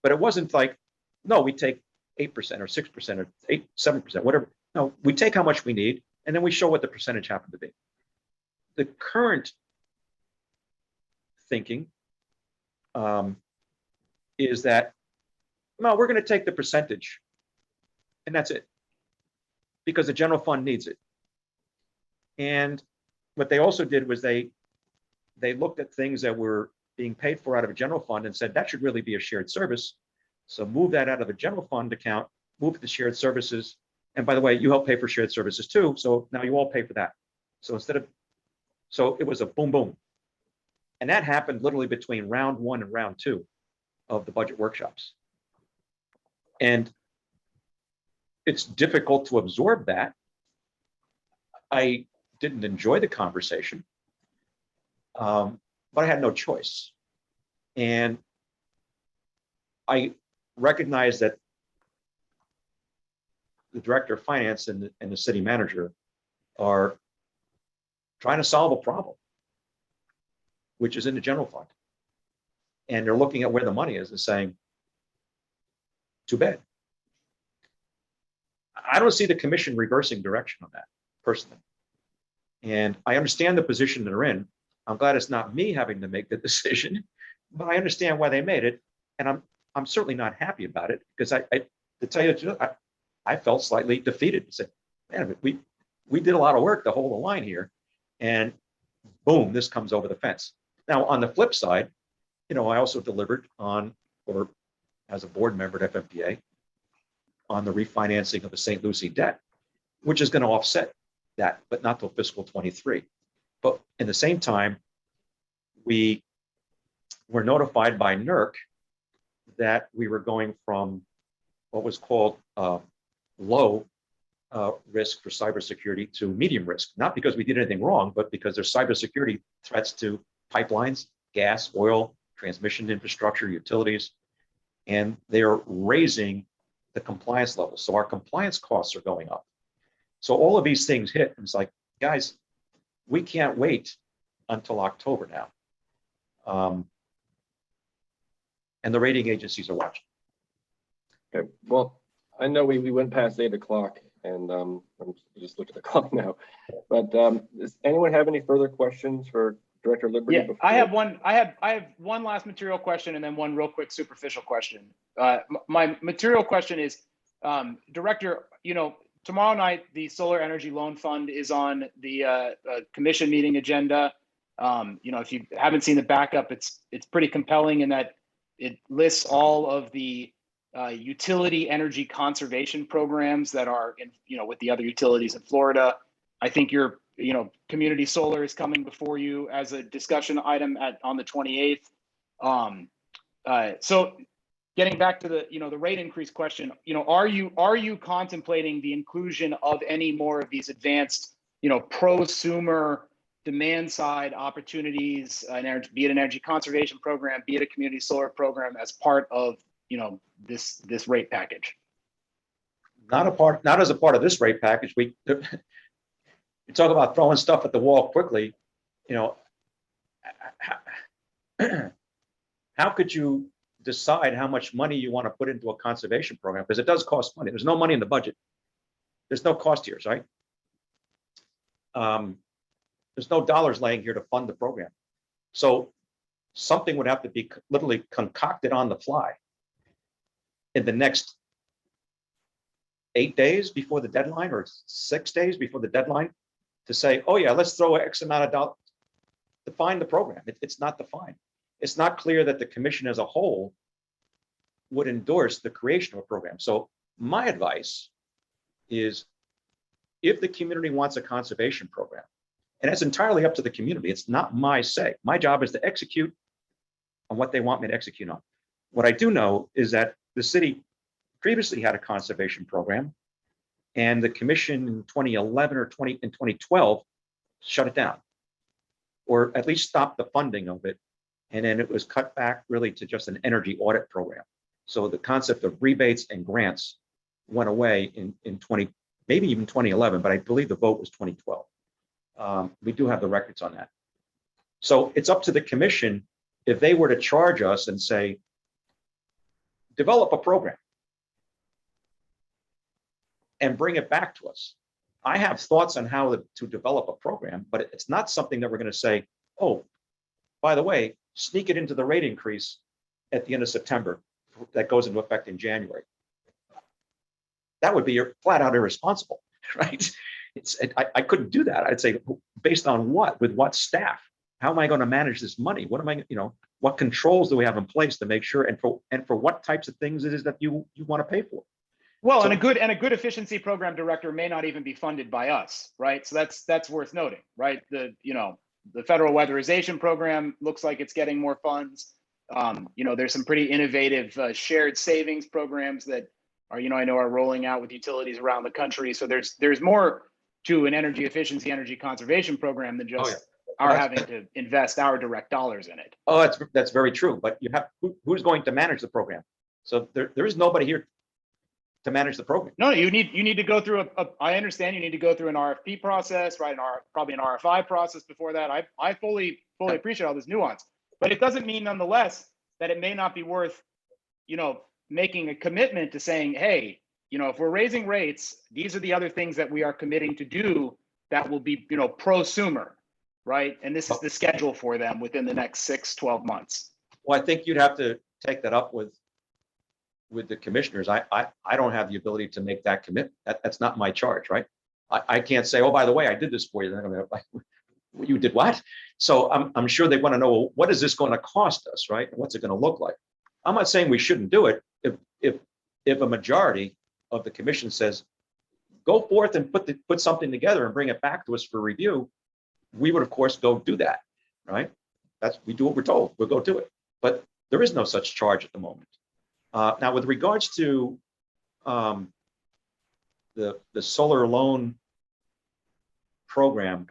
But it wasn't like, no, we take 8% or 6% or 7%, whatever. No, we take how much we need, and then we show what the percentage happened to be. The current thinking is that, no, we're going to take the percentage, and that's it, because the general fund needs it. And what they also did was they looked at things that were being paid for out of a general fund and said that should really be a shared service. So move that out of a general fund account, move it to shared services. And by the way, you help pay for shared services too. So now you all pay for that. So so it was a boom, boom. And that happened literally between round 1 and round 2 of the budget workshops. And it's difficult to absorb that. I didn't enjoy the conversation, but I had no choice. And I recognize that the director of finance and the city manager are trying to solve a problem, which is in the general fund. And they're looking at where the money is and saying, too bad. I don't see the commission reversing direction on that personally. And I understand the position they're in. I'm glad it's not me having to make the decision, but I understand why they made it. And I'm certainly not happy about it, because I to tell you the truth, I felt slightly defeated. I said, man, we did a lot of work to hold the line here, and boom, this comes over the fence. Now, on the flip side, I also delivered on, or as a board member at FMPA, on the refinancing of the St. Lucie debt, which is going to offset that, but not till fiscal 23. But in the same time, we were notified by NERC that we were going from what was called low risk for cybersecurity to medium risk, not because we did anything wrong, but because there's cybersecurity threats to pipelines, gas, oil, transmission infrastructure, utilities, and they're raising the compliance levels. So our compliance costs are going up. So all of these things hit, and it's like, guys, we can't wait until October now. And the rating agencies are watching. Okay, well, I know we went past 8 o'clock, and I'm just looking at the clock now. But does anyone have any further questions for Director Liberty? Yeah, I have one. I have one last material question, and then one real quick superficial question. My material question is, Director, tomorrow night the Solar Energy Loan Fund is on the commission meeting agenda. If you haven't seen the backup, it's pretty compelling in that it lists all of the utility energy conservation programs that are with the other utilities in Florida. I think your community solar is coming before you as a discussion item on the 28th. So getting back to the rate increase question, are you contemplating the inclusion of any more of these advanced prosumer demand side opportunities, be it an energy conservation program, be it a community solar program, as part of this rate package? Not as a part of this rate package. You talk about throwing stuff at the wall quickly. How could you decide how much money you want to put into a conservation program? Because it does cost money. There's no money in the budget. There's no cost here, right? There's no dollars laying here to fund the program. So something would have to be literally concocted on the fly in the next 8 days before the deadline, or 6 days before the deadline, to say, oh yeah, let's throw X amount of dollars. Define the program. It's not defined. It's not clear that the commission as a whole would endorse the creation of a program. So my advice is, if the community wants a conservation program, and it's entirely up to the community, it's not my say. My job is to execute on what they want me to execute on. What I do know is that the city previously had a conservation program, and the commission in 2011 or 2012 shut it down, or at least stopped the funding of it. And then it was cut back really to just an energy audit program. So the concept of rebates and grants went away in maybe even 2011, but I believe the vote was 2012. We do have the records on that. So it's up to the commission, if they were to charge us and say, develop a program and bring it back to us. I have thoughts on how to develop a program, but it's not something that we're going to say, oh, by the way, sneak it into the rate increase at the end of September that goes into effect in January. That would be flat out irresponsible, right? I couldn't do that. I'd say, based on what? With what staff? How am I going to manage this money? What am I, what controls do we have in place to make sure, and for what types of things it is that you want to pay for? Well, so, and a good efficiency program director may not even be funded by us, right? So that's worth noting, right? The federal weatherization program looks like it's getting more funds. There's some pretty innovative shared savings programs that are, I know are rolling out with utilities around the country. So there's more to an energy efficiency, energy conservation program than just our having to invest our direct dollars in it. Oh, that's very true. But you have who's going to manage the program? So there is nobody here to manage the program. No, you need to go through I understand you need to go through an RFP process, right? Probably an RFI process before that. I fully appreciate all this nuance, but it doesn't mean nonetheless that it may not be worth, making a commitment to saying, hey, if we're raising rates, these are the other things that we are committing to do that will be, prosumer, right? And this is the schedule for them within the next 6-12 months. Well, I think you'd have to take that up with the commissioners. I don't have the ability to make that commitment. That's not my charge, right? I can't say, oh, by the way, I did this for you. Then I'm like, you did what? So I'm sure they want to know, well, what is this going to cost us, right? And what's it going to look like? I'm not saying we shouldn't do it. If a majority of the commission says, go forth and put something together and bring it back to us for review, we would of course go do that, right? We do what we're told. We'll go do it. But there is no such charge at the moment. Now, with regards to the solar loan program,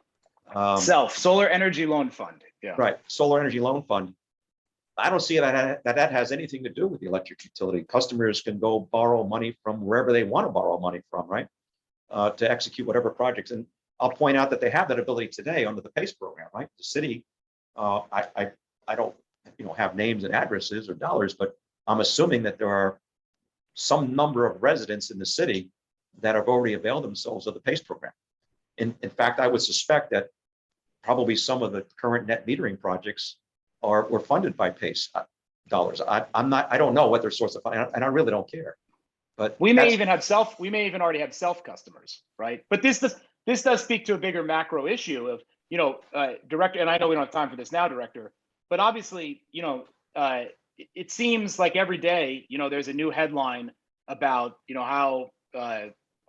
Solar Energy Loan Fund. Yeah. right, Solar Energy Loan Fund. I don't see that has anything to do with the electric utility. Customers can go borrow money from wherever they want to borrow money from, right? To execute whatever projects. And I'll point out that they have that ability today under the PACE program, right? The city, I don't have names and addresses or dollars, but I'm assuming that there are some number of residents in the city that have already availed themselves of the PACE program. In fact, I would suspect that probably some of the current net metering projects were funded by PACE dollars. I don't know what their source of funding, and I really don't care. But we may even already have self customers, right? But this does speak to a bigger macro issue of, Director, and I know we don't have time for this now, Director, but obviously, it seems like every day, there's a new headline about, how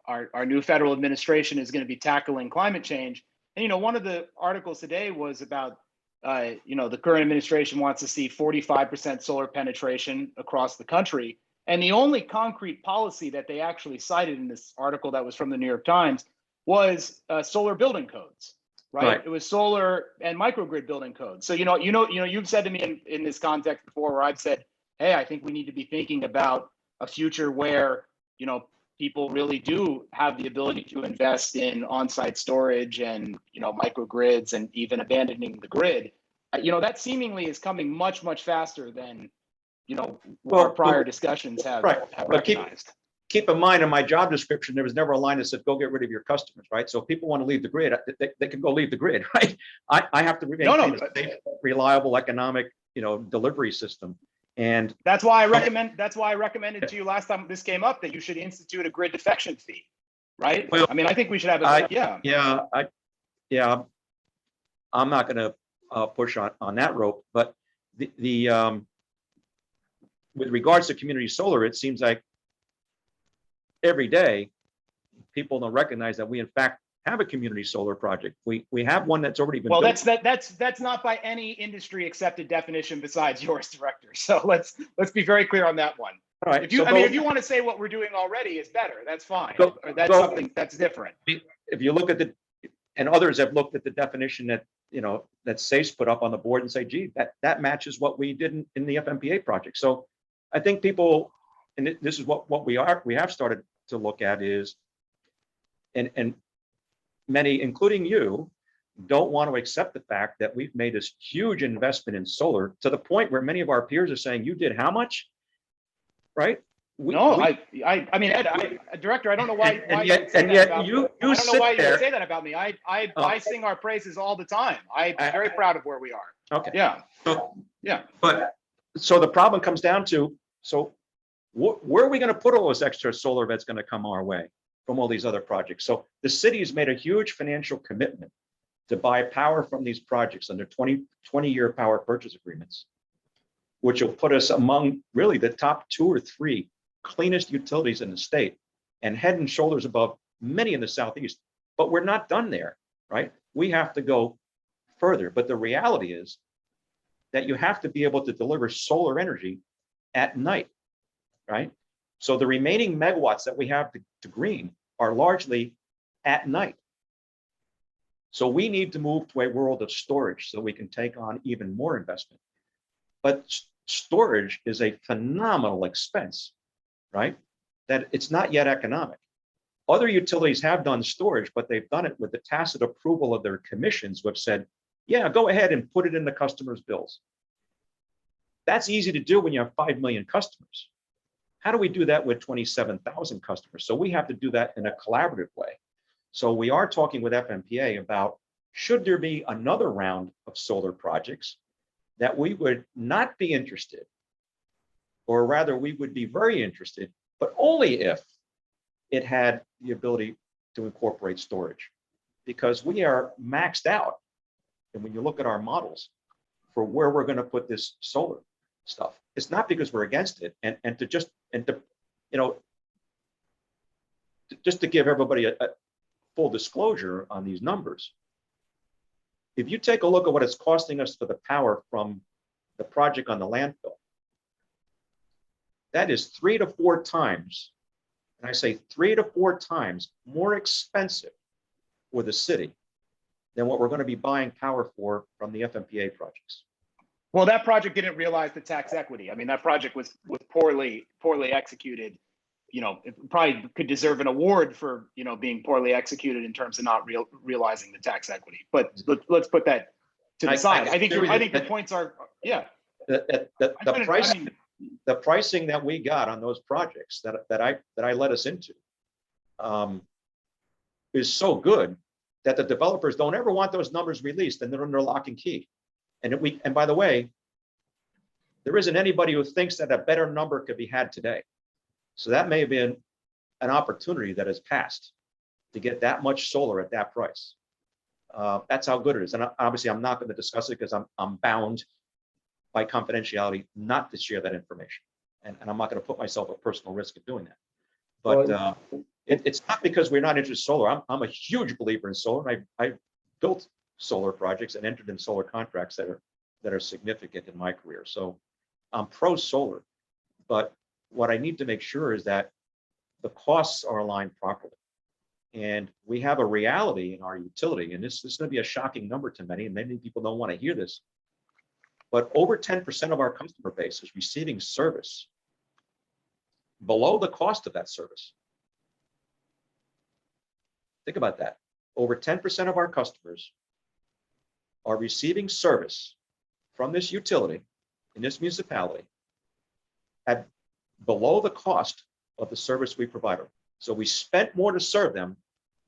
our new federal administration is going to be tackling climate change. And, one of the articles today was about, the current administration wants to see 45% solar penetration across the country. And the only concrete policy that they actually cited in this article that was from the New York Times was solar building codes, right? It was solar and microgrid building codes. So, you've said to me in this context before where I've said, hey, I think we need to be thinking about a future where, people really do have the ability to invest in on-site storage and, microgrids and even abandoning the grid. That seemingly is coming much, much faster than, our prior discussions have recognized. Keep in mind, in my job description, there was never a line that said, go get rid of your customers, right? So if people want to leave the grid, they can go leave the grid, right? I have to maintain a safe, reliable, economic, delivery system. And that's why I recommended to you last time this came up that you should institute a grid defection fee, right? Well, I mean, I think we should have I'm not going to push on that rope, but with regards to community solar, it seems like every day people don't recognize that we in fact have a community solar project. We have one that's already been built. That's not by any industry accepted definition besides yours, Director. So let's be very clear on that one. All right. If you want to say what we're doing already is better, that's fine. That's something that's different. If you look at and others have looked at the definition that that SACE put up on the board and say, gee, that matches what we did in the FMPA project. So I think people, and this is what we have started to look at is, and many, including you, don't want to accept the fact that we've made this huge investment in solar to the point where many of our peers are saying, you did how much, right? I mean, Ed, Director, I don't know why. And yet you I don't know why you would say that about me. I sing our praises all the time. I'm very proud of where we are. Okay. Yeah. Yeah. But so the problem comes down to, so where are we going to put all this extra solar that's going to come our way from all these other projects? So the city has made a huge financial commitment to buy power from these projects under 20-year power purchase agreements, which will put us among really the top 2 or 3 cleanest utilities in the state and head and shoulders above many in the Southeast. But we're not done there, right? We have to go further. But the reality is that you have to be able to deliver solar energy at night, right? So the remaining megawatts that we have to green are largely at night. So we need to move to a world of storage so we can take on even more investment. But storage is a phenomenal expense, right? that it's not yet economic. Other utilities have done storage, but they've done it with the tacit approval of their commissions, who have said, yeah, go ahead and put it in the customer's bills. That's easy to do when you have 5 million customers. How do we do that with 27,000 customers? So we have to do that in a collaborative way. So we are talking with FMPA about, should there be another round of solar projects that we would not be interested, or rather we would be very interested, but only if it had the ability to incorporate storage, because we are maxed out. And when you look at our models for where we're going to put this solar stuff, it's not because we're against it. And to just to give everybody a full disclosure on these numbers, if you take a look at what it's costing us for the power from the project on the landfill, that is 3 to 4 times, and I say 3 to 4 times more expensive for the city than what we're going to be buying power for from the FMPA projects. Well, that project didn't realize the tax equity. I mean, that project was poorly executed. It probably could deserve an award for, being poorly executed in terms of not realizing the tax equity. But let's put that to the side. I think the points are, yeah. The pricing that we got on those projects that I led us into is so good that the developers don't ever want those numbers released, and they're under lock and key. And by the way, there isn't anybody who thinks that a better number could be had today. So that may have been an opportunity that has passed to get that much solar at that price. That's how good it is. And obviously I'm not going to discuss it because I'm bound by confidentiality not to share that information. And I'm not going to put myself at personal risk of doing that. But it's not because we're not interested in solar. I'm a huge believer in solar. I built solar projects and entered in solar contracts that are significant in my career. So I'm pro solar, but what I need to make sure is that the costs are aligned properly. And we have a reality in our utility, and this is going to be a shocking number to many, and many people don't want to hear this, but over 10% of our customer base is receiving service below the cost of that service. Think about that. Over 10% of our customers are receiving service from this utility in this municipality at below the cost of the service we provide them. So we spent more to serve them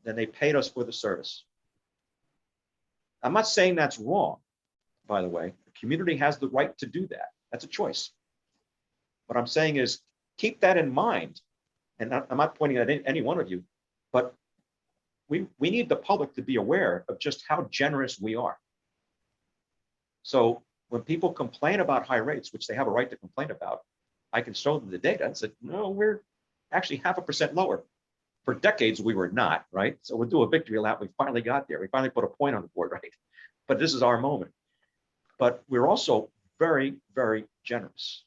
than they paid us for the service. I'm not saying that's wrong, by the way. The community has the right to do that. That's a choice. What I'm saying is keep that in mind. And I'm not pointing at any one of you, but we need the public to be aware of just how generous we are. So when people complain about high rates, which they have a right to complain about, I can show them the data and say, no, we're actually 0.5% lower. For decades, we were not, right? So we'll do a victory lap. We finally got there. We finally put a point on the board, right? But this is our moment. But we're also very, very generous.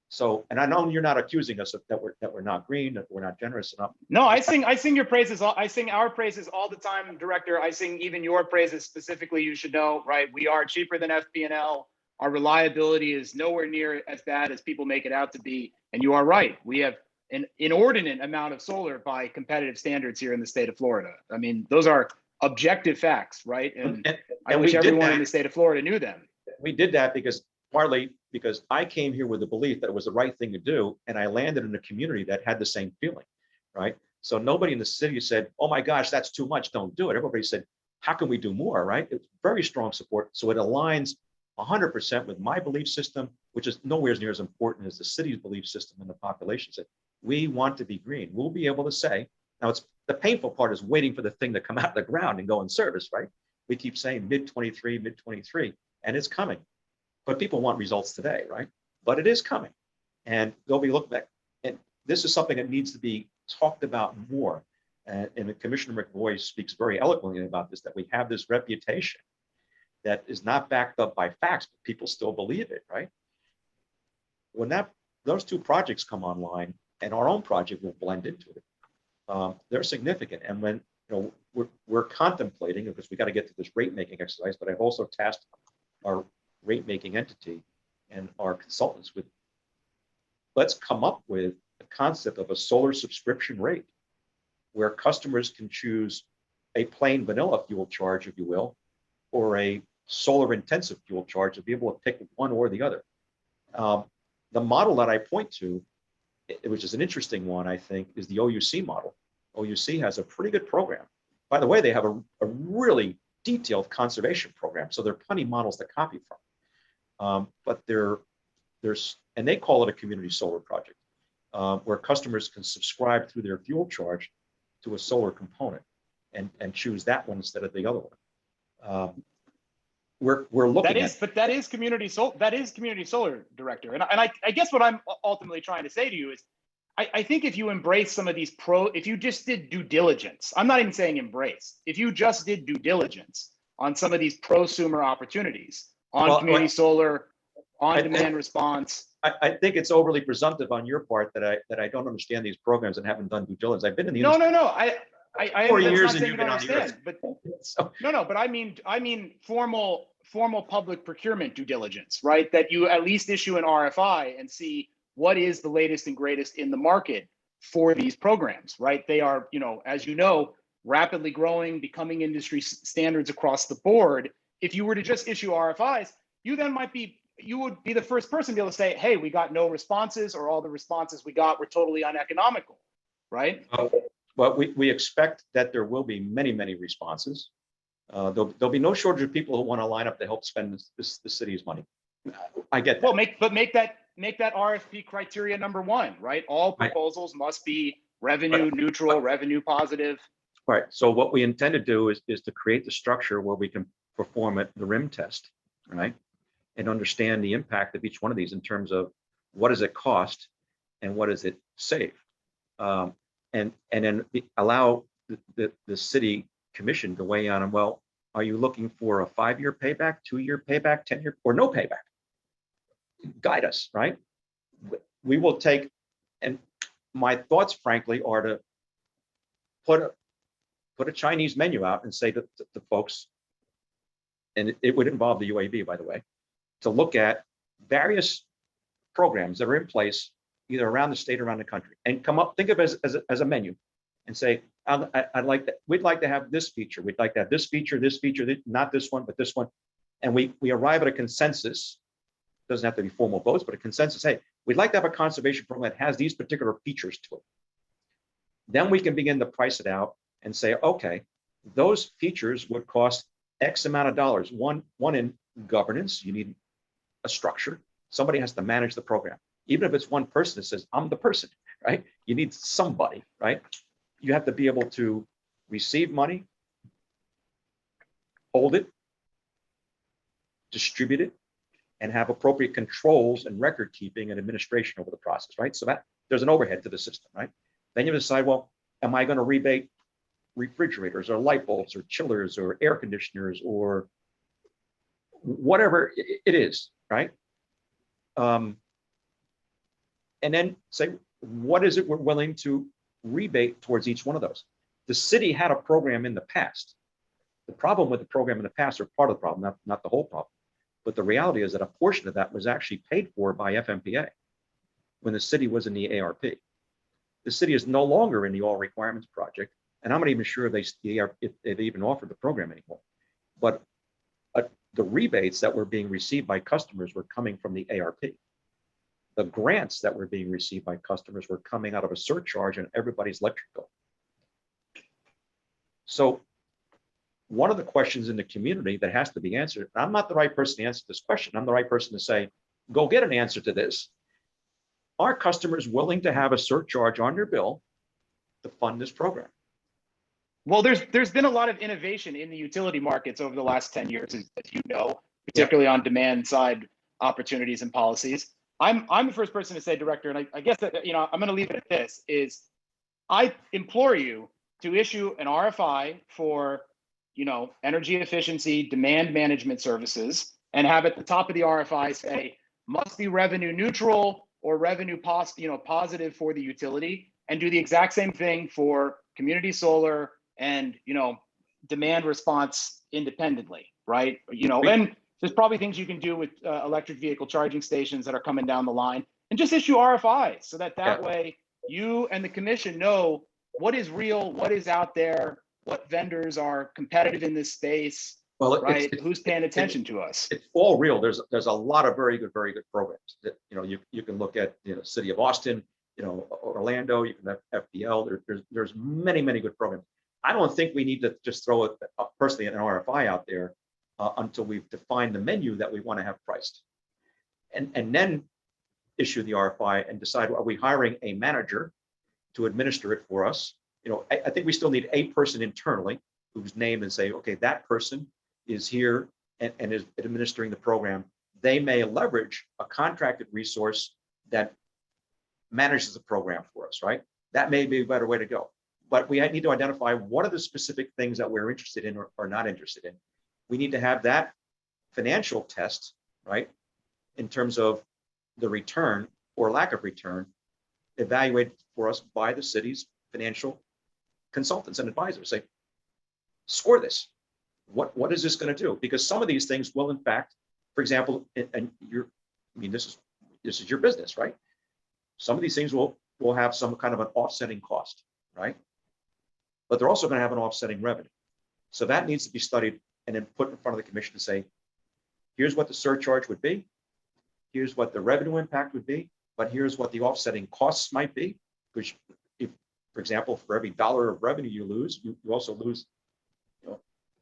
So, and I know you're not accusing us of that we're not green, that we're not generous enough. No, I sing your praises. I sing our praises all the time, Director. I sing even your praises specifically. You should know, right? We are cheaper than FP&L. Our reliability is nowhere near as bad as people make it out to be. And you are right. We have an inordinate amount of solar by competitive standards here in the state of Florida. I mean, those are objective facts, right? And I wish everyone in the state of Florida knew them. We did that partly because I came here with the belief that it was the right thing to do, and I landed in a community that had the same feeling, right? So nobody in the city said, oh my gosh, that's too much, don't do it. Everybody said, how can we do more, right? It's very strong support. So it aligns 100% with my belief system, which is nowhere near as important as the city's belief system and the population said. We want to be green. We'll be able to say, now it's the painful part is waiting for the thing to come out of the ground and go in service, right? We keep saying mid-23, and it's coming. But people want results today, right? But it is coming. And they'll be looked back. And this is something that needs to be talked about more. And Commissioner McVoy speaks very eloquently about this, that we have this reputation that is not backed up by facts, but people still believe it, right? When those two projects come online, and our own project will blend into it, they're significant. And when we're contemplating, because we got to get to this rate making exercise, but I've also tasked our rate making entity and our consultants with, let's come up with a concept of a solar subscription rate, where customers can choose a plain vanilla fuel charge, if you will, or a solar intensive fuel charge, to be able to pick one or the other. The model that I point to, which is an interesting one, I think, is the OUC model. OUC has a pretty good program. By the way, they have a really detailed conservation program, so there are plenty of models to copy from. But there's, and they call it a community solar project, where customers can subscribe through their fuel charge to a solar component and choose that one instead of the other one. We're looking but that is community solar, director. And I guess what I'm ultimately trying to say to you is, I think if you embrace some of these if you just did due diligence, I'm not even saying embrace, if you just did due diligence on some of these prosumer opportunities on community solar, on demand response. I think it's overly presumptive on your part that I don't understand these programs and haven't done due diligence. I've been in the industry. No. I 4 that's years not and you've been on the earth. but So, no, but I mean formal public procurement due diligence, right? That you at least issue an RFI and see what is the latest and greatest in the market for these programs, right? They are, as you know, rapidly growing, becoming industry standards across the board. If you were to just issue RFIs, you would be the first person to be able to say, hey, we got no responses, or all the responses we got were totally uneconomical, right? but we expect that there will be many responses. There'll be no shortage of people who want to line up to help spend the city's money. I get that. Well, make that RFP criteria number one, right? All proposals must be revenue neutral, revenue positive. All right. So what we intend to do is to create the structure where we can perform the RIM test, right? And understand the impact of each one of these in terms of what does it cost and what does it save, and then allow the city commission to weigh on. Well, are you looking for a 5-year payback, 2-year payback, 10-year, or no payback? Guide us, right? We will take, and my thoughts, frankly, are to put a Chinese menu out and say to the folks, and it would involve the UAV, by the way, to look at various programs that are in place either around the state or around the country, and come up, think of it as a menu, and say, I'd like that. We'd like to have this feature. We'd like to have this feature, not this one, but this one. And we arrive at a consensus. Doesn't have to be formal votes, but a consensus. Hey, we'd like to have a conservation program that has these particular features to it. Then we can begin to price it out and say, okay, those features would cost X amount of dollars. One in governance, you need a structure. Somebody has to manage the program. Even if it's one person that says, I'm the person, right? You need somebody, right? You have to be able to receive money, hold it, distribute it, and have appropriate controls and record keeping and administration over the process, right? So that there's an overhead to the system, right? Then you decide, well, am I going to rebate refrigerators or light bulbs or chillers or air conditioners or whatever it is, right? And then say, what is it we're willing to rebate towards each one of those? The city had a program in the past. The problem with the program in the past, or part of the problem, not the whole problem, but the reality is that a portion of that was actually paid for by FMPA when the city was in the ARP. The city is no longer in the All Requirements Project, and I'm not even sure if they've even offered the program anymore. But the rebates that were being received by customers were coming from the ARP. The grants that were being received by customers were coming out of a surcharge on everybody's electric bill. So one of the questions in the community that has to be answered, and I'm not the right person to answer this question, I'm the right person to say, go get an answer to this. Are customers willing to have a surcharge on their bill to fund this program? Well, there's been a lot of innovation in the utility markets over the last 10 years, as you know, particularly on demand side opportunities and policies. I'm the first person to say, Director, and I guess that, I'm going to leave it at this, is I implore you to issue an RFI for, energy efficiency, demand management services, and have at the top of the RFI say, must be revenue neutral or revenue positive for the utility, and do the exact same thing for community solar and, demand response independently, right? And there's probably things you can do with electric vehicle charging stations that are coming down the line, and just issue RFIs so that way you and the commission know what is real, what is out there, what vendors are competitive in this space, Well, right? Who's paying attention to us? It's all real. There's a lot of very good programs that, you can look at, City of Austin, Orlando, you can have FPL. There's many good programs. I don't think we need to just throw it personally an RFI out there until we've defined the menu that we want to have priced, and then issue the RFI and decide, are we hiring a manager to administer it for us? I think we still need a person internally whose name and say, okay, that person is here and is administering the program. They may leverage a contracted resource that manages the program for us, right? That may be a better way to go. But we need to identify what are the specific things that we're interested in or not interested in. We need to have that financial test, right, in terms of the return or lack of return, evaluated for us by the city's financial consultants and advisors. Say, score this. What is this going to do? Because some of these things will, in fact, for example, and this is your business, right? Some of these things will have some kind of an offsetting cost, right? But they're also going to have an offsetting revenue. So that needs to be studied and then put in front of the commission to say, here's what the surcharge would be. Here's what the revenue impact would be, but here's what the offsetting costs might be. Which, if, for example, for every dollar of revenue you lose, you also lose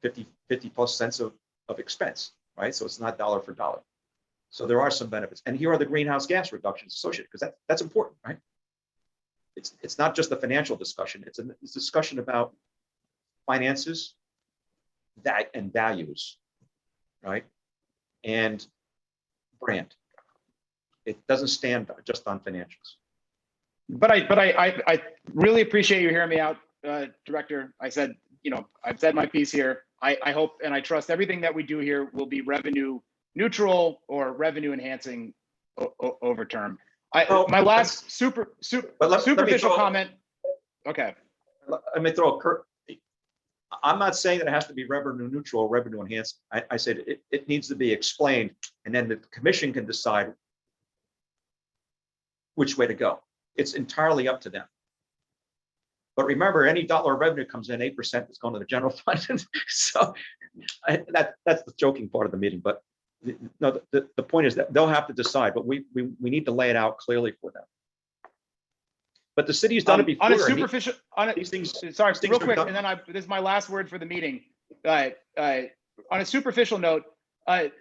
50 plus cents of expense, right? So it's not dollar for dollar. So there are some benefits. And here are the greenhouse gas reductions associated, because that's important, right? It's not just a financial discussion. It's a discussion about finances, and values, right? And brand. It doesn't stand just on financials. But I really appreciate you hearing me out, Director. I've said my piece here. I hope and I trust everything that we do here will be revenue neutral or revenue enhancing over term. My last superficial comment. Okay. Let me throw a curve. I'm not saying that it has to be revenue neutral or revenue enhancing. I said it needs to be explained, and then the commission can decide which way to go. It's entirely up to them. But remember, any dollar of revenue comes in, 8% is going to the general fund. So that's the joking part of the meeting. But no, the point is that they'll have to decide, but we need to lay it out clearly for them. But the city's done it before. On a superficial, these things. Sorry, these real things quick, and then this is my last word for the meeting. On a superficial note, do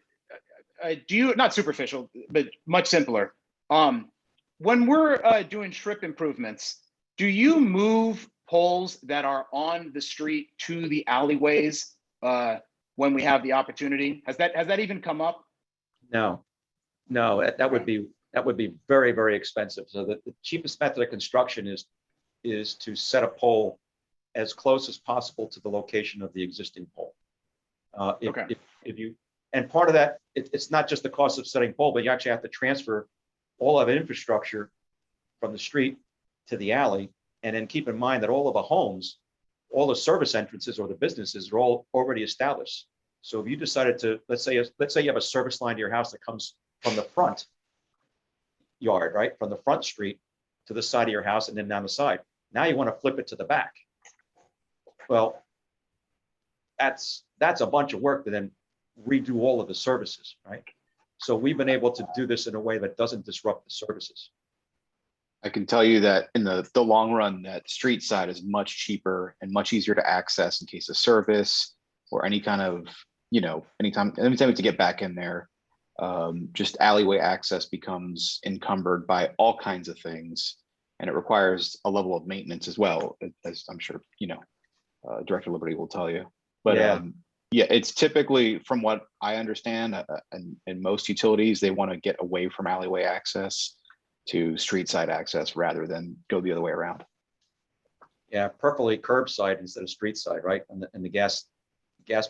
you, not superficial, but much simpler. When we're doing strip improvements, do you move poles that are on the street to the alleyways when we have the opportunity? Has that even come up? No, that would be very, very expensive. So the cheapest method of construction is to set a pole as close as possible to the location of the existing pole. If you, and part of that, it's not just the cost of setting pole, but you actually have to transfer all of infrastructure from the street to the alley. And then keep in mind that all of the homes, all the service entrances or the businesses are all already established. So if you decided to, let's say you have a service line to your house that comes from the front yard, right? From the front street to the side of your house and then down the side. Now you want to flip it to the back. Well, that's a bunch of work to then redo all of the services, right? So we've been able to do this in a way that doesn't disrupt the services. I can tell you that in the long run, that street side is much cheaper and much easier to access in case of service or any kind of, anytime to get back in there. Just alleyway access becomes encumbered by all kinds of things, and it requires a level of maintenance as well, as I'm sure, Director Liberty will tell you. But yeah, it's typically, from what I understand, in most utilities, they want to get away from alleyway access to street side access rather than go the other way around. Yeah, preferably curbside instead of street side, right? In the gas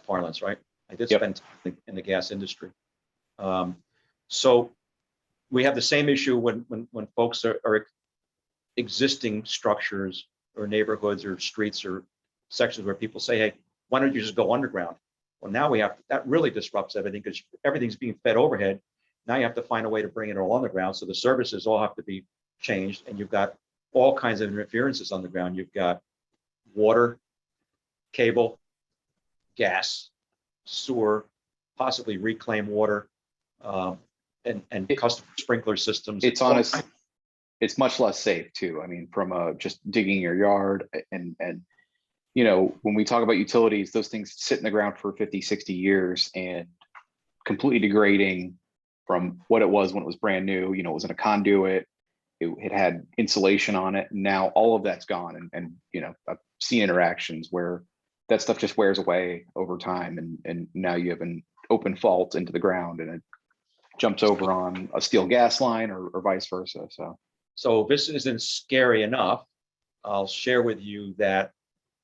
parlance, right? I did spend time in the gas industry. So we have the same issue when folks are existing structures or neighborhoods or streets or sections where people say, hey, why don't you just go underground? Well, now that really disrupts everything because everything's being fed overhead. Now you have to find a way to bring it all underground. So the services all have to be changed, and you've got all kinds of interferences underground. You've got water, cable, gas, sewer, possibly reclaimed water, and custom sprinkler systems. It's honest. It's much less safe too. I mean, from just digging your yard and you know, when we talk about utilities, those things sit in the ground for 50, 60 years and completely degrading from what it was when it was brand new. You know, it was in a conduit. It had insulation on it. Now all of that's gone. And you know, I've seen interactions where that stuff just wears away over time. And now you have an open fault into the ground and it jumps over on a steel gas line or vice versa. So this isn't scary enough. I'll share with you that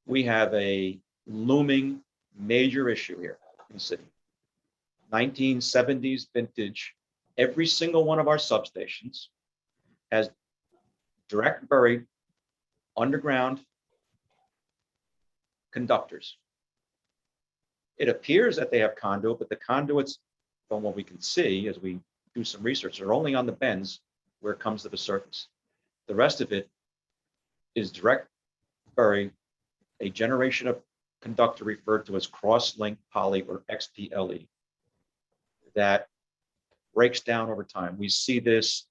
we have a looming major issue here in the city. 1970s vintage, every single one of our substations has direct buried underground conductors. It appears that they have conduit, but the conduits, from what we can see as we do some research, are only on the bends where it comes to the surface. The rest of it is direct buried, a generation of conductor referred to as cross-linked poly or XPLE that breaks down over time. We see this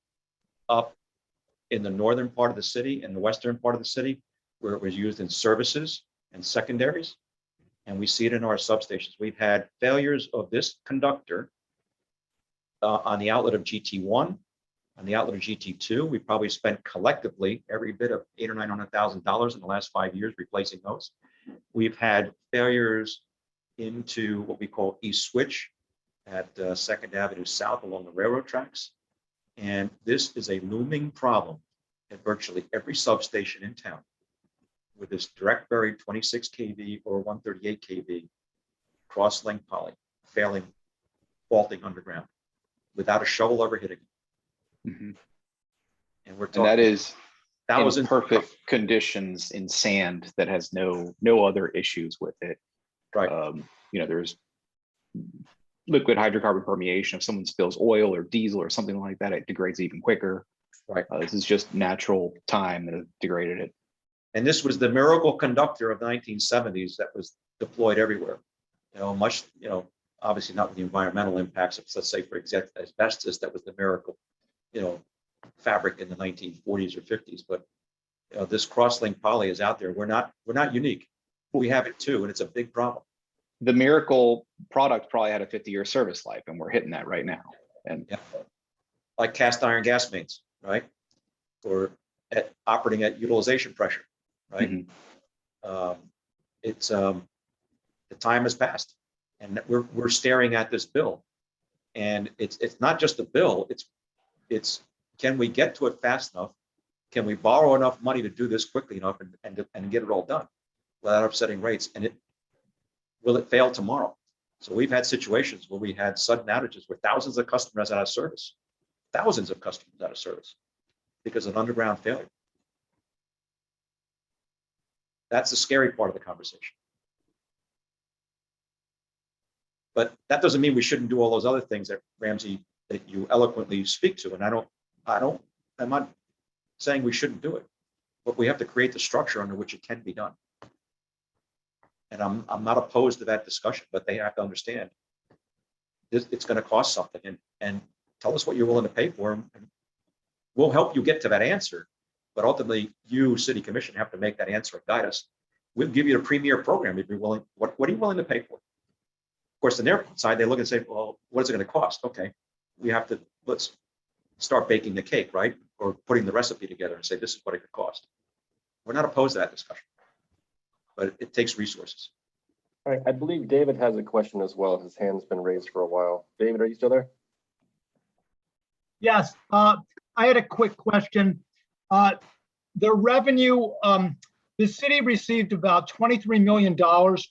up in the northern part of the city and the western part of the city, where it was used in services and secondaries. And we see it in our substations. We've had failures of this conductor on the outlet of GT1, on the outlet of GT2. We probably spent collectively every bit of $800,000 or $900,000 in the last 5 years replacing those. We've had failures into what we call East Switch at 2nd Avenue South along the railroad tracks. And this is a looming problem at virtually every substation in town with this direct buried 26 kV or 138 kV cross-linked poly failing, faulting underground without a shovel ever hitting it. Mm-hmm. And we're talking that is thousands in perfect conditions in sand that has no other issues with it. Right. You know, there's liquid hydrocarbon permeation. If someone spills oil or diesel or something like that, it degrades even quicker. Right. This is just natural time that has degraded it. And this was the miracle conductor of the 1970s that was deployed everywhere. You know, much, you know, obviously not with the environmental impacts of, let's say, for example, asbestos, that was the miracle, you know, fabric in the 1940s or 50s. But you know, this cross-linked poly is out there. We're not unique. We have it too, and it's a big problem. The miracle product probably had a 50-year service life, and we're hitting that right now. And yeah, like cast iron gas mains, right? Or operating at utilization pressure, right? Mm-hmm. It's the time has passed, and we're staring at this bill, and it's not just a bill. It's can we get to it fast enough? Can we borrow enough money to do this quickly enough and get it all done without upsetting rates? And will it fail tomorrow? So we've had situations where we had sudden outages where thousands of customers out of service, thousands of customers out of service because of an underground failure. That's the scary part of the conversation. But that doesn't mean we shouldn't do all those other things that Ramsey, that you eloquently speak to. And I'm not saying we shouldn't do it, but we have to create the structure under which it can be done. And I'm not opposed to that discussion, but they have to understand this, it's going to cost something, and tell us what you're willing to pay for, and we'll help you get to that answer. But ultimately, you, City Commission, have to make that answer and guide us. We'll give you a premier program if you're willing. What are you willing to pay for? Of course, on their side, they look and say, well, what is it going to cost? Okay, we have to, let's start baking the cake, right? Or putting the recipe together and say, this is what it could cost. We're not opposed to that discussion, but it takes resources. All right, I believe David has a question as well. His hand's been raised for a while. David, are you still there? Yes, I had a quick question. The revenue, the city received about $23 million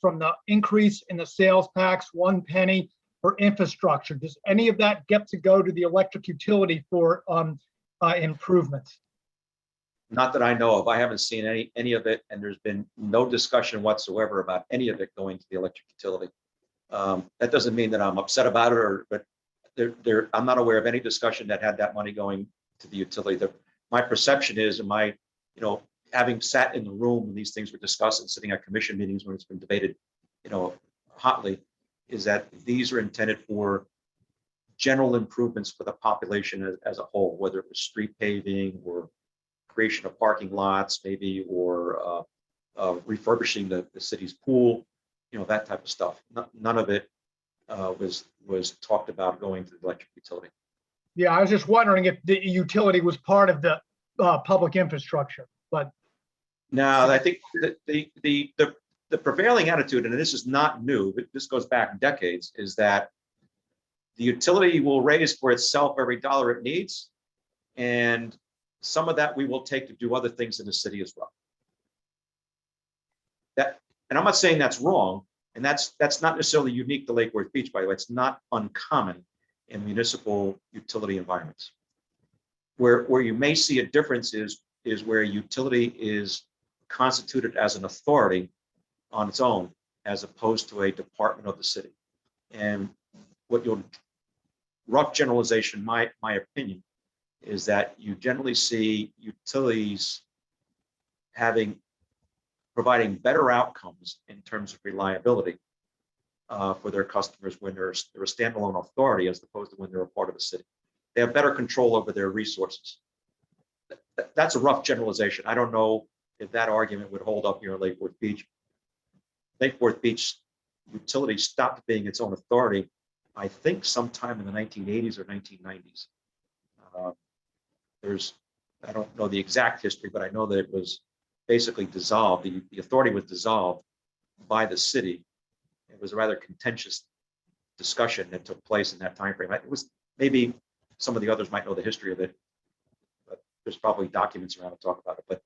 from the increase in the sales tax, 1 penny for infrastructure. Does any of that get to go to the electric utility for improvements? Not that I know of. I haven't seen any of it, and there's been no discussion whatsoever about any of it going to the electric utility. That doesn't mean that I'm upset about it, but I'm not aware of any discussion that had that money going to the utility. My perception is, and my having sat in the room when these things were discussed and sitting at commission meetings when it's been debated, hotly, is that these are intended for general improvements for the population as a whole, whether it was street paving or creation of parking lots, maybe, or refurbishing the city's pool, that type of stuff. None of it was talked about going to the electric utility. Yeah, I was just wondering if the utility was part of the public infrastructure, but Now, I think that the prevailing attitude, and this is not new, but this goes back decades, is that the utility will raise for itself every dollar it needs, and some of that we will take to do other things in the city as well. And I'm not saying that's wrong, and that's not necessarily unique to Lake Worth Beach, by the way. It's not uncommon in municipal utility environments. Where you may see a difference is where a utility is constituted as an authority on its own, as opposed to a department of the city. And what you'll, rough generalization, my opinion, is that you generally see utilities providing better outcomes in terms of reliability for their customers when they're a standalone authority, as opposed to when they're a part of the city. They have better control over their resources. That's a rough generalization. I don't know if that argument would hold up here in Lake Worth Beach. Lake Worth Beach utility stopped being its own authority, I think, sometime in the 1980s or 1990s. I don't know the exact history, but I know that it was basically dissolved. The authority was dissolved by the city. It was a rather contentious discussion that took place in that time frame. It was, maybe some of the others might know the history of it, but there's probably documents around to talk about it. But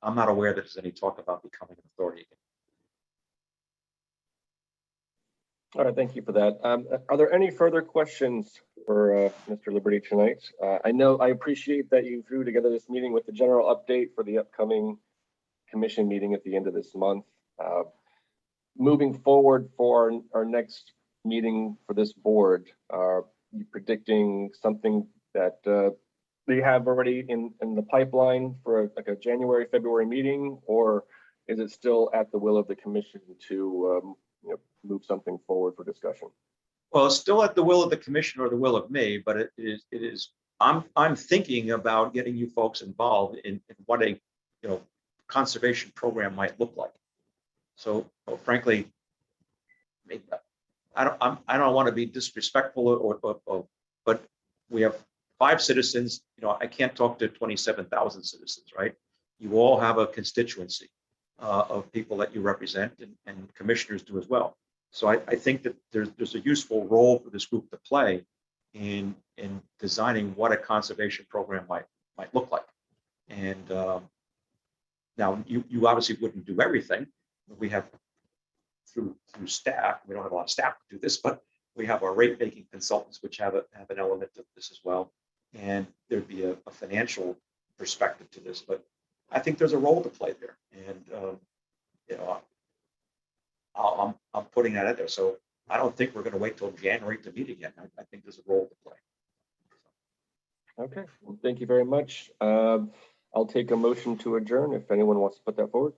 I'm not aware that there's any talk about becoming an authority again. All right, thank you for that. Are there any further questions for Mr. Liberty tonight? I appreciate that you threw together this meeting with the general update for the upcoming commission meeting at the end of this month. Moving forward for our next meeting for this board, are you predicting something that they have already in the pipeline for like a January, February meeting, or is it still at the will of the commission to move something forward for discussion? Well, it's still at the will of the commission or the will of me, but it is. I'm thinking about getting you folks involved in what a conservation program might look like. So, frankly, I don't want to be disrespectful but we have 5 citizens. I can't talk to 27,000 citizens, right? You all have a constituency of people that you represent, and commissioners do as well. So I think that there's a useful role for this group to play in designing what a conservation program might look like. And now you obviously wouldn't do everything. We have through staff. We don't have a lot of staff to do this, but we have our rate making consultants, which have an element of this as well. And there'd be a financial perspective to this, but I think there's a role to play there. And I'm putting that out there. So I don't think we're going to wait till January to meet again. I think there's a role to play. Okay, well, thank you very much. I'll take a motion to adjourn if anyone wants to put that forward.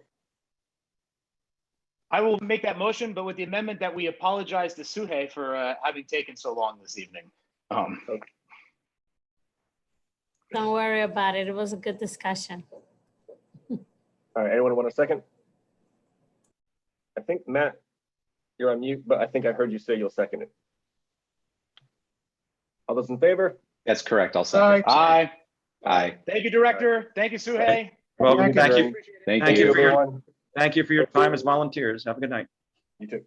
I will make that motion, but with the amendment that we apologize to Suhei for having taken so long this evening. Okay. Don't worry about it. It was a good discussion. All right, anyone want a second? I think, Matt, you're on mute, but I think I heard you say you'll second it. All those in favor? That's correct. I'll second. Aye. Aye. Thank you, Director. Thank you, Suhei. Well, Thank you. thank you. Thank Thank you. you for your everyone. Thank you for your time as volunteers. Have a good night. You too.